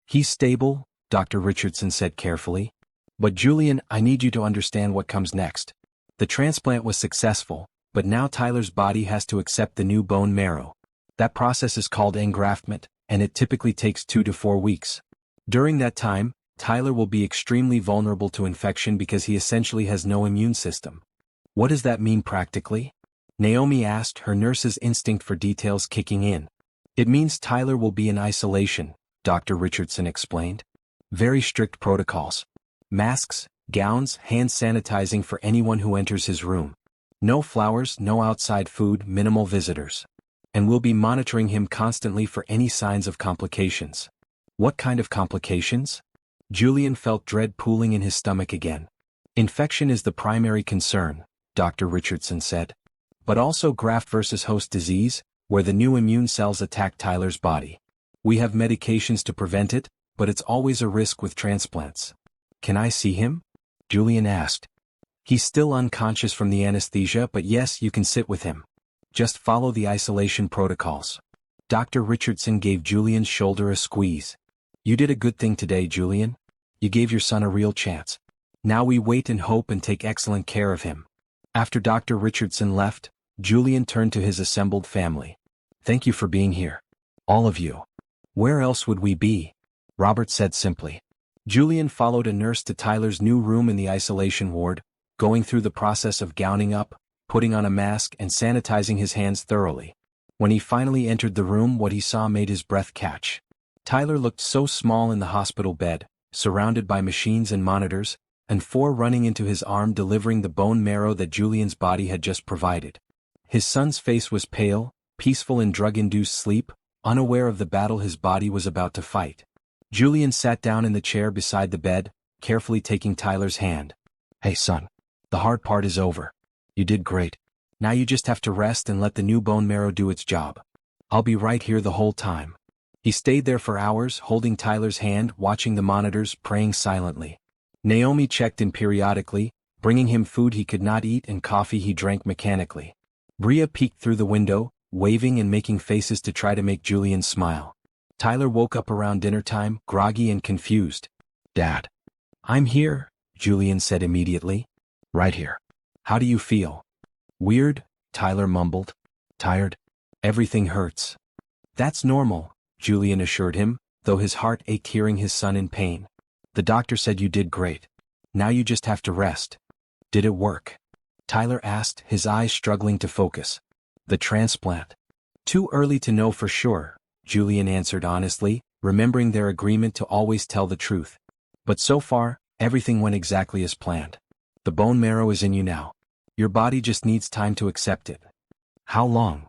"He's stable," Dr. Richardson said carefully. "But Julian, I need you to understand what comes next. The transplant was successful, but now Tyler's body has to accept the new bone marrow. That process is called engraftment, and it typically takes 2 to 4 weeks. During that time, Tyler will be extremely vulnerable to infection because he essentially has no immune system." "What does that mean practically?" Naomi asked, her nurse's instinct for details kicking in. "It means Tyler will be in isolation," Dr. Richardson explained. "Very strict protocols. Masks, gowns, hand sanitizing for anyone who enters his room. No flowers, no outside food, minimal visitors. And we'll be monitoring him constantly for any signs of complications." "What kind of complications?" Julian felt dread pooling in his stomach again. "Infection is the primary concern," Dr. Richardson said. "But also graft versus host disease, where the new immune cells attack Tyler's body. We have medications to prevent it, but it's always a risk with transplants." "Can I see him?" Julian asked. "He's still unconscious from the anesthesia, but yes, you can sit with him. Just follow the isolation protocols." Dr. Richardson gave Julian's shoulder a squeeze. "You did a good thing today, Julian. You gave your son a real chance. Now we wait and hope and take excellent care of him." After Dr. Richardson left, Julian turned to his assembled family. "Thank you for being here. All of you. Where else would we be?" Robert said simply. Julian followed a nurse to Tyler's new room in the isolation ward, going through the process of gowning up, putting on a mask and sanitizing his hands thoroughly. When he finally entered the room, what he saw made his breath catch. Tyler looked so small in the hospital bed, surrounded by machines and monitors, and 4 running into his arm delivering the bone marrow that Julian's body had just provided. His son's face was pale, peaceful in drug-induced sleep, unaware of the battle his body was about to fight. Julian sat down in the chair beside the bed, carefully taking Tyler's hand. "Hey son, the hard part is over. You did great. Now you just have to rest and let the new bone marrow do its job. I'll be right here the whole time." He stayed there for hours, holding Tyler's hand, watching the monitors, praying silently. Naomi checked in periodically, bringing him food he could not eat and coffee he drank mechanically. Bria peeked through the window, waving and making faces to try to make Julian smile. Tyler woke up around dinner time, groggy and confused. "Dad." "I'm here," Julian said immediately. "Right here. How do you feel?" "Weird," Tyler mumbled. "Tired? Everything hurts." "That's normal," Julian assured him, though his heart ached hearing his son in pain. "The doctor said you did great. Now you just have to rest." "Did it work?" Tyler asked, his eyes struggling to focus. "The transplant?" "Too early to know for sure," Julian answered honestly, remembering their agreement to always tell the truth. "But so far, everything went exactly as planned. The bone marrow is in you now. Your body just needs time to accept it." "How long?"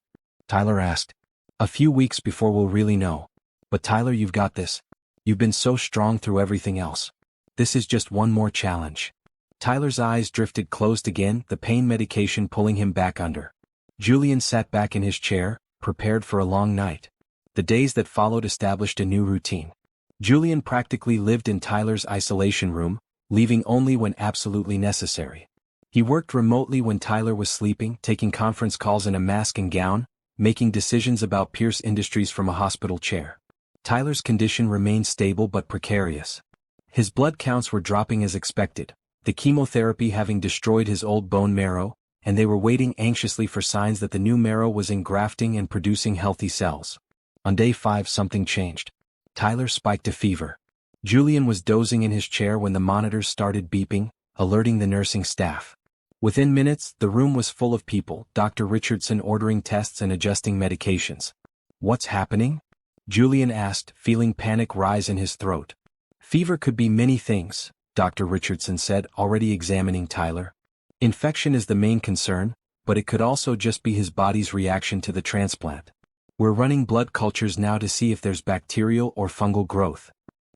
Tyler asked. "A few weeks before we'll really know. But Tyler, you've got this. You've been so strong through everything else. This is just one more challenge." Tyler's eyes drifted closed again, the pain medication pulling him back under. Julian sat back in his chair, prepared for a long night. The days that followed established a new routine. Julian practically lived in Tyler's isolation room, leaving only when absolutely necessary. He worked remotely when Tyler was sleeping, taking conference calls in a mask and gown, making decisions about Pierce Industries from a hospital chair. Tyler's condition remained stable but precarious. His blood counts were dropping as expected, the chemotherapy having destroyed his old bone marrow, and they were waiting anxiously for signs that the new marrow was engrafting and producing healthy cells. On day 5 something changed. Tyler spiked a fever. Julian was dozing in his chair when the monitors started beeping, alerting the nursing staff. Within minutes, the room was full of people, Dr. Richardson ordering tests and adjusting medications. "What's happening?" Julian asked, feeling panic rise in his throat. "Fever could be many things," Dr. Richardson said, already examining Tyler. "Infection is the main concern, but it could also just be his body's reaction to the transplant. We're running blood cultures now to see if there's bacterial or fungal growth."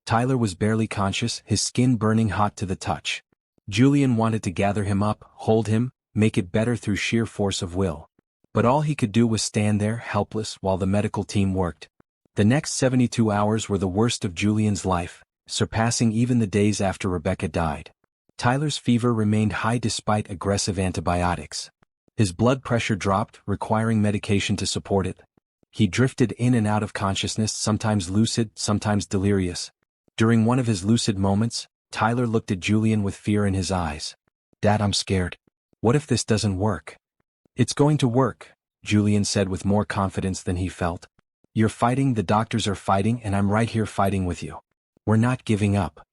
Tyler was barely conscious, his skin burning hot to the touch. Julian wanted to gather him up, hold him, make it better through sheer force of will. But all he could do was stand there, helpless, while the medical team worked. The next 72 hours were the worst of Julian's life, surpassing even the days after Rebecca died. Tyler's fever remained high despite aggressive antibiotics. His blood pressure dropped, requiring medication to support it. He drifted in and out of consciousness, sometimes lucid, sometimes delirious. During one of his lucid moments, Tyler looked at Julian with fear in his eyes. "Dad, I'm scared. What if this doesn't work?" "It's going to work," Julian said with more confidence than he felt. "You're fighting, the doctors are fighting, and I'm right here fighting with you. We're not giving up."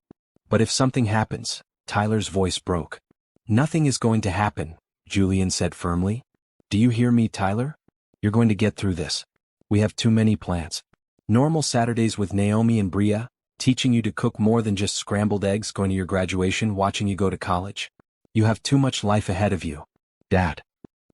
"But if something happens," Tyler's voice broke. "Nothing is going to happen," Julian said firmly. "Do you hear me, Tyler? You're going to get through this. We have too many plans. Normal Saturdays with Naomi and Bria, teaching you to cook more than just scrambled eggs, going to your graduation, watching you go to college. You have too much life ahead of you." "Dad."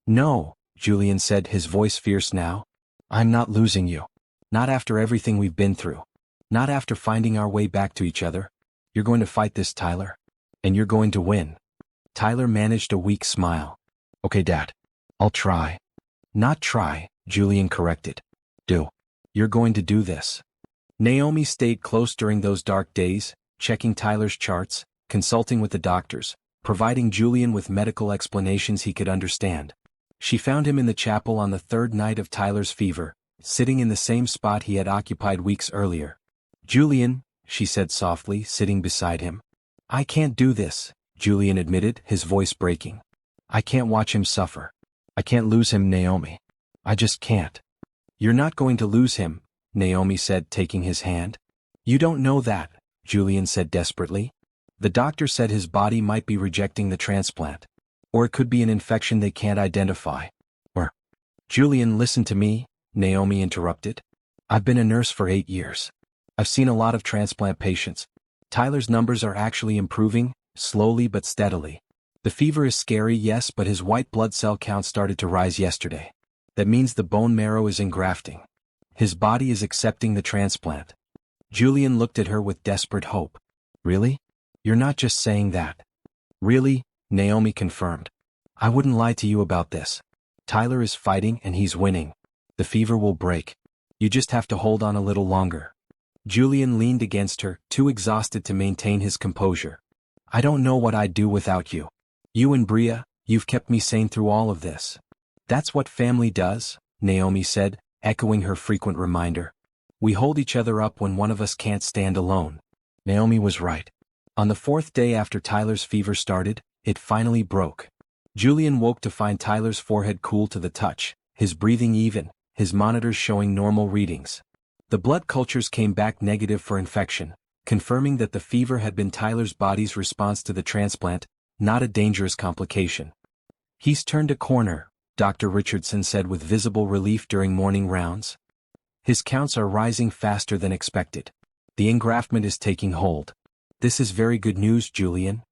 "No," Julian said, his voice fierce now. "I'm not losing you. Not after everything we've been through. Not after finding our way back to each other. You're going to fight this, Tyler. And you're going to win." Tyler managed a weak smile. "Okay, Dad. I'll try." "Not try," Julian corrected. "Do. You're going to do this." Naomi stayed close during those dark days, checking Tyler's charts, consulting with the doctors, providing Julian with medical explanations he could understand. She found him in the chapel on the 3rd night of Tyler's fever, sitting in the same spot he had occupied weeks earlier. "Julian," she said softly, sitting beside him. "I can't do this," Julian admitted, his voice breaking. "I can't watch him suffer. I can't lose him, Naomi. I just can't." "You're not going to lose him," Naomi said, taking his hand. "You don't know that," Julian said desperately. "The doctor said his body might be rejecting the transplant. Or it could be an infection they can't identify. Or—" "Julian, listen to me," Naomi interrupted. "I've been a nurse for 8 years. I've seen a lot of transplant patients. Tyler's numbers are actually improving, slowly but steadily. The fever is scary, yes, but his white blood cell count started to rise yesterday. That means the bone marrow is engrafting. His body is accepting the transplant. Julian looked at her with desperate hope. Really? You're not just saying that. Really? Naomi confirmed. I wouldn't lie to you about this. Tyler is fighting and he's winning. The fever will break. You just have to hold on a little longer. Julian leaned against her, too exhausted to maintain his composure. I don't know what I'd do without you. You and Bria, you've kept me sane through all of this. That's what family does, Naomi said, echoing her frequent reminder. We hold each other up when one of us can't stand alone. Naomi was right. On the 4th day after Tyler's fever started, it finally broke. Julian woke to find Tyler's forehead cool to the touch, his breathing even, his monitors showing normal readings. The blood cultures came back negative for infection, confirming that the fever had been Tyler's body's response to the transplant, not a dangerous complication. He's turned a corner, Dr. Richardson said with visible relief during morning rounds. His counts are rising faster than expected. The engraftment is taking hold. This is very good news, Julian.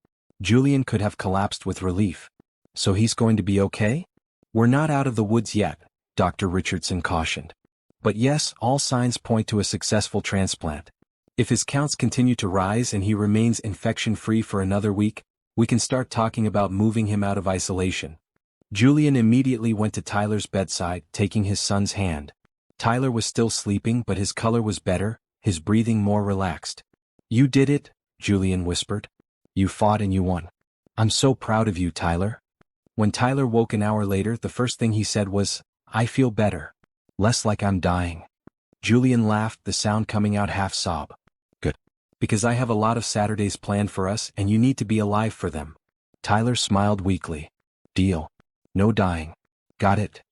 Julian could have collapsed with relief. So he's going to be okay? We're not out of the woods yet, Dr. Richardson cautioned. But yes, all signs point to a successful transplant. If his counts continue to rise and he remains infection-free for another week, we can start talking about moving him out of isolation. Julian immediately went to Tyler's bedside, taking his son's hand. Tyler was still sleeping, but his color was better, his breathing more relaxed. You did it, Julian whispered. You fought and you won. I'm so proud of you, Tyler. When Tyler woke an hour later, the first thing he said was, I feel better. Less like I'm dying. Julian laughed, the sound coming out half sob. Good. Because I have a lot of Saturdays planned for us and you need to be alive for them. Tyler smiled weakly. Deal. No dying. Got it.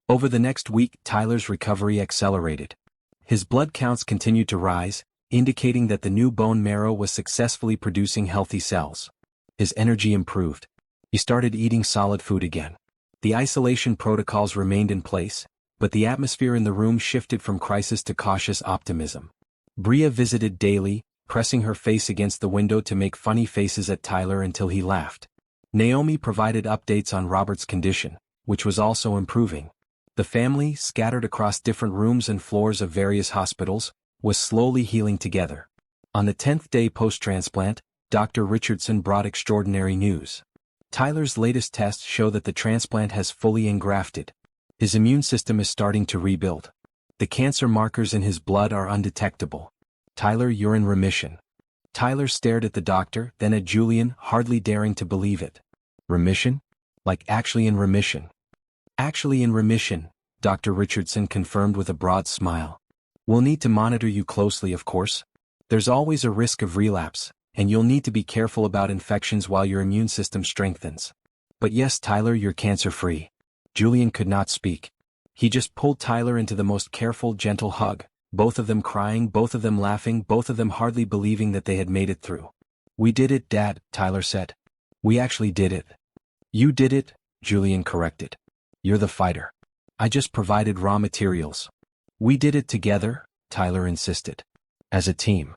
Over the next week, Tyler's recovery accelerated. His blood counts continued to rise, indicating that the new bone marrow was successfully producing healthy cells. His energy improved. He started eating solid food again. The isolation protocols remained in place, but the atmosphere in the room shifted from crisis to cautious optimism. Bria visited daily, pressing her face against the window to make funny faces at Tyler until he laughed. Naomi provided updates on Robert's condition, which was also improving. The family, scattered across different rooms and floors of various hospitals, was slowly healing together. On the 10th day post-transplant, Dr. Richardson brought extraordinary news. Tyler's latest tests show that the transplant has fully engrafted. His immune system is starting to rebuild. The cancer markers in his blood are undetectable. Tyler, you're in remission. Tyler stared at the doctor, then at Julian, hardly daring to believe it. Remission? Like actually in remission? Actually in remission, Dr. Richardson confirmed with a broad smile. We'll need to monitor you closely, of course. There's always a risk of relapse, and you'll need to be careful about infections while your immune system strengthens. But yes, Tyler, you're cancer-free. Julian could not speak. He just pulled Tyler into the most careful, gentle hug, both of them crying, both of them laughing, both of them hardly believing that they had made it through. We did it, Dad, Tyler said. We actually did it. You did it, Julian corrected. You're the fighter. I just provided raw materials. We did it together, Tyler insisted. As a team.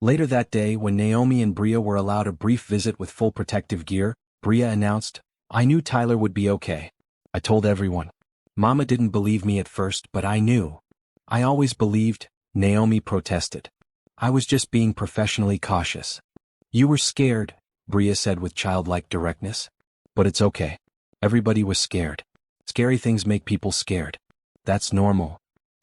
Later that day, when Naomi and Bria were allowed a brief visit with full protective gear, Bria announced, I knew Tyler would be okay. I told everyone. Mama didn't believe me at first, but I knew. I always believed, Naomi protested. I was just being professionally cautious. You were scared, Bria said with childlike directness. But it's okay. Everybody was scared. Scary things make people scared. That's normal.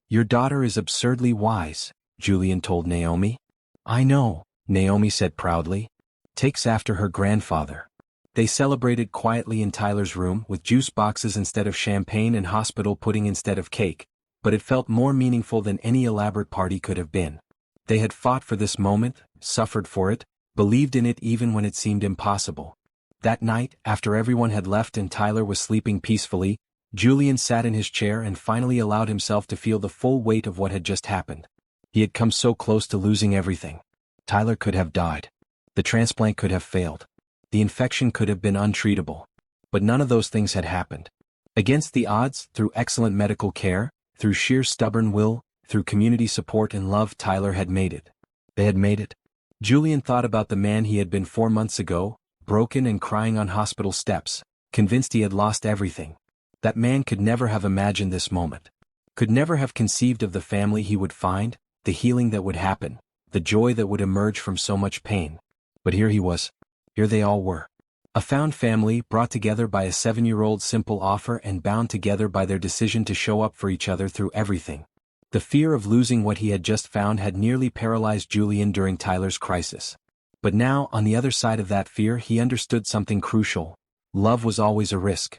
Your daughter is absurdly wise, Julian told Naomi. I know, Naomi said proudly. Takes after her grandfather. They celebrated quietly in Tyler's room with juice boxes instead of champagne and hospital pudding instead of cake, but it felt more meaningful than any elaborate party could have been. They had fought for this moment, suffered for it, believed in it even when it seemed impossible. That night, after everyone had left and Tyler was sleeping peacefully, Julian sat in his chair and finally allowed himself to feel the full weight of what had just happened. He had come so close to losing everything. Tyler could have died. The transplant could have failed. The infection could have been untreatable. But none of those things had happened. Against the odds, through excellent medical care, through sheer stubborn will, through community support and love, Tyler had made it. They had made it. Julian thought about the man he had been 4 months ago, broken and crying on hospital steps, convinced he had lost everything. That man could never have imagined this moment. Could never have conceived of the family he would find, the healing that would happen, the joy that would emerge from so much pain. But here he was. Here they all were. A found family brought together by a 7-year-old simple offer and bound together by their decision to show up for each other through everything. The fear of losing what he had just found had nearly paralyzed Julian during Tyler's crisis. But now, on the other side of that fear, he understood something crucial. Love was always a risk.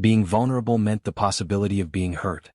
Being vulnerable meant the possibility of being hurt.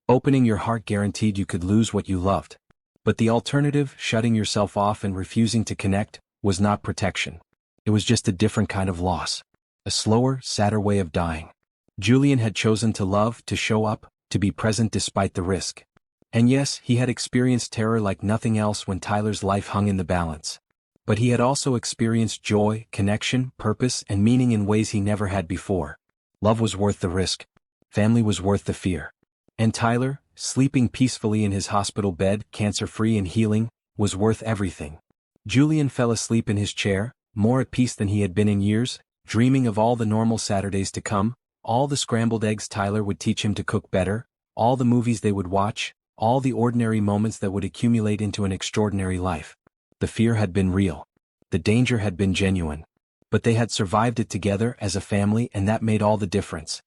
Opening your heart guaranteed you could lose what you loved. But the alternative, shutting yourself off and refusing to connect, was not protection. It was just a different kind of loss. A slower, sadder way of dying. Julian had chosen to love, to show up, to be present despite the risk. And yes, he had experienced terror like nothing else when Tyler's life hung in the balance. But he had also experienced joy, connection, purpose, and meaning in ways he never had before. Love was worth the risk. Family was worth the fear. And Tyler, sleeping peacefully in his hospital bed, cancer-free and healing, was worth everything. Julian fell asleep in his chair, more at peace than he had been in years, dreaming of all the normal Saturdays to come, all the scrambled eggs Tyler would teach him to cook better, all the movies they would watch, all the ordinary moments that would accumulate into an extraordinary life. The fear had been real. The danger had been genuine. But they had survived it together as a family, and that made all the difference.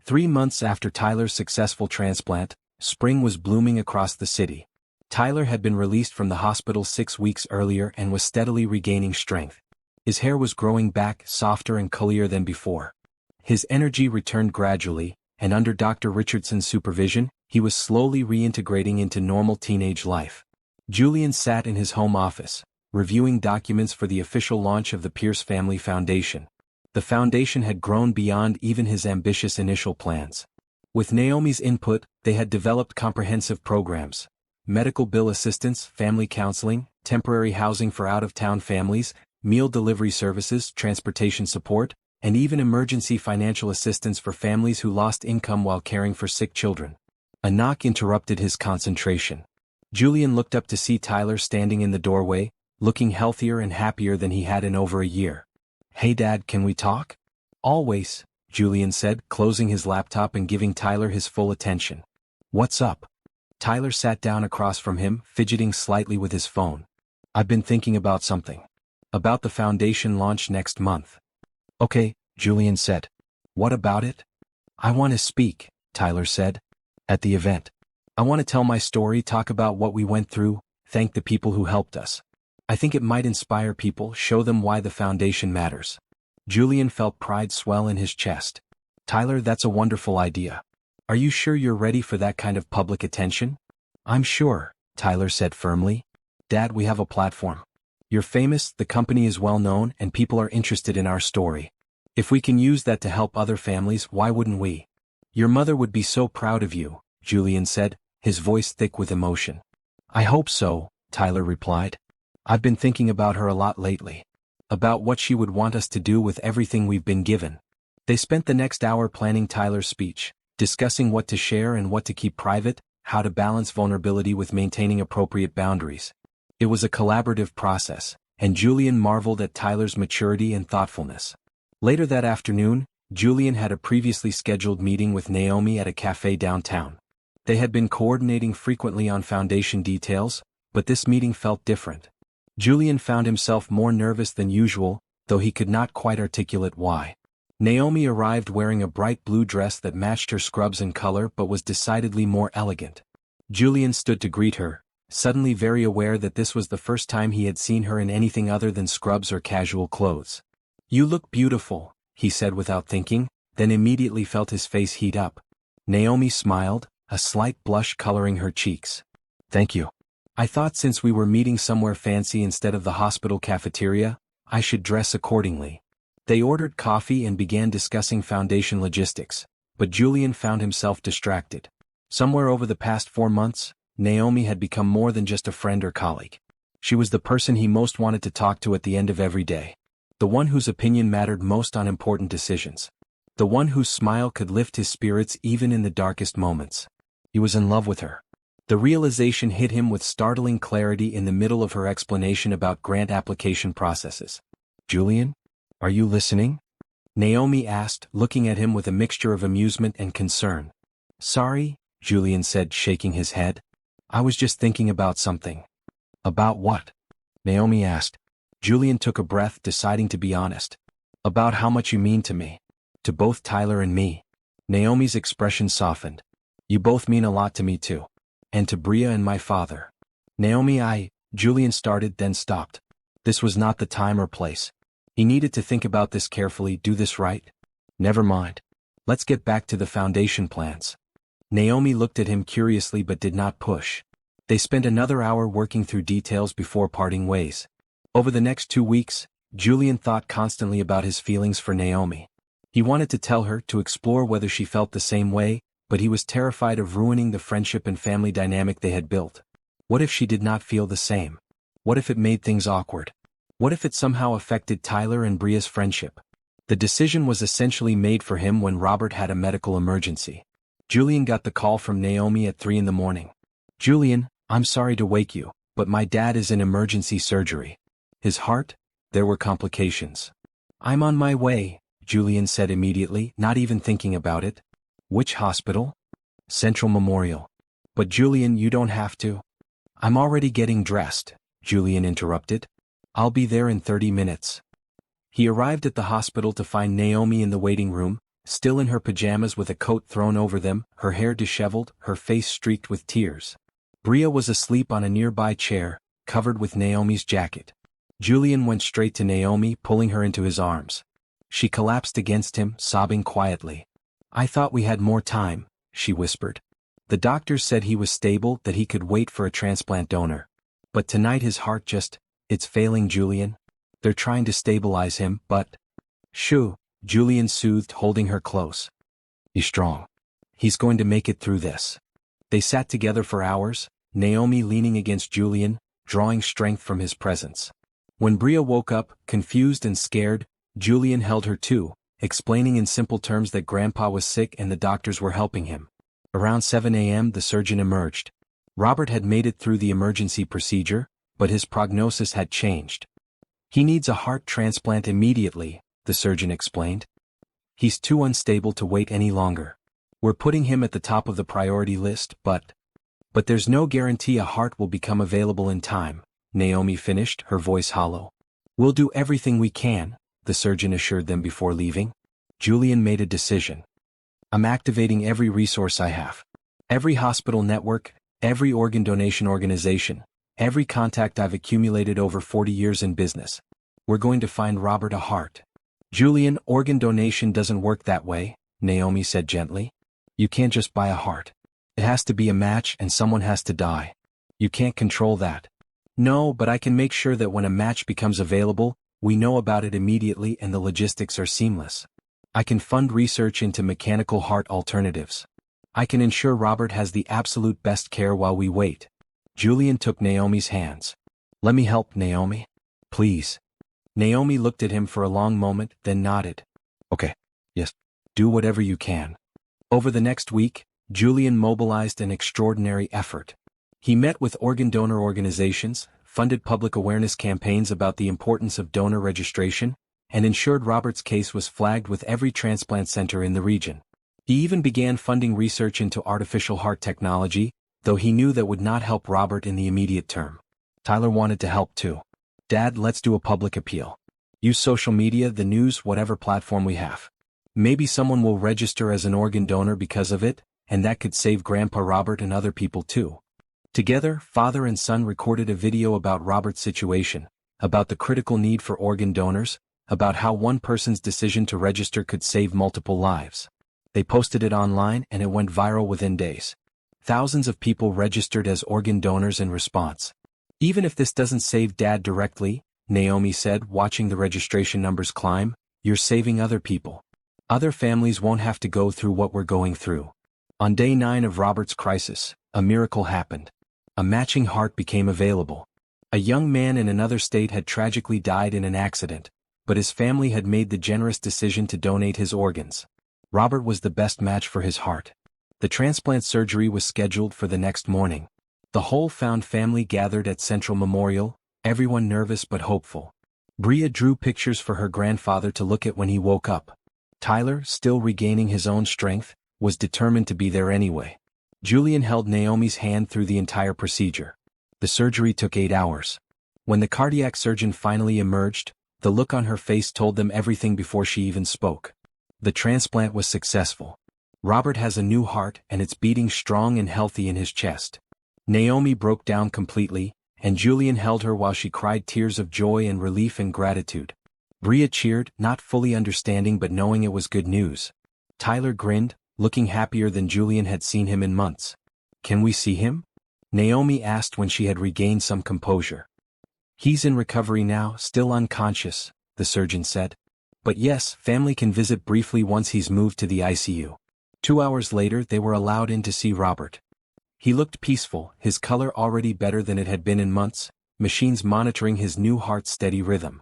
3 months after Tyler's successful transplant, spring was blooming across the city. Tyler had been released from the hospital 6 weeks earlier and was steadily regaining strength. His hair was growing back, softer and cullier than before. His energy returned gradually, and under Dr. Richardson's supervision, he was slowly reintegrating into normal teenage life. Julian sat in his home office, reviewing documents for the official launch of the Pierce Family Foundation. The foundation had grown beyond even his ambitious initial plans. With Naomi's input, they had developed comprehensive programs: medical bill assistance, family counseling, temporary housing for out-of-town families, meal delivery services, transportation support, and even emergency financial assistance for families who lost income while caring for sick children. A knock interrupted his concentration. Julian looked up to see Tyler standing in the doorway, looking healthier and happier than he had in over a year. "Hey Dad, can we talk?" "Always," Julian said, closing his laptop and giving Tyler his full attention. "What's up?" Tyler sat down across from him, fidgeting slightly with his phone. "I've been thinking about something. About the foundation launch next month." "Okay," Julian said. "What about it?" "I want to speak," Tyler said. "At the event. I want to tell my story, talk about what we went through, thank the people who helped us. I think it might inspire people, show them why the foundation matters." Julian felt pride swell in his chest. "Tyler, that's a wonderful idea. Are you sure you're ready for that kind of public attention?" "I'm sure," Tyler said firmly. "Dad, we have a platform. You're famous, the company is well known, and people are interested in our story. If we can use that to help other families, why wouldn't we? Your mother would be so proud of you," Julian said, his voice thick with emotion. "I hope so," Tyler replied. "I've been thinking about her a lot lately. About what she would want us to do with everything we've been given." They spent the next hour planning Tyler's speech, discussing what to share and what to keep private, how to balance vulnerability with maintaining appropriate boundaries. It was a collaborative process, and Julian marveled at Tyler's maturity and thoughtfulness. Later that afternoon, Julian had a previously scheduled meeting with Naomi at a cafe downtown. They had been coordinating frequently on foundation details, but this meeting felt different. Julian found himself more nervous than usual, though he could not quite articulate why. Naomi arrived wearing a bright blue dress that matched her scrubs in color but was decidedly more elegant. Julian stood to greet her, suddenly very aware that this was the first time he had seen her in anything other than scrubs or casual clothes. "You look beautiful," he said without thinking, then immediately felt his face heat up. Naomi smiled, a slight blush coloring her cheeks. "Thank you. I thought since we were meeting somewhere fancy instead of the hospital cafeteria, I should dress accordingly." They ordered coffee and began discussing foundation logistics, but Julian found himself distracted. Somewhere over the past 4 months, Naomi had become more than just a friend or colleague. She was the person he most wanted to talk to at the end of every day. The one whose opinion mattered most on important decisions. The one whose smile could lift his spirits even in the darkest moments. He was in love with her. The realization hit him with startling clarity in the middle of her explanation about grant application processes. "Julian? Are you listening?" Naomi asked, looking at him with a mixture of amusement and concern. "Sorry," Julian said, shaking his head. "I was just thinking about something." "About what?" Naomi asked. Julian took a breath, deciding to be honest. "About how much you mean to me. To both Tyler and me." Naomi's expression softened. "You both mean a lot to me too. And to Bria and my father." Julian started, then stopped. This was not the time or place. He needed to think about this carefully, do this right. "Never mind. Let's get back to the foundation plans." Naomi looked at him curiously but did not push. They spent another hour working through details before parting ways. Over the next 2 weeks, Julian thought constantly about his feelings for Naomi. He wanted to tell her, to explore whether she felt the same way, but he was terrified of ruining the friendship and family dynamic they had built. What if she did not feel the same? What if it made things awkward? What if it somehow affected Tyler and Bria's friendship? The decision was essentially made for him when Robert had a medical emergency. Julian got the call from Naomi at 3 in the morning. "Julian, I'm sorry to wake you, but my dad is in emergency surgery. His heart? There were complications." "I'm on my way," Julian said immediately, not even thinking about it. "Which hospital?" "Central Memorial." "But Julian, you don't have to." "I'm already getting dressed," Julian interrupted. "I'll be there in 30 minutes. He arrived at the hospital to find Naomi in the waiting room, still in her pajamas with a coat thrown over them, her hair disheveled, her face streaked with tears. Bria was asleep on a nearby chair, covered with Naomi's jacket. Julian went straight to Naomi, pulling her into his arms. She collapsed against him, sobbing quietly. "I thought we had more time," she whispered. "The doctors said he was stable, that he could wait for a transplant donor. But tonight his heart it's failing, Julian. They're trying to stabilize him, but..." "Shoo," Julian soothed, holding her close. "He's strong. He's going to make it through this." They sat together for hours, Naomi leaning against Julian, drawing strength from his presence. When Bria woke up, confused and scared, Julian held her too, explaining in simple terms that Grandpa was sick and the doctors were helping him. Around 7 a.m. the surgeon emerged. Robert had made it through the emergency procedure, but his prognosis had changed. "He needs a heart transplant immediately," the surgeon explained. "He's too unstable to wait any longer. We're putting him at the top of the priority list, but there's no guarantee a heart will become available in time," Naomi finished, her voice hollow. "We'll do everything we can," the surgeon assured them before leaving. Julian made a decision. "I'm activating every resource I have. Every hospital network, every organ donation organization, every contact I've accumulated over 40 years in business. We're going to find Robert a heart." "Julian, organ donation doesn't work that way," Naomi said gently. "You can't just buy a heart. It has to be a match and someone has to die. You can't control that." "No, but I can make sure that when a match becomes available, we know about it immediately and the logistics are seamless. I can fund research into mechanical heart alternatives. I can ensure Robert has the absolute best care while we wait." Julian took Naomi's hands. "Let me help, Naomi. Please." Naomi looked at him for a long moment, then nodded. "Okay. Yes. Do whatever you can." Over the next week, Julian mobilized an extraordinary effort. He met with organ donor organizations, funded public awareness campaigns about the importance of donor registration, and ensured Robert's case was flagged with every transplant center in the region. He even began funding research into artificial heart technology, though he knew that would not help Robert in the immediate term. Tyler wanted to help too. "Dad, let's do a public appeal. Use social media, the news, whatever platform we have. Maybe someone will register as an organ donor because of it, and that could save Grandpa Robert and other people too." Together, father and son recorded a video about Robert's situation, about the critical need for organ donors, about how one person's decision to register could save multiple lives. They posted it online and it went viral within days. Thousands of people registered as organ donors in response. "Even if this doesn't save Dad directly," Naomi said, watching the registration numbers climb, "you're saving other people. Other families won't have to go through what we're going through." On day 9 of Robert's crisis, a miracle happened. A matching heart became available. A young man in another state had tragically died in an accident, but his family had made the generous decision to donate his organs. Robert was the best match for his heart. The transplant surgery was scheduled for the next morning. The whole found family gathered at Central Memorial, everyone nervous but hopeful. Bria drew pictures for her grandfather to look at when he woke up. Tyler, still regaining his own strength, was determined to be there anyway. Julian held Naomi's hand through the entire procedure. The surgery took 8 hours. When the cardiac surgeon finally emerged, the look on her face told them everything before she even spoke. The transplant was successful. Robert has a new heart and it's beating strong and healthy in his chest. Naomi broke down completely, and Julian held her while she cried tears of joy and relief and gratitude. Bria cheered, not fully understanding but knowing it was good news. Tyler grinned, looking happier than Julian had seen him in months. "Can we see him?" Naomi asked when she had regained some composure. "He's in recovery now, still unconscious," the surgeon said. "But yes, family can visit briefly once he's moved to the ICU." 2 hours later they were allowed in to see Robert. He looked peaceful, his color already better than it had been in months, machines monitoring his new heart's steady rhythm.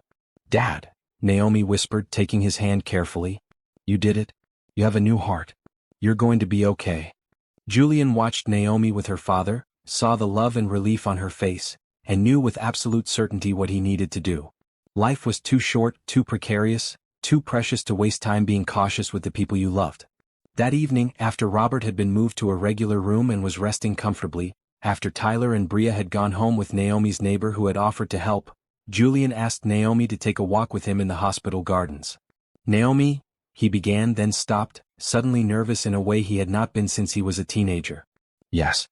"Dad," Naomi whispered, taking his hand carefully. "You did it. You have a new heart. You're going to be okay." Julian watched Naomi with her father, saw the love and relief on her face, and knew with absolute certainty what he needed to do. Life was too short, too precarious, too precious to waste time being cautious with the people you loved. That evening, after Robert had been moved to a regular room and was resting comfortably, after Tyler and Bria had gone home with Naomi's neighbor who had offered to help, Julian asked Naomi to take a walk with him in the hospital gardens. "Naomi," he began, then stopped, suddenly nervous in a way he had not been since he was a teenager. "Yes,"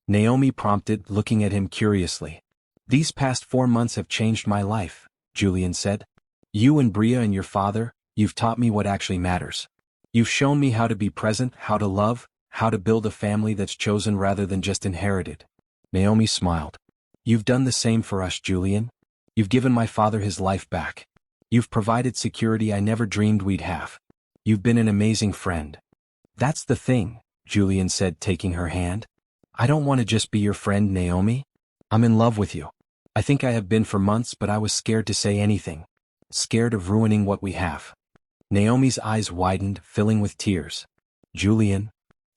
Naomi prompted, looking at him curiously. "These past 4 months have changed my life," Julian said. "You and Bria and your father, you've taught me what actually matters. You've shown me how to be present, how to love, how to build a family that's chosen rather than just inherited." Naomi smiled. "You've done the same for us, Julian. You've given my father his life back. You've provided security I never dreamed we'd have. You've been an amazing friend." "That's the thing," Julian said, taking her hand. "I don't want to just be your friend, Naomi. I'm in love with you. I think I have been for months, but I was scared to say anything. Scared of ruining what we have." Naomi's eyes widened, filling with tears. "Julian."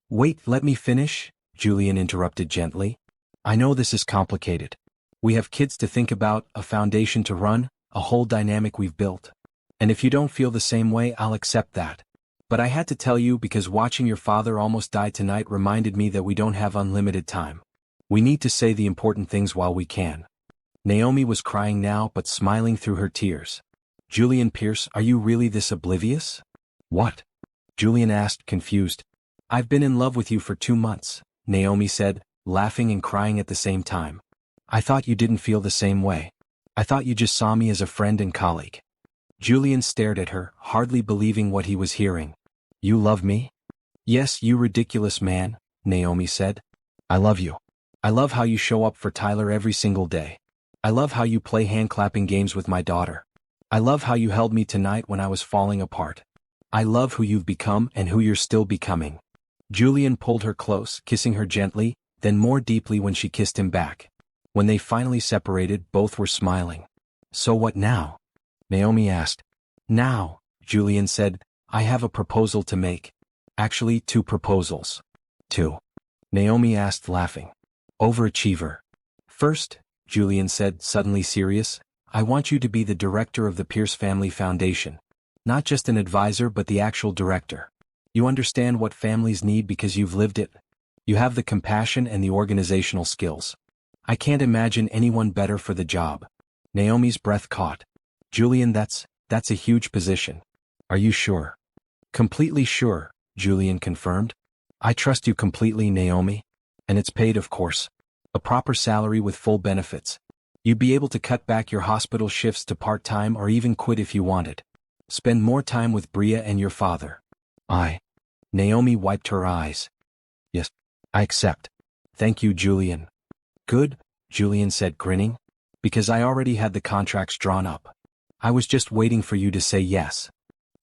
"Wait, let me finish," Julian interrupted gently. "I know this is complicated. We have kids to think about, a foundation to run, a whole dynamic we've built. And if you don't feel the same way, I'll accept that. But I had to tell you because watching your father almost die tonight reminded me that we don't have unlimited time. We need to say the important things while we can." Naomi was crying now but smiling through her tears. "Julian Pierce, are you really this oblivious?" "What?" Julian asked, confused. "I've been in love with you for 2 months, Naomi said, laughing and crying at the same time. "I thought you didn't feel the same way. I thought you just saw me as a friend and colleague." Julian stared at her, hardly believing what he was hearing. "You love me?" "Yes, you ridiculous man," Naomi said. "I love you. I love how you show up for Tyler every single day. I love how you play hand-clapping games with my daughter. I love how you held me tonight when I was falling apart. I love who you've become and who you're still becoming." Julian pulled her close, kissing her gently, then more deeply when she kissed him back. When they finally separated, both were smiling. "So what now?" Naomi asked. "Now," Julian said, "I have a proposal to make. Actually, 2 proposals." "2?" Naomi asked, laughing. "Overachiever. First," Julian said, suddenly serious, "I want you to be the director of the Pierce Family Foundation. Not just an advisor but the actual director. You understand what families need because you've lived it. You have the compassion and the organizational skills. I can't imagine anyone better for the job." Naomi's breath caught. "Julian, that's a huge position. Are you sure?" "Completely sure," Julian confirmed. "I trust you completely, Naomi. And it's paid, of course. A proper salary with full benefits. You'd be able to cut back your hospital shifts to part-time or even quit if you wanted. Spend more time with Bria and your father." Naomi wiped her eyes. "Yes, I accept. Thank you, Julian." "Good," Julian said, grinning. "Because I already had the contracts drawn up. I was just waiting for you to say yes."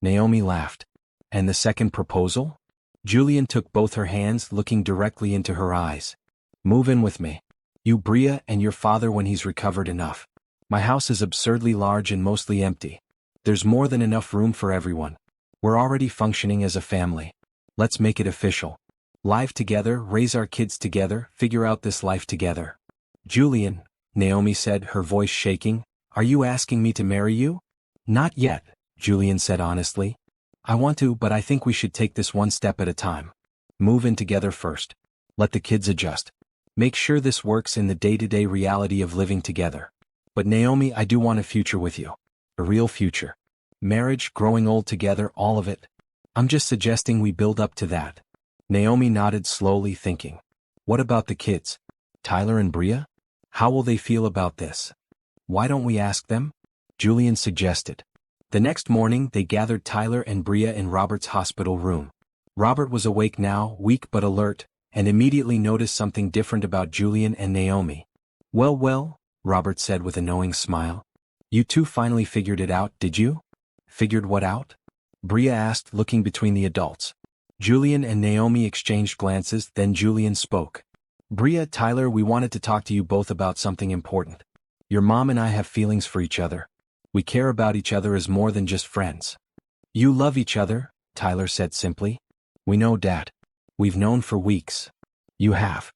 Naomi laughed. "And the second proposal?" Julian took both her hands, looking directly into her eyes. "Move in with me. You, Bria, and your father when he's recovered enough. My house is absurdly large and mostly empty. There's more than enough room for everyone. We're already functioning as a family. Let's make it official. Live together, raise our kids together, figure out this life together. Julian, Naomi said, her voice shaking, are you asking me to marry you? Not yet, Julian said honestly. I want to, but I think we should take this one step at a time. Move in together first. Let the kids adjust. Make sure this works in the day-to-day reality of living together. But Naomi, I do want a future with you. A real future. Marriage, growing old together, all of it. I'm just suggesting we build up to that. Naomi nodded slowly, thinking. What about the kids? Tyler and Bria? How will they feel about this? Why don't we ask them? Julian suggested. The next morning, they gathered Tyler and Bria in Robert's hospital room. Robert was awake now, weak but alert, and immediately noticed something different about Julian and Naomi. Well, Robert said with a knowing smile. You two finally figured it out, did you? Figured what out? Bria asked, looking between the adults. Julian and Naomi exchanged glances, then Julian spoke. Bria, Tyler, we wanted to talk to you both about something important. Your mom and I have feelings for each other. We care about each other as more than just friends. You love each other, Tyler said simply. We know, Dad. We've known for weeks. You have?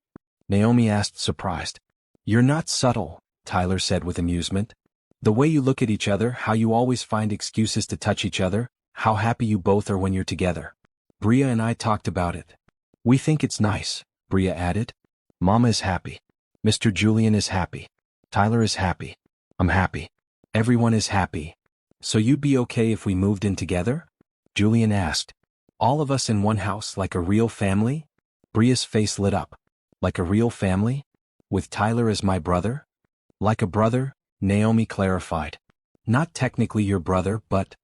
Naomi asked, surprised. You're not subtle, Tyler said with amusement. The way you look at each other, how you always find excuses to touch each other, how happy you both are when you're together. Bria and I talked about it. We think it's nice, Bria added. Mama is happy. Mr. Julian is happy. Tyler is happy. I'm happy. Everyone is happy. So you'd be okay if we moved in together? Julian asked. All of us in one house like a real family? Bria's face lit up. Like a real family? With Tyler as my brother? Like a brother, Naomi clarified. Not technically your brother, but...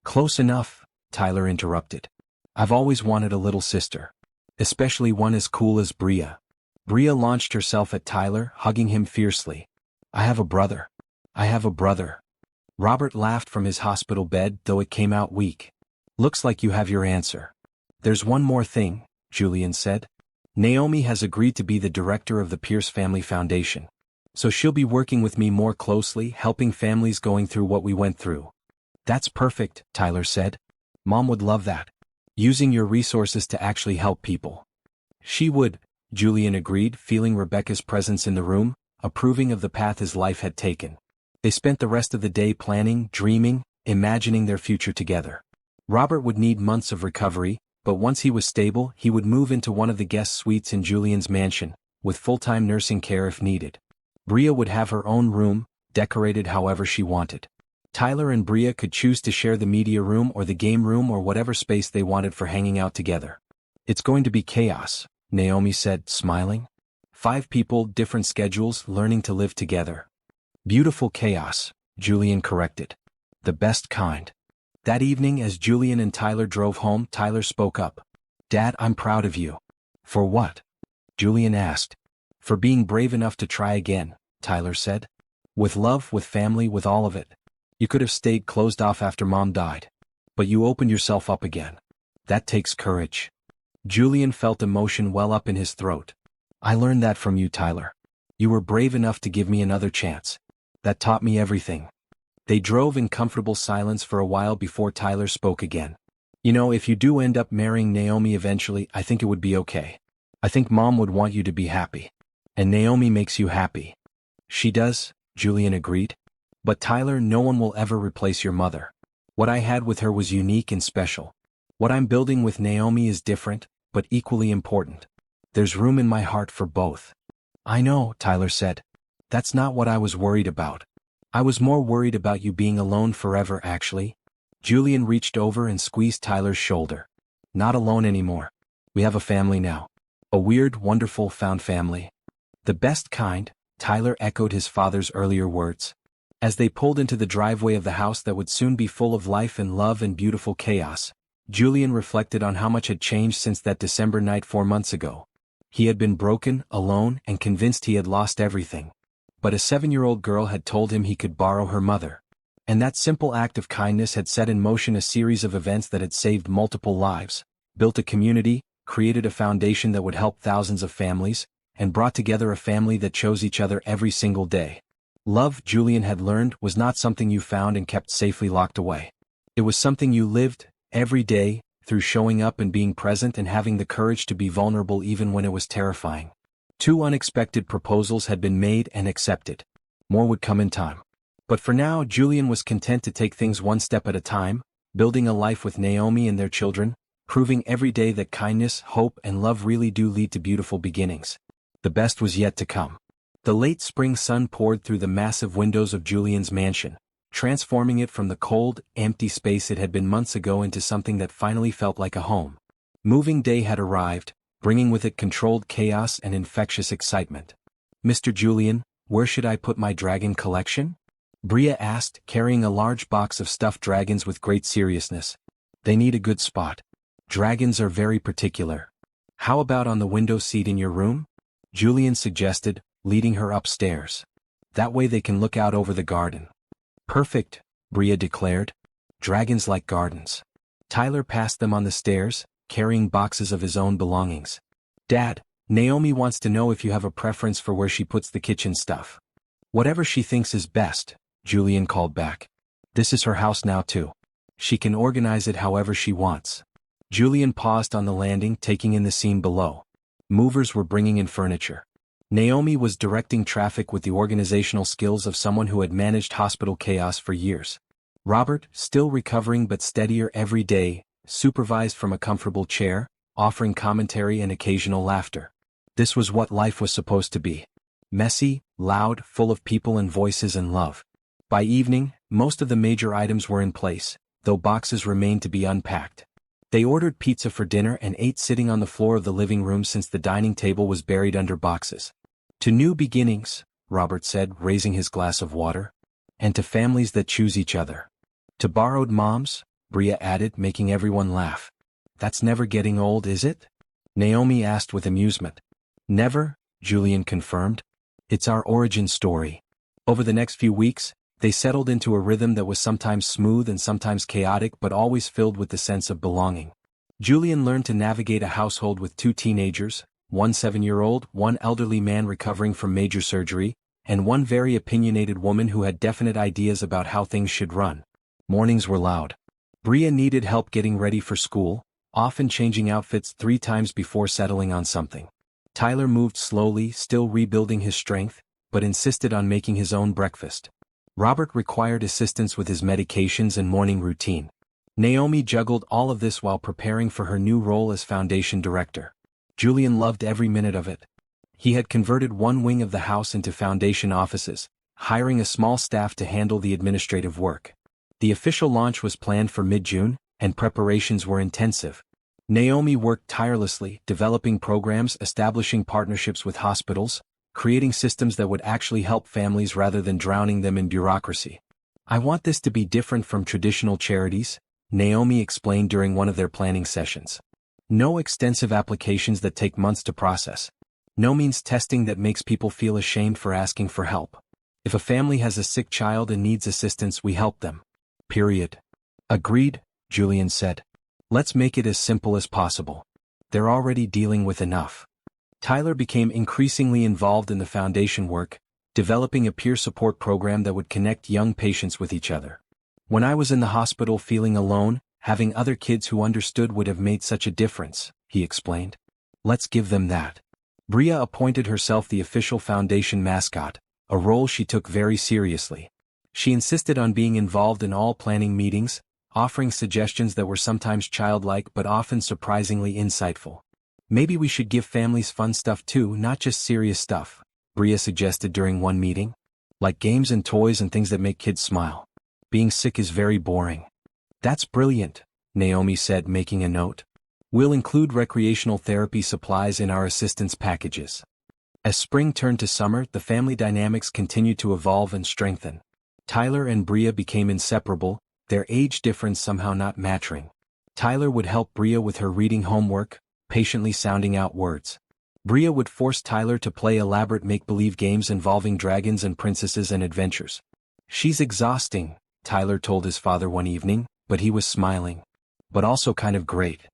Close enough, Tyler interrupted. I've always wanted a little sister. Especially one as cool as Bria. Bria launched herself at Tyler, hugging him fiercely. I have a brother. I have a brother. Robert laughed from his hospital bed, though it came out weak. Looks like you have your answer. There's one more thing, Julian said. Naomi has agreed to be the director of the Pierce Family Foundation. So she'll be working with me more closely, helping families going through what we went through. That's perfect, Tyler said. Mom would love that. Using your resources to actually help people. She would, Julian agreed, feeling Rebecca's presence in the room, approving of the path his life had taken. They spent the rest of the day planning, dreaming, imagining their future together. Robert would need months of recovery, but once he was stable, he would move into one of the guest suites in Julian's mansion, with full-time nursing care if needed. Bria would have her own room, decorated however she wanted. Tyler and Bria could choose to share the media room or the game room or whatever space they wanted for hanging out together. It's going to be chaos, Naomi said, smiling. 5 people, different schedules, learning to live together. Beautiful chaos, Julian corrected. The best kind. That evening as Julian and Tyler drove home, Tyler spoke up. Dad, I'm proud of you. For what? Julian asked. For being brave enough to try again, Tyler said. With love, with family, with all of it. You could have stayed closed off after Mom died. But you opened yourself up again. That takes courage. Julian felt emotion well up in his throat. I learned that from you, Tyler. You were brave enough to give me another chance. That taught me everything. They drove in comfortable silence for a while before Tyler spoke again. You know, if you do end up marrying Naomi eventually, I think it would be okay. I think Mom would want you to be happy. And Naomi makes you happy. She does, Julian agreed. But Tyler, no one will ever replace your mother. What I had with her was unique and special. What I'm building with Naomi is different, but equally important. There's room in my heart for both. I know, Tyler said. That's not what I was worried about. I was more worried about you being alone forever, actually. Julian reached over and squeezed Tyler's shoulder. Not alone anymore. We have a family now. A weird, wonderful, found family. The best kind, Tyler echoed his father's earlier words. As they pulled into the driveway of the house that would soon be full of life and love and beautiful chaos, Julian reflected on how much had changed since that December night 4 months ago. He had been broken, alone, and convinced he had lost everything. But a 7-year-old girl had told him he could borrow her mother. And that simple act of kindness had set in motion a series of events that had saved multiple lives, built a community, created a foundation that would help thousands of families, and brought together a family that chose each other every single day. Love, Julian had learned, was not something you found and kept safely locked away. It was something you lived, every day, through showing up and being present and having the courage to be vulnerable even when it was terrifying. 2 unexpected proposals had been made and accepted. More would come in time. But for now, Julian was content to take things one step at a time, building a life with Naomi and their children, proving every day that kindness, hope, and love really do lead to beautiful beginnings. The best was yet to come. The late spring sun poured through the massive windows of Julian's mansion, transforming it from the cold, empty space it had been months ago into something that finally felt like a home. Moving day had arrived, bringing with it controlled chaos and infectious excitement. "Mr. Julian, where should I put my dragon collection?" Bria asked, carrying a large box of stuffed dragons with great seriousness. "They need a good spot. Dragons are very particular. How about on the window seat in your room?" Julian suggested, leading her upstairs. "That way they can look out over the garden." "Perfect," Bria declared. "Dragons like gardens." Tyler passed them on the stairs, carrying boxes of his own belongings. "Dad, Naomi wants to know if you have a preference for where she puts the kitchen stuff." "Whatever she thinks is best," Julian called back. "This is her house now too. She can organize it however she wants." Julian paused on the landing, taking in the scene below. Movers were bringing in furniture. Naomi was directing traffic with the organizational skills of someone who had managed hospital chaos for years. Robert, still recovering but steadier every day, supervised from a comfortable chair, offering commentary and occasional laughter. This was what life was supposed to be. Messy, loud, full of people and voices and love. By evening, most of the major items were in place, though boxes remained to be unpacked. They ordered pizza for dinner and ate sitting on the floor of the living room since the dining table was buried under boxes. "To new beginnings," Robert said, raising his glass of water. "And to families that choose each other." "To borrowed moms," Bria added, making everyone laugh. "That's never getting old, is it?" Naomi asked with amusement. "Never," Julian confirmed. "It's our origin story." Over the next few weeks, they settled into a rhythm that was sometimes smooth and sometimes chaotic but always filled with the sense of belonging. Julian learned to navigate a household with 2 teenagers, one 7-year-old, one elderly man recovering from major surgery, and one very opinionated woman who had definite ideas about how things should run. Mornings were loud. Bria needed help getting ready for school, often changing outfits 3 times before settling on something. Tyler moved slowly, still rebuilding his strength, but insisted on making his own breakfast. Robert required assistance with his medications and morning routine. Naomi juggled all of this while preparing for her new role as foundation director. Julian loved every minute of it. He had converted one wing of the house into foundation offices, hiring a small staff to handle the administrative work. The official launch was planned for mid-June, and preparations were intensive. Naomi worked tirelessly, developing programs, establishing partnerships with hospitals, creating systems that would actually help families rather than drowning them in bureaucracy. "I want this to be different from traditional charities," Naomi explained during one of their planning sessions. "No extensive applications that take months to process. No means testing that makes people feel ashamed for asking for help. If a family has a sick child and needs assistance, we help them. Period." "Agreed," Julian said. "Let's make it as simple as possible. They're already dealing with enough." Tyler became increasingly involved in the foundation work, developing a peer support program that would connect young patients with each other. "When I was in the hospital feeling alone, having other kids who understood would have made such a difference," he explained. "Let's give them that." Bria appointed herself the official foundation mascot, a role she took very seriously. She insisted on being involved in all planning meetings, offering suggestions that were sometimes childlike but often surprisingly insightful. "Maybe we should give families fun stuff too, not just serious stuff," Bria suggested during one meeting. "Like games and toys and things that make kids smile. Being sick is very boring." "That's brilliant," Naomi said, making a note. "We'll include recreational therapy supplies in our assistance packages." As spring turned to summer, the family dynamics continued to evolve and strengthen. Tyler and Bria became inseparable, their age difference somehow not mattering. Tyler would help Bria with her reading homework, patiently sounding out words. Bria would force Tyler to play elaborate make-believe games involving dragons and princesses and adventures. "She's exhausting," Tyler told his father one evening, but he was smiling. "But also kind of great."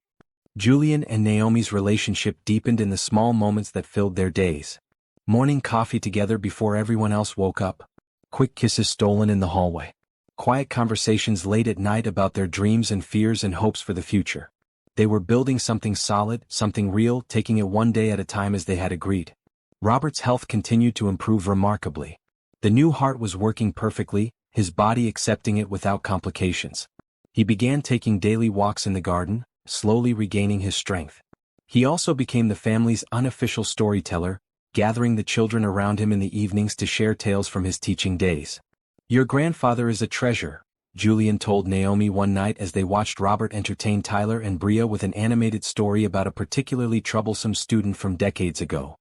Julian and Naomi's relationship deepened in the small moments that filled their days. Morning coffee together before everyone else woke up. Quick kisses stolen in the hallway. Quiet conversations late at night about their dreams and fears and hopes for the future. They were building something solid, something real, taking it one day at a time as they had agreed. Robert's health continued to improve remarkably. The new heart was working perfectly, his body accepting it without complications. He began taking daily walks in the garden, slowly regaining his strength. He also became the family's unofficial storyteller, gathering the children around him in the evenings to share tales from his teaching days. "Your grandfather is a treasure," Julian told Naomi one night as they watched Robert entertain Tyler and Bria with an animated story about a particularly troublesome student from decades ago.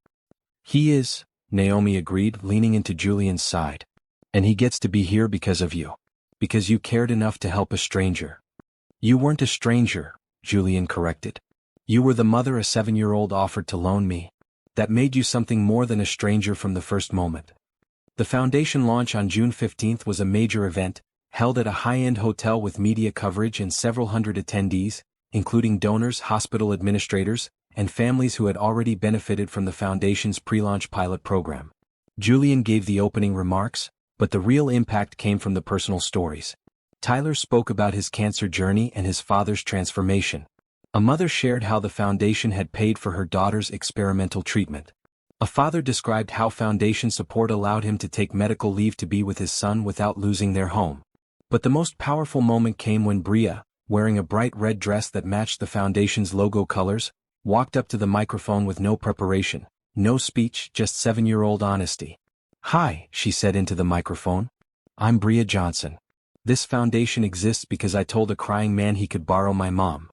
"He is," Naomi agreed, leaning into Julian's side. "And he gets to be here because of you. Because you cared enough to help a stranger." "You weren't a stranger," Julian corrected. "You were the mother a 7-year-old offered to loan me. That made you something more than a stranger from the first moment." The foundation launch on June 15th was a major event, held at a high-end hotel with media coverage and several hundred attendees, including donors, hospital administrators, and families who had already benefited from the foundation's pre-launch pilot program. Julian gave the opening remarks, but the real impact came from the personal stories. Tyler spoke about his cancer journey and his father's transformation. A mother shared how the foundation had paid for her daughter's experimental treatment. A father described how foundation support allowed him to take medical leave to be with his son without losing their home. But the most powerful moment came when Bria, wearing a bright red dress that matched the foundation's logo colors, walked up to the microphone with no preparation, no speech, just 7-year-old honesty. "Hi," she said into the microphone. "I'm Bria Johnson. This foundation exists because I told a crying man he could borrow my mom."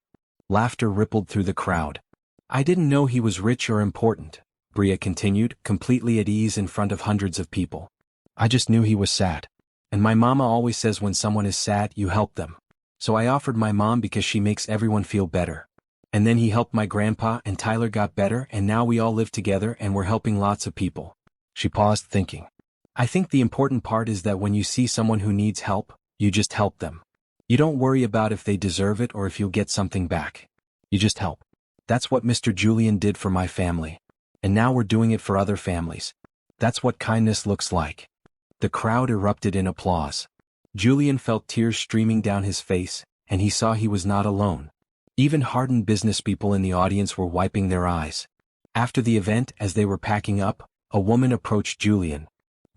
Laughter rippled through the crowd. "I didn't know he was rich or important," Bria continued, completely at ease in front of hundreds of people. "I just knew he was sad. And my mama always says when someone is sad, you help them. So I offered my mom because she makes everyone feel better. And then he helped my grandpa and Tyler got better and now we all live together and we're helping lots of people." She paused thinking. "I think the important part is that when you see someone who needs help, you just help them. You don't worry about if they deserve it or if you'll get something back. You just help. That's what Mr. Julian did for my family. And now we're doing it for other families. That's what kindness looks like." The crowd erupted in applause. Julian felt tears streaming down his face, and he saw he was not alone. Even hardened businesspeople in the audience were wiping their eyes. After the event, as they were packing up, a woman approached Julian.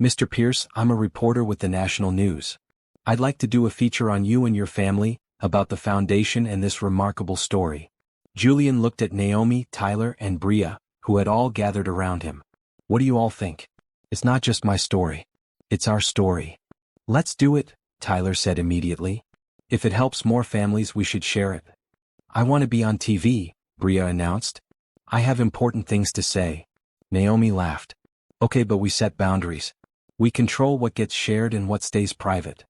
"Mr. Pierce, I'm a reporter with the National News. I'd like to do a feature on you and your family, about the foundation and this remarkable story." Julian looked at Naomi, Tyler, and Bria, who had all gathered around him. "What do you all think? It's not just my story. It's our story." "Let's do it," Tyler said immediately. "If it helps more families, we should share it." "I want to be on TV," Bria announced. "I have important things to say." Naomi laughed. "Okay, but we set boundaries. We control what gets shared and what stays private."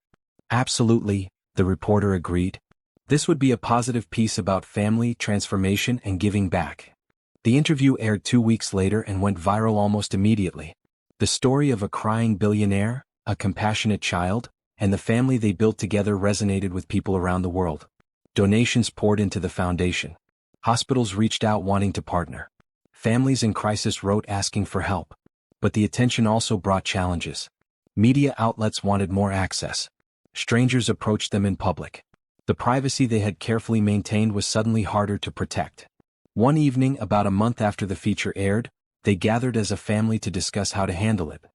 "Absolutely," the reporter agreed. "This would be a positive piece about family, transformation, and giving back." The interview aired 2 weeks later and went viral almost immediately. The story of a crying billionaire, a compassionate child, and the family they built together resonated with people around the world. Donations poured into the foundation. Hospitals reached out wanting to partner. Families in crisis wrote asking for help. But the attention also brought challenges. Media outlets wanted more access. Strangers approached them in public. The privacy they had carefully maintained was suddenly harder to protect. One evening, about a month after the feature aired, they gathered as a family to discuss how to handle it.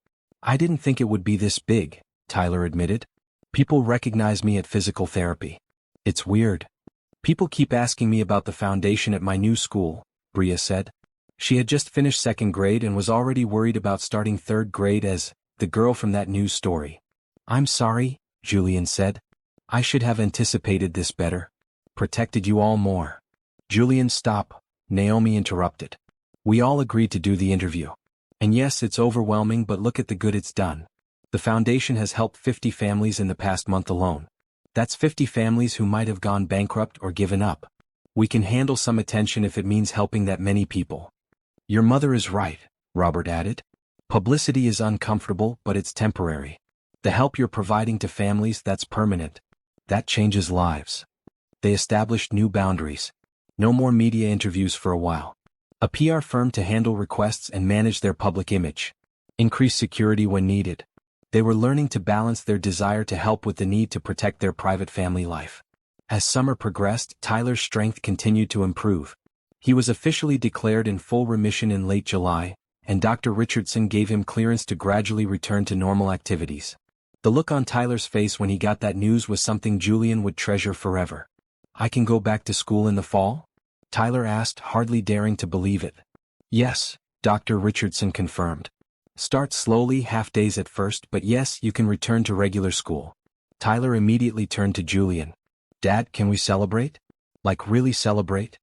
"I didn't think it would be this big," Tyler admitted. "People recognize me at physical therapy. It's weird. People keep asking me about the foundation at my new school," Bria said. She had just finished 2nd grade and was already worried about starting 3rd grade as the girl from that news story. "I'm sorry," Julian said. "I should have anticipated this better. Protected you all more." "Julian, stop," Naomi interrupted. "We all agreed to do the interview. And yes, it's overwhelming, but look at the good it's done. The foundation has helped 50 families in the past month alone. That's 50 families who might have gone bankrupt or given up. We can handle some attention if it means helping that many people." "Your mother is right," Robert added. "Publicity is uncomfortable, but it's temporary. The help you're providing to families, that's permanent. That changes lives." They established new boundaries. No more media interviews for a while. A PR firm to handle requests and manage their public image. Increase security when needed. They were learning to balance their desire to help with the need to protect their private family life. As summer progressed, Tyler's strength continued to improve. He was officially declared in full remission in late July, and Dr. Richardson gave him clearance to gradually return to normal activities. The look on Tyler's face when he got that news was something Julian would treasure forever. "I can go back to school in the fall?" Tyler asked, hardly daring to believe it. "Yes," Dr. Richardson confirmed. "Start slowly, half-days at first, but yes, you can return to regular school." Tyler immediately turned to Julian. "Dad, can we celebrate? Like really celebrate?"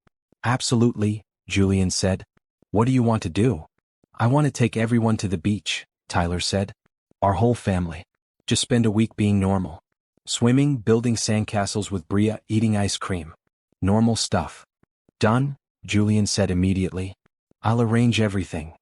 "Absolutely," Julian said. "What do you want to do?" "I want to take everyone to the beach," Tyler said. "Our whole family. Just spend a week being normal. Swimming, building sandcastles with Bria, eating ice cream. Normal stuff." "Done," Julian said immediately. "I'll arrange everything."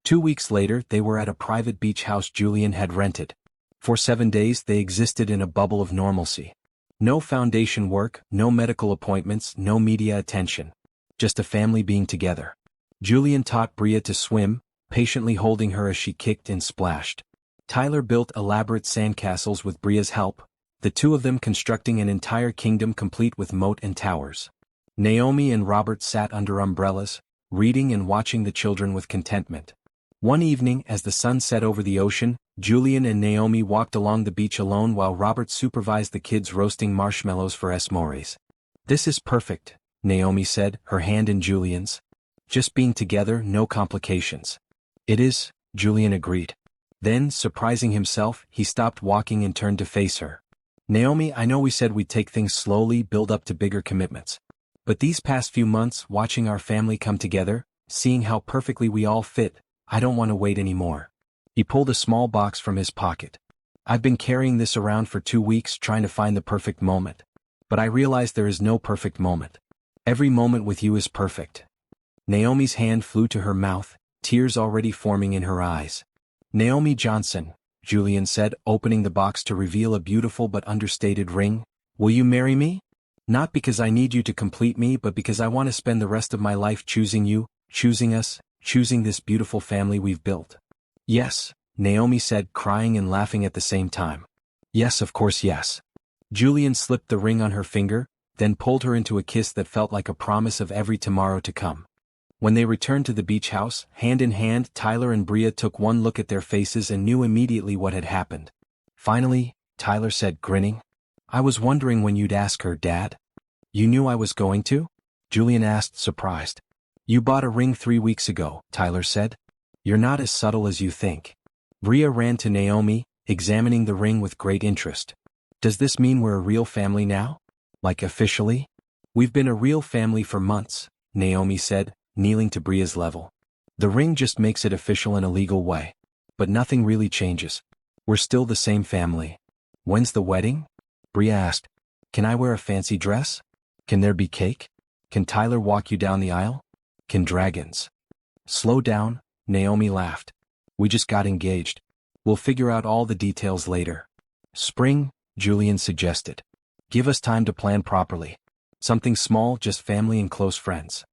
2 weeks later, they were at a private beach house Julian had rented. For 7 days they existed in a bubble of normalcy. No foundation work, no medical appointments, no media attention. Just a family being together. Julian taught Bria to swim, patiently holding her as she kicked and splashed. Tyler built elaborate sandcastles with Bria's help, the two of them constructing an entire kingdom complete with moat and towers. Naomi and Robert sat under umbrellas, reading and watching the children with contentment. One evening, as the sun set over the ocean, Julian and Naomi walked along the beach alone while Robert supervised the kids roasting marshmallows for s'mores. "This is perfect," Naomi said, her hand in Julian's. "Just being together, no complications." "It is," Julian agreed. Then, surprising himself, he stopped walking and turned to face her. "Naomi, I know we said we'd take things slowly, build up to bigger commitments. But these past few months, watching our family come together, seeing how perfectly we all fit, I don't want to wait anymore." He pulled a small box from his pocket. "I've been carrying this around for 2 weeks trying to find the perfect moment. But I realize there is no perfect moment. Every moment with you is perfect." Naomi's hand flew to her mouth, tears already forming in her eyes. "Naomi Johnson," Julian said, opening the box to reveal a beautiful but understated ring, "will you marry me? Not because I need you to complete me, but because I want to spend the rest of my life choosing you, choosing us, choosing this beautiful family we've built." "Yes," Naomi said, crying and laughing at the same time. "Yes, of course, yes." Julian slipped the ring on her finger, then pulled her into a kiss that felt like a promise of every tomorrow to come. When they returned to the beach house, hand in hand, Tyler and Bria took one look at their faces and knew immediately what had happened. "Finally," Tyler said, grinning. "I was wondering when you'd ask her, Dad." "You knew I was going to?" Julian asked, surprised. "You bought a ring 3 weeks ago," Tyler said. "You're not as subtle as you think." Bria ran to Naomi, examining the ring with great interest. "Does this mean we're a real family now? Like officially?" "We've been a real family for months," Naomi said, kneeling to Bria's level. "The ring just makes it official in a legal way. But nothing really changes. We're still the same family." "When's the wedding?" Bria asked. "Can I wear a fancy dress? Can there be cake? Can Tyler walk you down the aisle? Can dragons?" "Slow down," Naomi laughed. "We just got engaged. We'll figure out all the details later." "Spring," Julian suggested. "Give us time to plan properly. Something small, just family and close friends."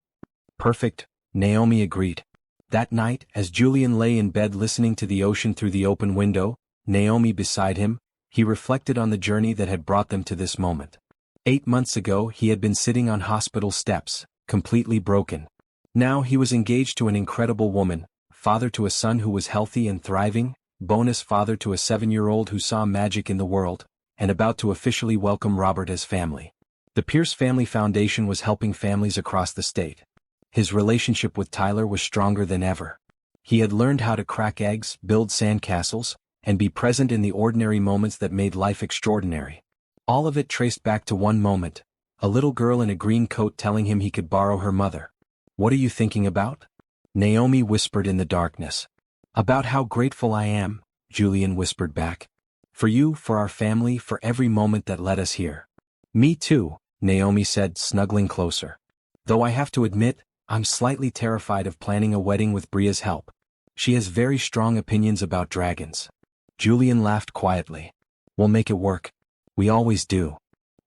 "Perfect," Naomi agreed. That night, as Julian lay in bed listening to the ocean through the open window, Naomi beside him, he reflected on the journey that had brought them to this moment. 8 months ago he had been sitting on hospital steps, completely broken. Now he was engaged to an incredible woman, father to a son who was healthy and thriving, bonus father to a 7-year-old who saw magic in the world, and about to officially welcome Robert as family. The Pierce Family Foundation was helping families across the state. His relationship with Tyler was stronger than ever. He had learned how to crack eggs, build sandcastles, and be present in the ordinary moments that made life extraordinary. All of it traced back to one moment, a little girl in a green coat telling him he could borrow her mother. "What are you thinking about?" Naomi whispered in the darkness. "About how grateful I am," Julian whispered back. "For you, for our family, for every moment that led us here." "Me too," Naomi said, snuggling closer. "Though I have to admit, I'm slightly terrified of planning a wedding with Bria's help. She has very strong opinions about dragons." Julian laughed quietly. "We'll make it work. We always do."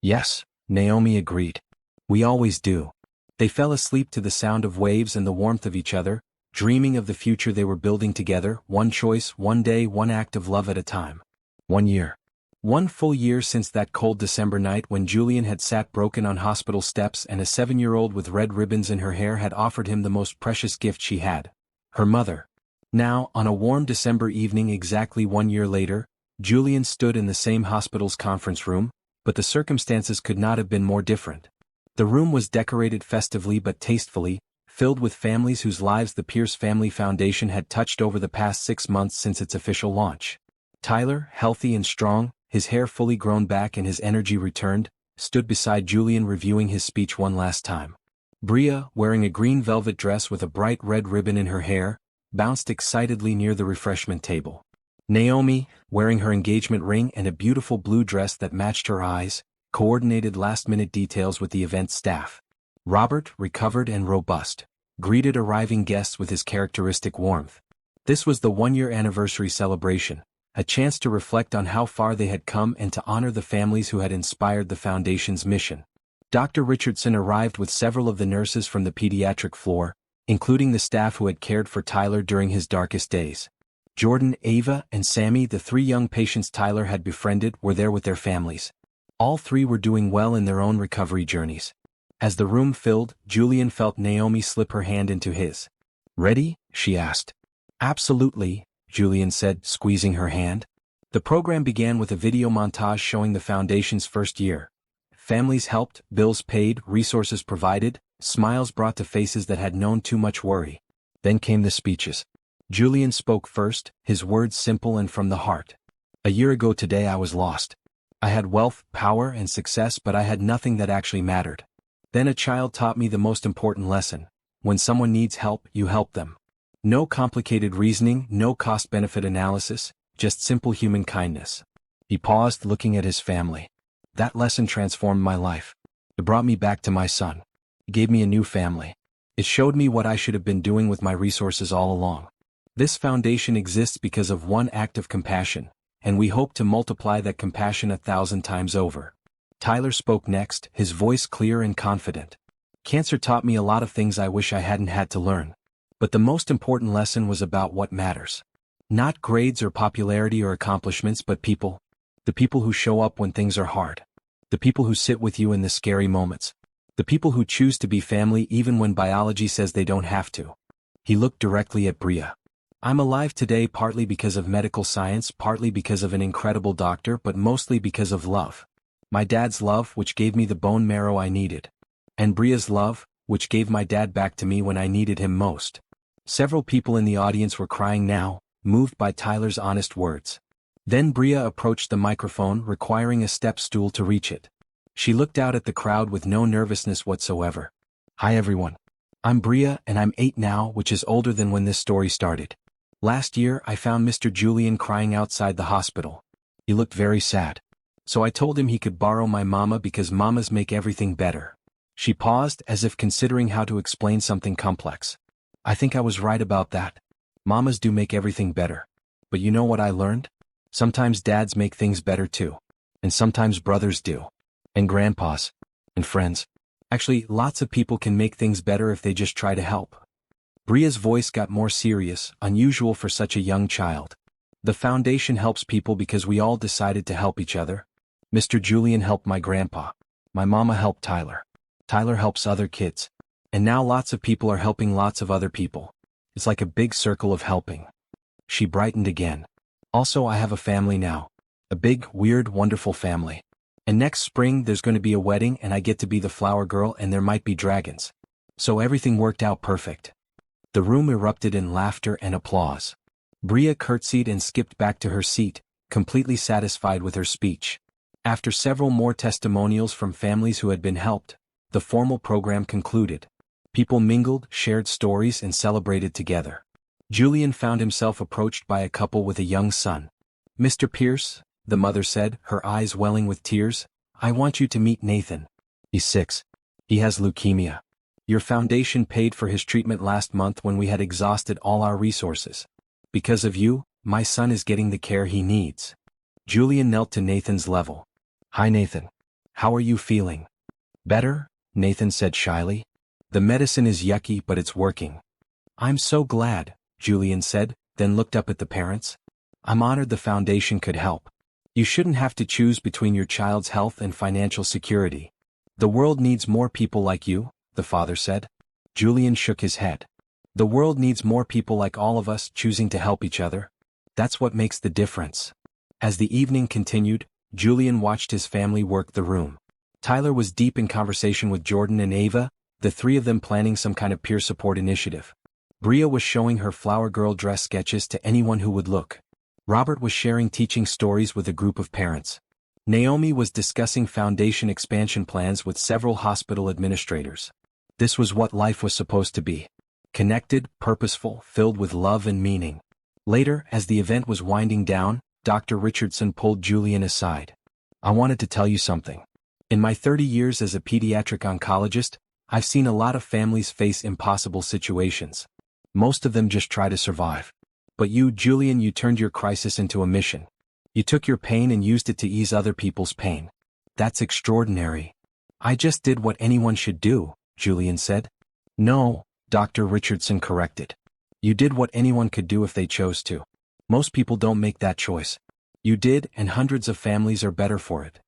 "Yes," Naomi agreed. "We always do." They fell asleep to the sound of waves and the warmth of each other, dreaming of the future they were building together, one choice, one day, one act of love at a time. 1 year. 1 full year since that cold December night when Julian had sat broken on hospital steps and a 7-year-old with red ribbons in her hair had offered him the most precious gift she had. Her mother. Now, on a warm December evening exactly 1 year later, Julian stood in the same hospital's conference room, but the circumstances could not have been more different. The room was decorated festively but tastefully, filled with families whose lives the Pierce Family Foundation had touched over the past 6 months since its official launch. Tyler, healthy and strong, his hair fully grown back and his energy returned, stood beside Julian reviewing his speech one last time. Bria, wearing a green velvet dress with a bright red ribbon in her hair, bounced excitedly near the refreshment table. Naomi, wearing her engagement ring and a beautiful blue dress that matched her eyes, coordinated last-minute details with the event staff. Robert, recovered and robust, greeted arriving guests with his characteristic warmth. This was the 1-year anniversary celebration, a chance to reflect on how far they had come and to honor the families who had inspired the Foundation's mission. Dr. Richardson arrived with several of the nurses from the pediatric floor, including the staff who had cared for Tyler during his darkest days. Jordan, Ava, and Sammy, the 3 young patients Tyler had befriended, were there with their families. All 3 were doing well in their own recovery journeys. As the room filled, Julian felt Naomi slip her hand into his. "Ready?" she asked. "Absolutely," Julian said, squeezing her hand. The program began with a video montage showing the Foundation's first year. Families helped, bills paid, resources provided, smiles brought to faces that had known too much worry. Then came the speeches. Julian spoke first, his words simple and from the heart. "A year ago today I was lost. I had wealth, power, and success, but I had nothing that actually mattered. Then a child taught me the most important lesson. When someone needs help, you help them. No complicated reasoning, no cost-benefit analysis, just simple human kindness." He paused, looking at his family. "That lesson transformed my life. It brought me back to my son. It gave me a new family. It showed me what I should have been doing with my resources all along. This foundation exists because of one act of compassion, and we hope to multiply that compassion 1,000 times over." Tyler spoke next, his voice clear and confident. "Cancer taught me a lot of things I wish I hadn't had to learn. But the most important lesson was about what matters. Not grades or popularity or accomplishments, but people. The people who show up when things are hard. The people who sit with you in the scary moments. The people who choose to be family even when biology says they don't have to." He looked directly at Bria. "I'm alive today partly because of medical science, partly because of an incredible doctor, but mostly because of love. My dad's love, which gave me the bone marrow I needed. And Bria's love, which gave my dad back to me when I needed him most." Several people in the audience were crying now, moved by Tyler's honest words. Then Bria approached the microphone, requiring a step stool to reach it. She looked out at the crowd with no nervousness whatsoever. "Hi everyone. I'm Bria and I'm 8 now, which is older than when this story started. Last year I found Mr. Julian crying outside the hospital. He looked very sad. So I told him he could borrow my mama because mamas make everything better." She paused as if considering how to explain something complex. "I think I was right about that. Mamas do make everything better. But you know what I learned? Sometimes dads make things better too. And sometimes brothers do. And grandpas. And friends. Actually, lots of people can make things better if they just try to help." Bria's voice got more serious, unusual for such a young child. "The foundation helps people because we all decided to help each other. Mr. Julian helped my grandpa. My mama helped Tyler. Tyler helps other kids. And now lots of people are helping lots of other people. It's like a big circle of helping." She brightened again. "Also, I have a family now. A big, weird, wonderful family. And next spring there's going to be a wedding and I get to be the flower girl and there might be dragons. So everything worked out perfect." The room erupted in laughter and applause. Bria curtsied and skipped back to her seat, completely satisfied with her speech. After several more testimonials from families who had been helped, the formal program concluded. People mingled, shared stories, and celebrated together. Julian found himself approached by a couple with a young son. "Mr. Pierce," the mother said, her eyes welling with tears, "I want you to meet Nathan. He's 6. He has leukemia. Your foundation paid for his treatment last month when we had exhausted all our resources. Because of you, my son is getting the care he needs." Julian knelt to Nathan's level. "Hi Nathan. How are you feeling?" "Better," Nathan said shyly. "The medicine is yucky but it's working." "I'm so glad," Julian said, then looked up at the parents. "I'm honored the foundation could help. You shouldn't have to choose between your child's health and financial security. The world needs more people like you, the father said. Julian shook his head. The world needs more people like all of us choosing to help each other. That's what makes the difference. As the evening continued, Julian watched his family work the room. Tyler was deep in conversation with Jordan and Ava, the three of them planning some kind of peer support initiative. Bria was showing her flower girl dress sketches to anyone who would look. Robert was sharing teaching stories with a group of parents. Naomi was discussing foundation expansion plans with several hospital administrators. This was what life was supposed to be. Connected, purposeful, filled with love and meaning. Later, as the event was winding down, Dr. Richardson pulled Julian aside. I wanted to tell you something. In my 30 years as a pediatric oncologist, I've seen a lot of families face impossible situations. Most of them just try to survive. But you, Julian, you turned your crisis into a mission. You took your pain and used it to ease other people's pain. That's extraordinary. I just did what anyone should do, Julian said. No, Dr. Richardson corrected. You did what anyone could do if they chose to. Most people don't make that choice. You did, and hundreds of families are better for it.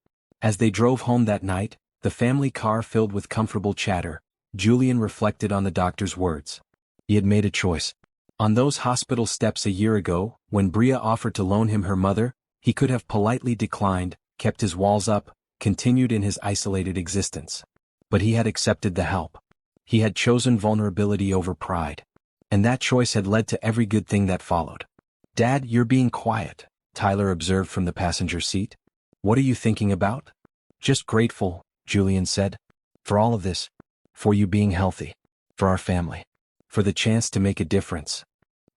As they drove home that night, the family car filled with comfortable chatter, Julian reflected on the doctor's words. He had made a choice. On those hospital steps a year ago, when Bria offered to loan him her mother, he could have politely declined, kept his walls up, continued in his isolated existence. But he had accepted the help. He had chosen vulnerability over pride. And that choice had led to every good thing that followed. Dad, you're being quiet, Tyler observed from the passenger seat. What are you thinking about? Just grateful, Julian said. For all of this. For you being healthy. For our family. For the chance to make a difference.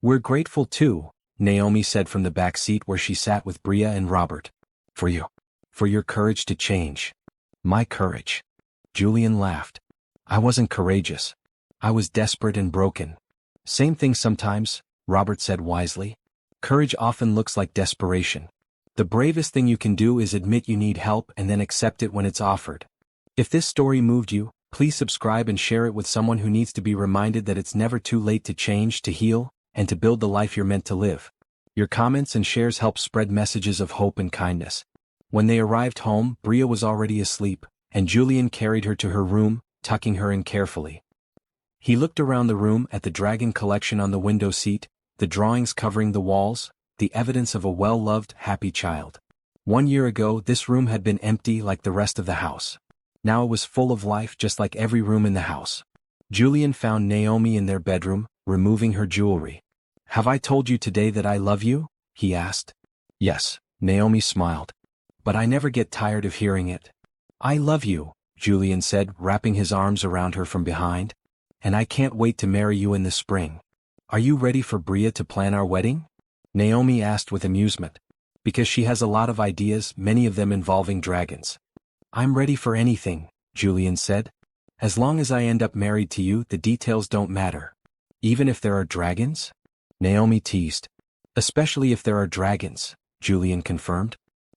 We're grateful too, Naomi said from the back seat where she sat with Bria and Robert. For you. For your courage to change. My courage. Julian laughed. I wasn't courageous. I was desperate and broken. Same thing sometimes, Robert said wisely. Courage often looks like desperation. The bravest thing you can do is admit you need help and then accept it when it's offered. If this story moved you, please subscribe and share it with someone who needs to be reminded that it's never too late to change, to heal, and to build the life you're meant to live. Your comments and shares help spread messages of hope and kindness. When they arrived home, Bria was already asleep, and Julian carried her to her room, tucking her in carefully. He looked around the room at the dragon collection on the window seat, the drawings covering the walls, the evidence of a well-loved, happy child. 1 year ago, this room had been empty like the rest of the house. Now it was full of life just like every room in the house. Julian found Naomi in their bedroom, removing her jewelry. Have I told you today that I love you? He asked. Yes, Naomi smiled. But I never get tired of hearing it. I love you, Julian said, wrapping his arms around her from behind. And I can't wait to marry you in the spring. Are you ready for Bria to plan our wedding? Naomi asked with amusement. Because she has a lot of ideas, many of them involving dragons. I'm ready for anything, Julian said. As long as I end up married to you, the details don't matter. Even if there are dragons? Naomi teased. Especially if there are dragons, Julian confirmed.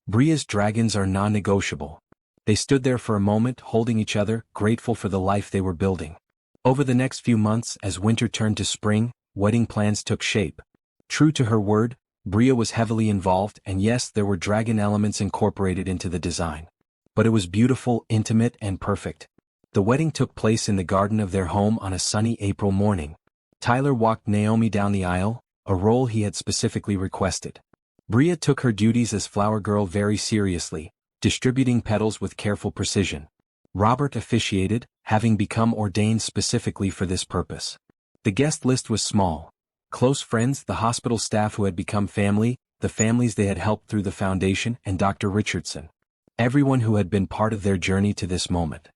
Bria's dragons are non-negotiable. They stood there for a moment, holding each other, grateful for the life they were building. Over the next few months, as winter turned to spring, wedding plans took shape. True to her word, Bria was heavily involved, and yes, there were dragon elements incorporated into the design. But it was beautiful, intimate, and perfect. The wedding took place in the garden of their home on a sunny April morning. Tyler walked Naomi down the aisle, a role he had specifically requested. Bria took her duties as flower girl very seriously, distributing petals with careful precision. Robert officiated, having become ordained specifically for this purpose. The guest list was small. Close friends, the hospital staff who had become family, the families they had helped through the foundation, and Dr. Richardson. Everyone who had been part of their journey to this moment.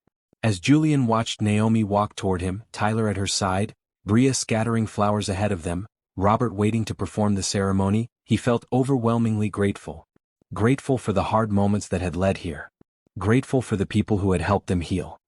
As Julian watched Naomi walk toward him, Tyler at her side, Bria scattering flowers ahead of them, Robert waiting to perform the ceremony, he felt overwhelmingly grateful. Grateful for the hard moments that had led here. Grateful for the people who had helped them heal.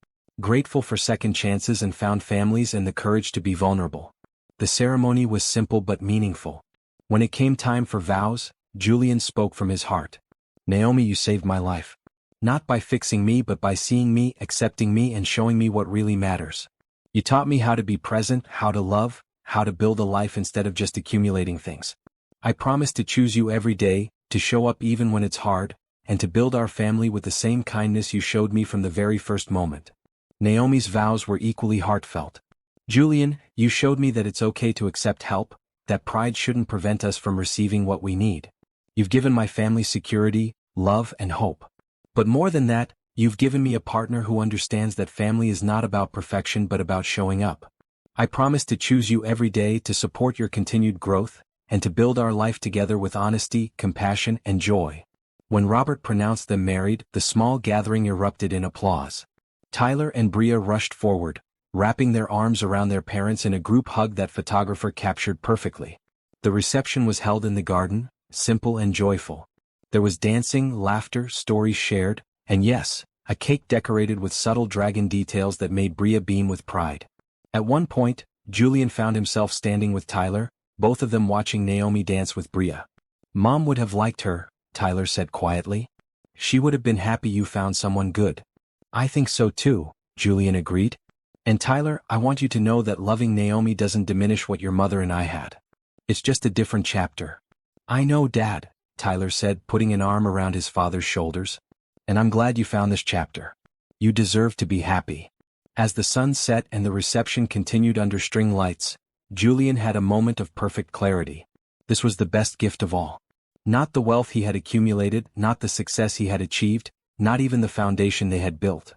Grateful for second chances and found families and the courage to be vulnerable. The ceremony was simple but meaningful. When it came time for vows, Julian spoke from his heart. Naomi, you saved my life. Not by fixing me but by seeing me, accepting me, and showing me what really matters. You taught me how to be present, how to love, how to build a life instead of just accumulating things. I promise to choose you every day, to show up even when it's hard, and to build our family with the same kindness you showed me from the very first moment." Naomi's vows were equally heartfelt. "Julian, you showed me that it's okay to accept help, that pride shouldn't prevent us from receiving what we need. You've given my family security, love, and hope. But more than that, you've given me a partner who understands that family is not about perfection but about showing up. I promise to choose you every day, to support your continued growth, and to build our life together with honesty, compassion, and joy." When Robert pronounced them married, the small gathering erupted in applause. Tyler and Bria rushed forward, wrapping their arms around their parents in a group hug that photographer captured perfectly. The reception was held in the garden, simple and joyful. There was dancing, laughter, stories shared, and yes, a cake decorated with subtle dragon details that made Bria beam with pride. At one point, Julian found himself standing with Tyler, both of them watching Naomi dance with Bria. "Mom would have liked her," Tyler said quietly. "She would have been happy you found someone good." "I think so too," Julian agreed. "And Tyler, I want you to know that loving Naomi doesn't diminish what your mother and I had. It's just a different chapter." "I know, Dad," Tyler said, putting an arm around his father's shoulders. "And I'm glad you found this chapter. You deserve to be happy." As the sun set and the reception continued under string lights, Julian had a moment of perfect clarity. This was the best gift of all. Not the wealth he had accumulated, not the success he had achieved, not even the foundation they had built.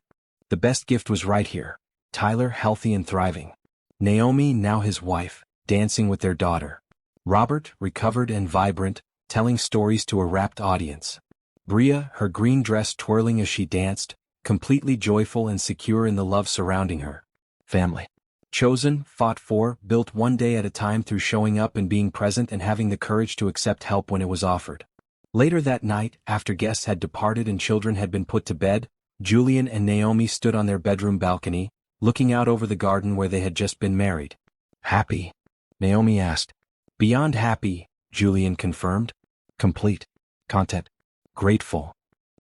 The best gift was right here. Tyler healthy and thriving. Naomi, now his wife, dancing with their daughter. Robert, recovered and vibrant, telling stories to a rapt audience. Bria, her green dress twirling as she danced, completely joyful and secure in the love surrounding her. Family. Chosen, fought for, built one day at a time through showing up and being present and having the courage to accept help when it was offered. Later that night, after guests had departed and children had been put to bed, Julian and Naomi stood on their bedroom balcony, looking out over the garden where they had just been married. "Happy?" Naomi asked. "Beyond happy," Julian confirmed. "Complete. Content. Grateful."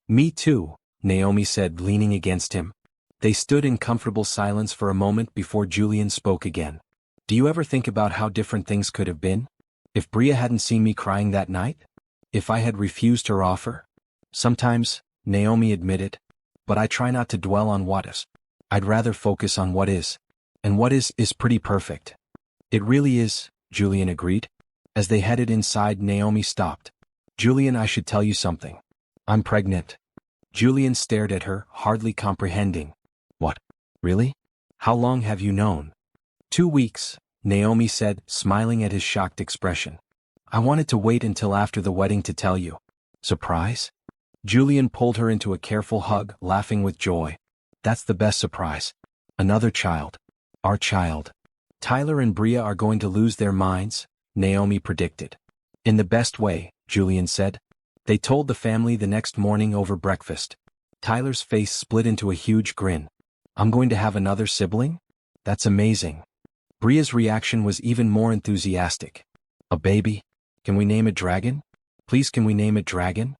"Me too," Naomi said, leaning against him. They stood in comfortable silence for a moment before Julian spoke again. "Do you ever think about how different things could have been? If Bria hadn't seen me crying that night? If I had refused her offer?" "Sometimes," Naomi admitted. "But I try not to dwell on what is. I'd rather focus on what is. And what is pretty perfect." "It really is," Julian agreed. As they headed inside, Naomi stopped. "Julian, I should tell you something. I'm pregnant." Julian stared at her, hardly comprehending. "What? Really? How long have you known?" 2 weeks, Naomi said, smiling at his shocked expression. "I wanted to wait until after the wedding to tell you." "Surprise?" Julian pulled her into a careful hug, laughing with joy. "That's the best surprise. Another child. Our child. Tyler and Bria are going to lose their minds," Naomi predicted. "In the best way," Julian said. They told the family the next morning over breakfast. Tyler's face split into a huge grin. "I'm going to have another sibling? That's amazing." Bria's reaction was even more enthusiastic. "A baby? Can we name it Dragon? Please, can we name it Dragon?"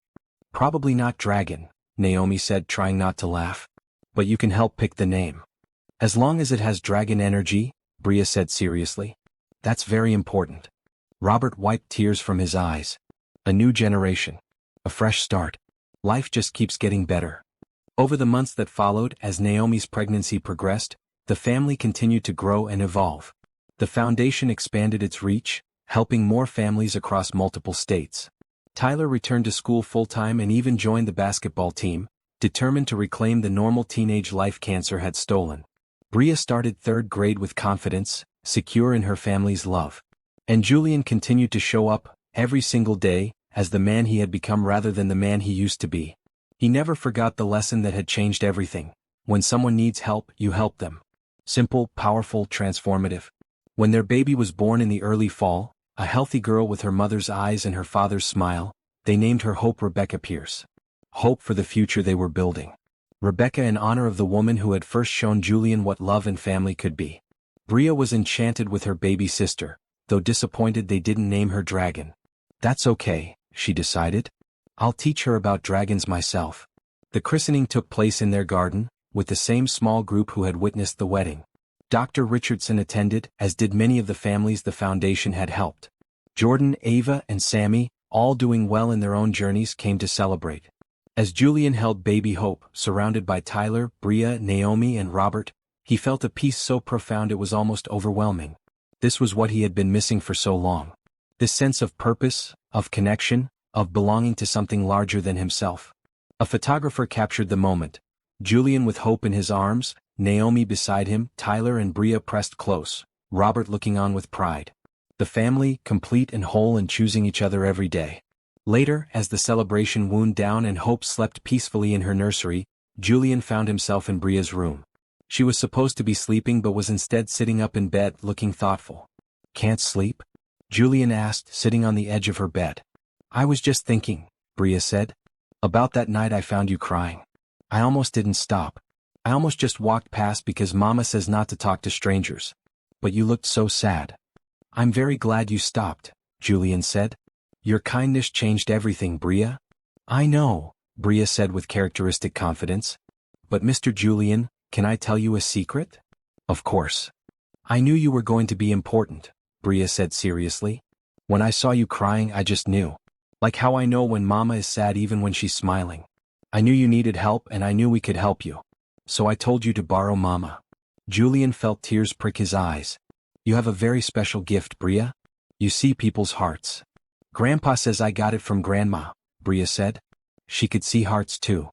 "Probably not Dragon," Naomi said, trying not to laugh. "But you can help pick the name. As long as it has dragon energy," Bria said seriously. "That's very important." Robert wiped tears from his eyes. A new generation. A fresh start. Life just keeps getting better. Over the months that followed, as Naomi's pregnancy progressed, the family continued to grow and evolve. The foundation expanded its reach, helping more families across multiple states. Tyler returned to school full-time and even joined the basketball team, determined to reclaim the normal teenage life cancer had stolen. Bria started 3rd grade with confidence, secure in her family's love. And Julian continued to show up, every single day, as the man he had become rather than the man he used to be. He never forgot the lesson that had changed everything. When someone needs help, you help them. Simple, powerful, transformative. When their baby was born in the early fall, a healthy girl with her mother's eyes and her father's smile, they named her Hope Rebecca Pierce. Hope for the future they were building. Rebecca in honor of the woman who had first shown Julian what love and family could be. Bria was enchanted with her baby sister, though disappointed they didn't name her Dragon. "That's okay," she decided. "I'll teach her about dragons myself." The christening took place in their garden, with the same small group who had witnessed the wedding. Dr. Richardson attended, as did many of the families the foundation had helped. Jordan, Ava, and Sammy, all doing well in their own journeys, came to celebrate. As Julian held baby Hope, surrounded by Tyler, Bria, Naomi and Robert, he felt a peace so profound it was almost overwhelming. This was what he had been missing for so long. This sense of purpose, of connection, of belonging to something larger than himself. A photographer captured the moment. Julian with Hope in his arms, Naomi beside him, Tyler and Bria pressed close, Robert looking on with pride. The family, complete and whole and choosing each other every day. Later, as the celebration wound down and Hope slept peacefully in her nursery, Julian found himself in Bria's room. She was supposed to be sleeping but was instead sitting up in bed, looking thoughtful. "Can't sleep?" Julian asked, sitting on the edge of her bed. "I was just thinking," Bria said. "About that night I found you crying. I almost didn't stop. I almost just walked past because Mama says not to talk to strangers. But you looked so sad." "I'm very glad you stopped," Julian said. "Your kindness changed everything, Bria." "I know," Bria said with characteristic confidence. "But Mr. Julian, can I tell you a secret?" "Of course." "I knew you were going to be important," Bria said seriously. "When I saw you crying I just knew. Like how I know when Mama is sad even when she's smiling. I knew you needed help and I knew we could help you. So I told you to borrow Mama." Julian felt tears prick his eyes. "You have a very special gift, Bria. You see people's hearts." "Grandpa says I got it from Grandma," Bria said. She could see hearts too.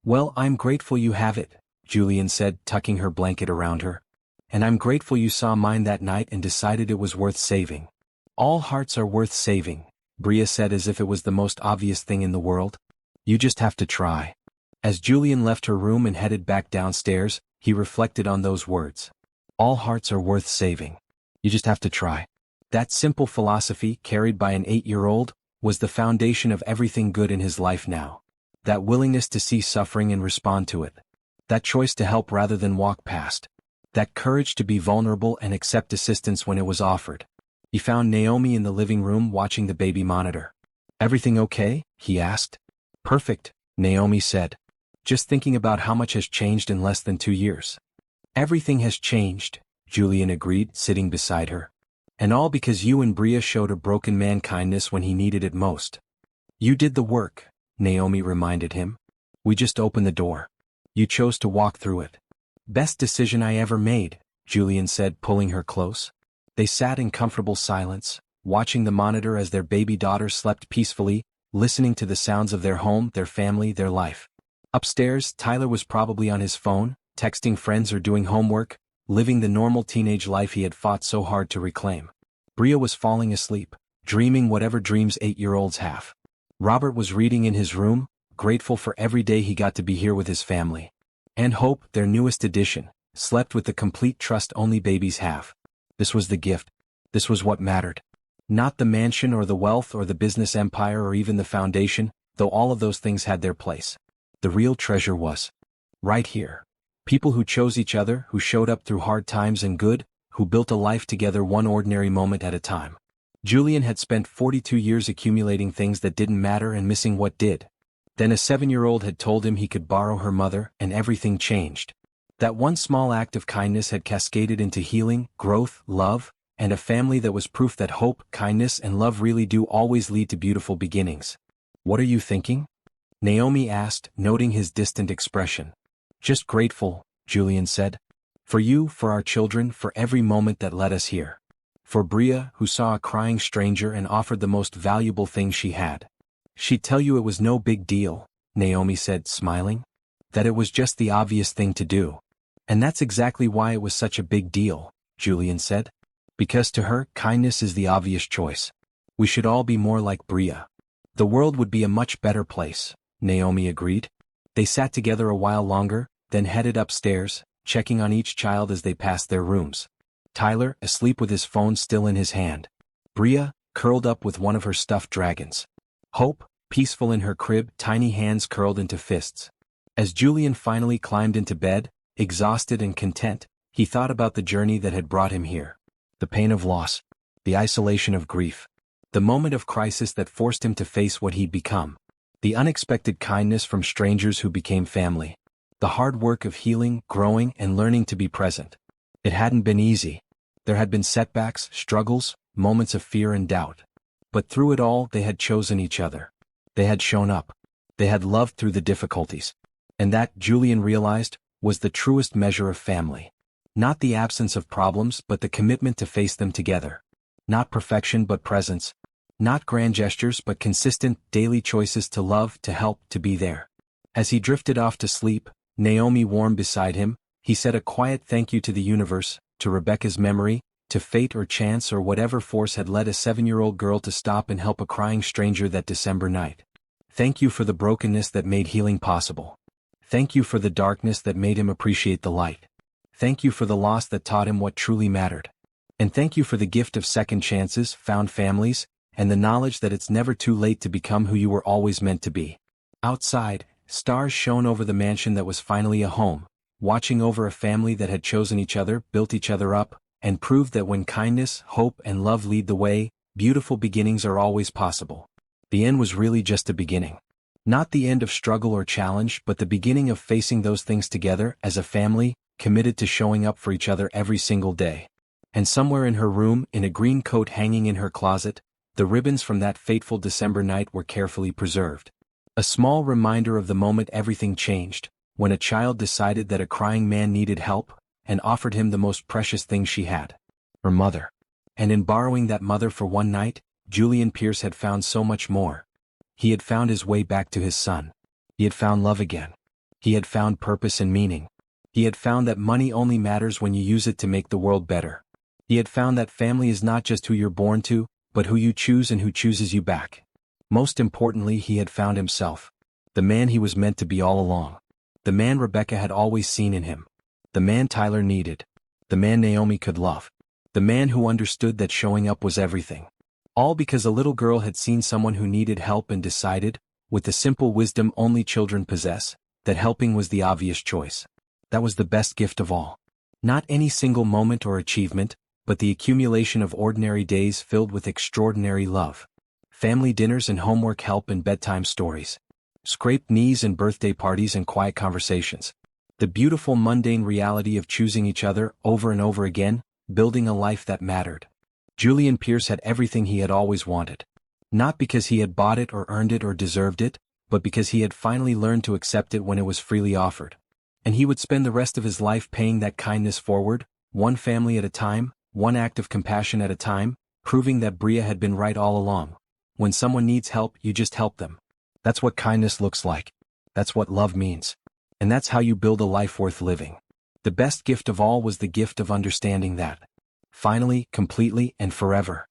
"Well, I'm grateful you have it," Julian said, tucking her blanket around her. "And I'm grateful you saw mine that night and decided it was worth saving." "All hearts are worth saving," Bria said as if it was the most obvious thing in the world. "You just have to try." As Julian left her room and headed back downstairs, he reflected on those words. All hearts are worth saving. You just have to try. That simple philosophy, carried by an 8-year-old, was the foundation of everything good in his life now. That willingness to see suffering and respond to it. That choice to help rather than walk past. That courage to be vulnerable and accept assistance when it was offered. He found Naomi in the living room watching the baby monitor. "Everything okay?" he asked. "Perfect," Naomi said. "Just thinking about how much has changed in less than 2 years." "Everything has changed," Julian agreed, sitting beside her. "And all because you and Bria showed a broken man kindness when he needed it most." "You did the work," Naomi reminded him. "We just opened the door. You chose to walk through it." "Best decision I ever made," Julian said, pulling her close. They sat in comfortable silence, watching the monitor as their baby daughter slept peacefully, listening to the sounds of their home, their family, their life. Upstairs, Tyler was probably on his phone, texting friends or doing homework, living the normal teenage life he had fought so hard to reclaim. Bria was falling asleep, dreaming whatever dreams 8-year-olds have. Robert was reading in his room, grateful for every day he got to be here with his family. And Hope, their newest addition, slept with the complete trust only babies have. This was the gift. This was what mattered. Not the mansion or the wealth or the business empire or even the foundation, though all of those things had their place. The real treasure was right here. People who chose each other, who showed up through hard times and good, who built a life together one ordinary moment at a time. Julian had spent 42 years accumulating things that didn't matter and missing what did. Then a 7-year-old had told him he could borrow her mother, and everything changed. That one small act of kindness had cascaded into healing, growth, love, and a family that was proof that hope, kindness, and love really do always lead to beautiful beginnings. "What are you thinking?" Naomi asked, noting his distant expression. "Just grateful," Julian said. "For you, for our children, for every moment that led us here. For Bria, who saw a crying stranger and offered the most valuable thing she had. She'd tell you it was no big deal," Naomi said, smiling. "That it was just the obvious thing to do. And that's exactly why it was such a big deal," Julian said. "Because to her, kindness is the obvious choice. We should all be more like Bria. The world would be a much better place," Naomi agreed. They sat together a while longer, then headed upstairs, checking on each child as they passed their rooms. Tyler, asleep with his phone still in his hand. Bria, curled up with one of her stuffed dragons. Hope, peaceful in her crib, tiny hands curled into fists. As Julian finally climbed into bed, exhausted and content, he thought about the journey that had brought him here. The pain of loss. The isolation of grief. The moment of crisis that forced him to face what he'd become. The unexpected kindness from strangers who became family. The hard work of healing, growing, and learning to be present. It hadn't been easy. There had been setbacks, struggles, moments of fear and doubt. But through it all they had chosen each other. They had shown up. They had loved through the difficulties. And that, Julian realized, was the truest measure of family. Not the absence of problems but the commitment to face them together. Not perfection but presence. Not grand gestures but consistent, daily choices to love, to help, to be there. As he drifted off to sleep, Naomi warm beside him, he said a quiet thank you to the universe, to Rebecca's memory, to fate or chance or whatever force had led a 7-year-old girl to stop and help a crying stranger that December night. Thank you for the brokenness that made healing possible. Thank you for the darkness that made him appreciate the light. Thank you for the loss that taught him what truly mattered. And thank you for the gift of second chances, found families, and the knowledge that it's never too late to become who you were always meant to be. Outside, stars shone over the mansion that was finally a home, watching over a family that had chosen each other, built each other up, and proved that when kindness, hope, and love lead the way, beautiful beginnings are always possible. The end was really just a beginning. Not the end of struggle or challenge, but the beginning of facing those things together as a family, committed to showing up for each other every single day. And somewhere in her room, in a green coat hanging in her closet, the ribbons from that fateful December night were carefully preserved. A small reminder of the moment everything changed, when a child decided that a crying man needed help, and offered him the most precious thing she had. Her mother. And in borrowing that mother for one night, Julian Pierce had found so much more. He had found his way back to his son. He had found love again. He had found purpose and meaning. He had found that money only matters when you use it to make the world better. He had found that family is not just who you're born to, but who you choose and who chooses you back. Most importantly, he had found himself. The man he was meant to be all along. The man Rebecca had always seen in him. The man Tyler needed. The man Naomi could love. The man who understood that showing up was everything. All because a little girl had seen someone who needed help and decided, with the simple wisdom only children possess, that helping was the obvious choice. That was the best gift of all. Not any single moment or achievement, but the accumulation of ordinary days filled with extraordinary love. Family dinners and homework help and bedtime stories. Scraped knees and birthday parties and quiet conversations. The beautiful mundane reality of choosing each other over and over again, building a life that mattered. Julian Pierce had everything he had always wanted. Not because he had bought it or earned it or deserved it, but because he had finally learned to accept it when it was freely offered. And he would spend the rest of his life paying that kindness forward, one family at a time, one act of compassion at a time, proving that Bria had been right all along. When someone needs help, you just help them. That's what kindness looks like. That's what love means. And that's how you build a life worth living. The best gift of all was the gift of understanding that. Finally, completely, and forever.